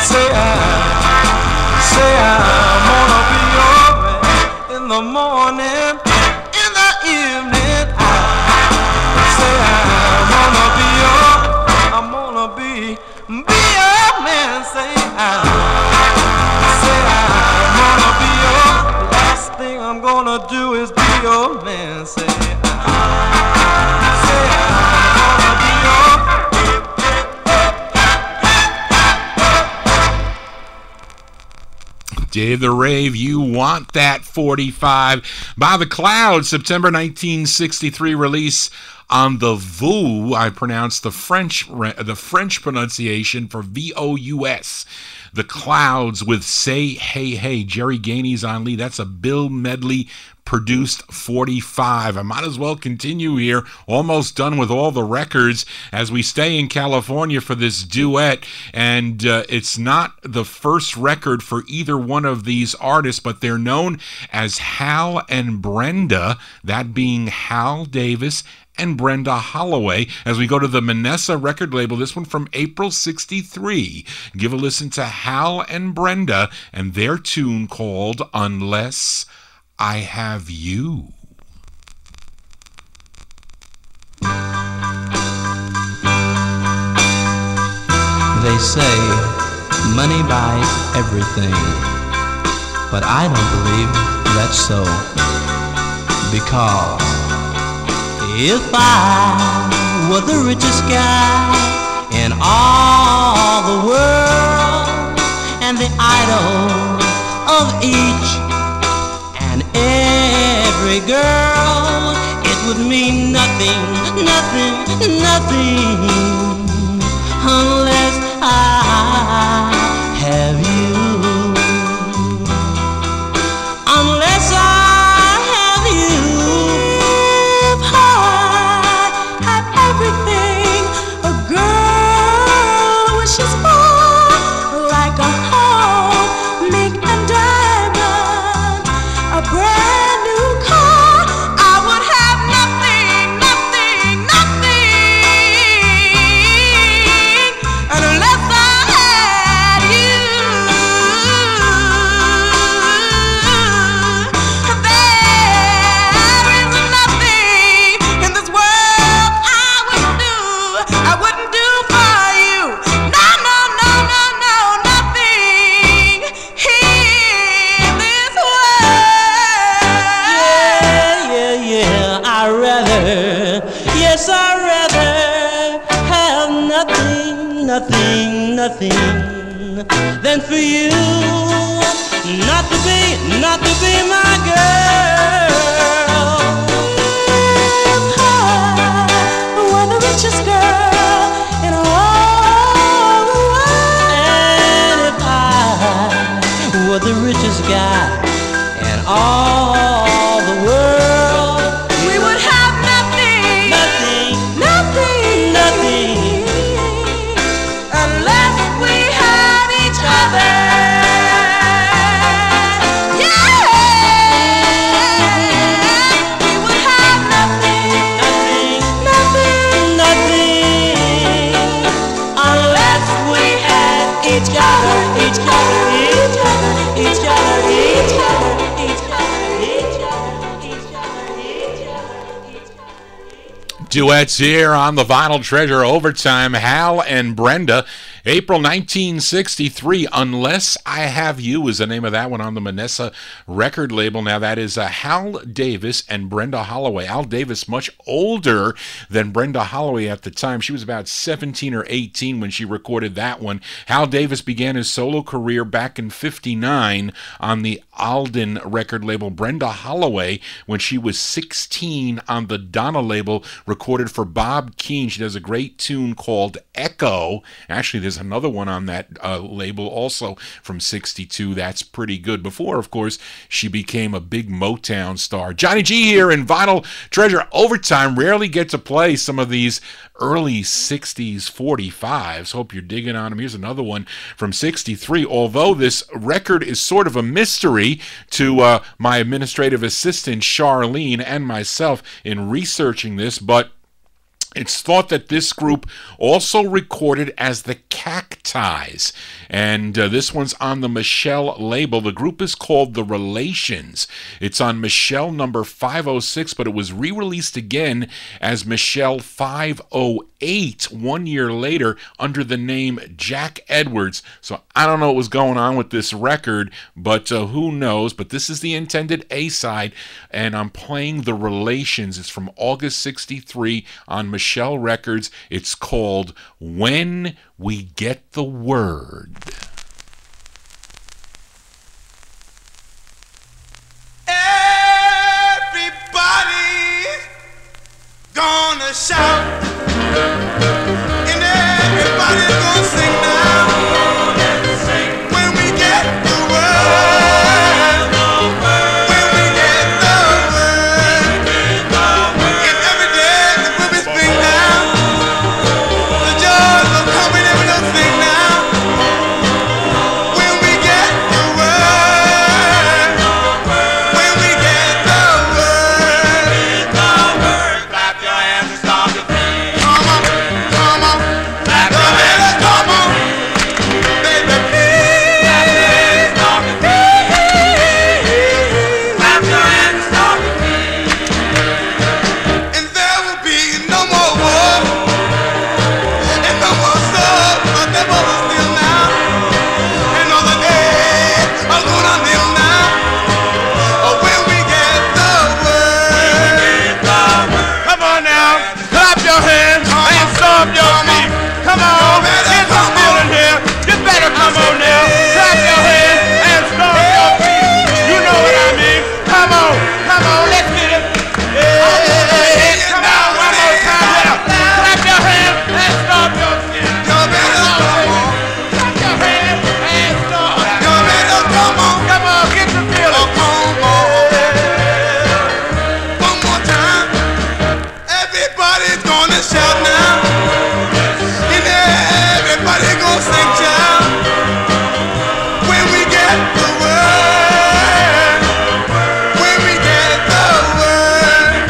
say I wanna be your man. In the morning, in the evening, I say I wanna be your, I'm gonna be your man. Say I wanna be your, last thing I'm gonna do is be your man. Say I wanna be your. Dave the Rave, You Want That 45 by The Clouds, September 1963 release on the Voo. I pronounced the French pronunciation for VOUS. The Clouds with Say Hey Hey. Jerry Gainey's on lead. That's a Bill Medley produced 45. I might as well continue here. Almost done with all the records as we stay in California for this duet. And it's not the first record for either one of these artists, but they're known as Hal and Brenda, that being Hal Davis and Brenda Holloway. As we go to the Manessa record label, this one from April '63. Give a listen to Hal and Brenda and their tune called Unless I Have You. They say money buys everything, but I don't believe that's so, because if I were the richest guy in all the world and the idol of each and every girl, it would mean nothing, nothing, nothing unless I have you. Unless I have you. If I had everything a girl wishes for, like a home, mink and diamond, a brand new car, I would have nothing, nothing, nothing unless I had you. There is nothing in this world I wouldn't do for you. No, no, no, no, no, nothing in this world. Yeah, yeah, I'd rather, yes, I'd rather have nothing, nothing, nothing than for you not to be my girl. duets here on the Vinyl Treasure Overtime. Hal and Brenda. April 1963, Unless I Have You is the name of that one on the Manessa record label. Now that is Hal Davis and Brenda Holloway. Hal Davis much older than Brenda Holloway at the time. She was about 17 or 18 when she recorded that one. Hal Davis began his solo career back in 59 on the Alden record label. Brenda Holloway, when she was 16 on the Donna label, recorded for Bob Keane. She does a great tune called Echo. Actually, there's another one on that label also from 62 that's pretty good. Before, of course, she became a big Motown star. Johnny G here in Vinyl Treasure Overtime. Rarely get to play some of these early 60s 45s. Hope you're digging on them. Here's another one from 63. Although this record is sort of a mystery to my administrative assistant Charlene and myself in researching this, but it's thought that this group also recorded as the Cacti's, and this one's on the Michelle label. The group is called The Relations. It's on Michelle number 506, but it was re-released again as Michelle 508 1 year later under the name Jack Edwards. So I don't know what was going on with this record, but who knows? But this is the intended A-side, and I'm playing The Relations. It's from August 63 on Michelle Records. It's called When We Get the Word. Everybody gonna shout, and everybody's gonna sing now. When we get the word, when we get the word, and every day the boobies sing now. The joys are coming and we don't sing now. When we get the word, when we get the word, clap your hands and stomp your feet. Come on, come on, clap your hands, come on, baby, please. Clap your hands, stomp your feet. Clap your hands, stomp your feet. And there will be no more war and no more stuff, but there will still now. And all the days are gonna live now. Oh, when we get the word. Come on now, clap your hands and stomp your feet. Come on, get the feeling here. You better come on now, clap your hands and stomp your feet. You know what I mean. Come on, let's get it. Come on, one more time now. Clap your hands and stomp your feet. You better come on. Clap your hands and stomp. You better come on. Come on, get the feeling. Come on. One more time. Everybody's gonna shout now. And everybody's gonna sing, child. When we get the word. When we get the word.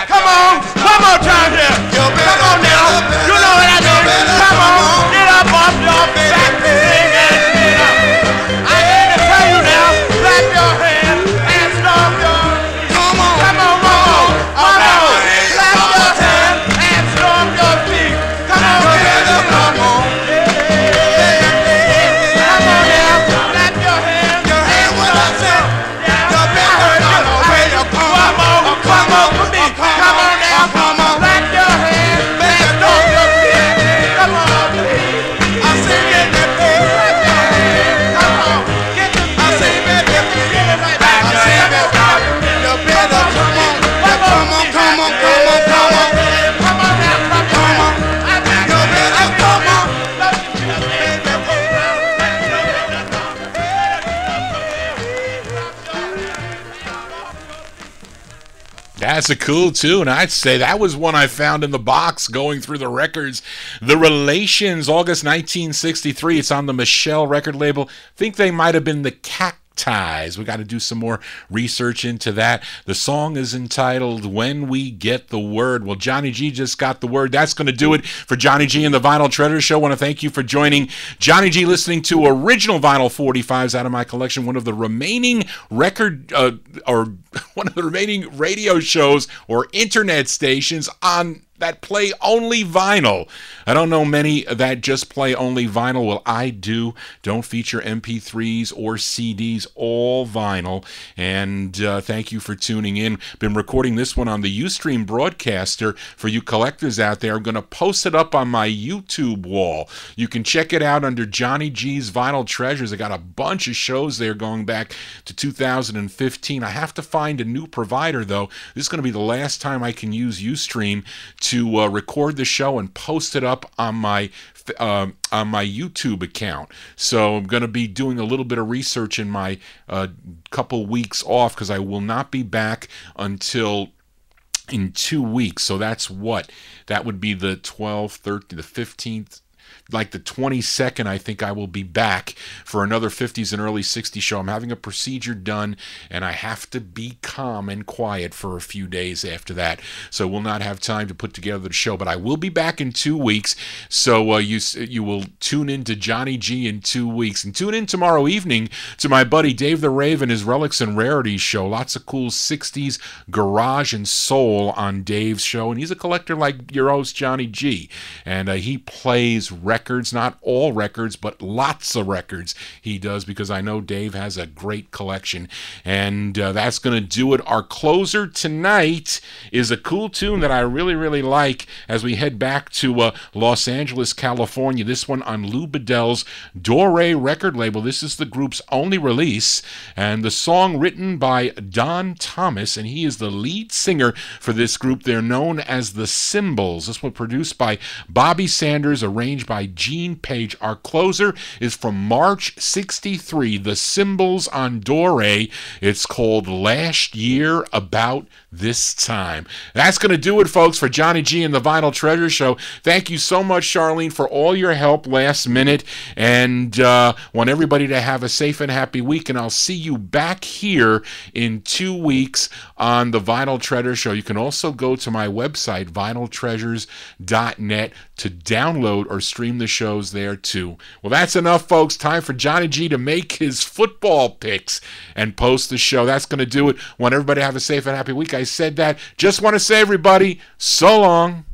Come on, one more time here. Come on now. You know what I mean. Come on, get up off your back and sing and sing up. I ain't to tell you now. Clap your hands and stomp your feet. Come on, one more. Clap your hands and stomp your feet. Come on, get up, come on. Come on now. Clap your hands and stomp your feet. You better come on. Come on for me. Come on now. Come on. Clap your hands and stomp your feet. Come on, please. I say get that thing. Clap your hands. Come on. Get the feeling. I say get that thing. Get it right back. I say get that thing. You better come on. Come on, come on, come on, come on. Come on now. Come on. You better come on. That's a cool tune. I'd say that was one I found in the box going through the records. The Relations, August 1963. It's on the Michelle record label. I think they might have been the Cacti. ties. We got to do some more research into that. The song is entitled When We Get the Word. Well, Johnny G just got the word. That's going to do it for Johnny G and the Vinyl Treasure Show. I want to thank you for joining Johnny G, listening to original vinyl 45s out of my collection, one of the remaining one of the remaining radio shows or internet stations on that play only vinyl. I don't know many that just play only vinyl. Well, I do. Don't feature MP3s or CDs, all vinyl. And thank you for tuning in. Been recording this one on the Ustream broadcaster for you collectors out there. I'm going to post it up on my YouTube wall. You can check it out under Johnny G's Vinyl Treasures. I got a bunch of shows there going back to 2015. I have to find a new provider, though. This is going to be the last time I can use Ustream to record the show and post it up on my YouTube account. So I'm going to be doing a little bit of research in my couple weeks off, because I will not be back until in 2 weeks. So that's what? That would be the 12th, 13th, the 15th, like the 22nd, I think I will be back for another 50s and early 60s show. I'm having a procedure done, and I have to be calm and quiet for a few days after that. So we'll not have time to put together the show, but I will be back in 2 weeks. So you will tune in to Johnny G in 2 weeks. And tune in tomorrow evening to my buddy Dave the Rave and his Relics and Rarities show. Lots of cool 60s garage and soul on Dave's show. And he's a collector like your host, Johnny G. And he plays records, not all records, but lots of records he does, because I know Dave has a great collection. And that's going to do it. Our closer tonight is a cool tune that I really, really like as we head back to Los Angeles, California. This one on Lou Bedell's Dore record label. This is the group's only release, and the song written by Don Thomas, and he is the lead singer for this group. They're known as the Symbols. This one produced by Bobby Sanders, arranged by Gene Page. Our closer is from March '63, the Symbols on Dore. It's called Last Year About This Time. That's going to do it, folks, for Johnny G and the Vinyl Treasure Show. Thank you so much, Charlene, for all your help last minute, and want everybody to have a safe and happy week, and I'll see you back here in 2 weeks on the Vinyl Treasure Show. You can also go to my website, vinyltreasures.net, to download or stream the shows there too. Well, that's enough, folks. Time for Johnny G to make his football picks and post the show. That's going to do it. Want everybody to have a safe and happy week. I said that. Just want to say, everybody, so long.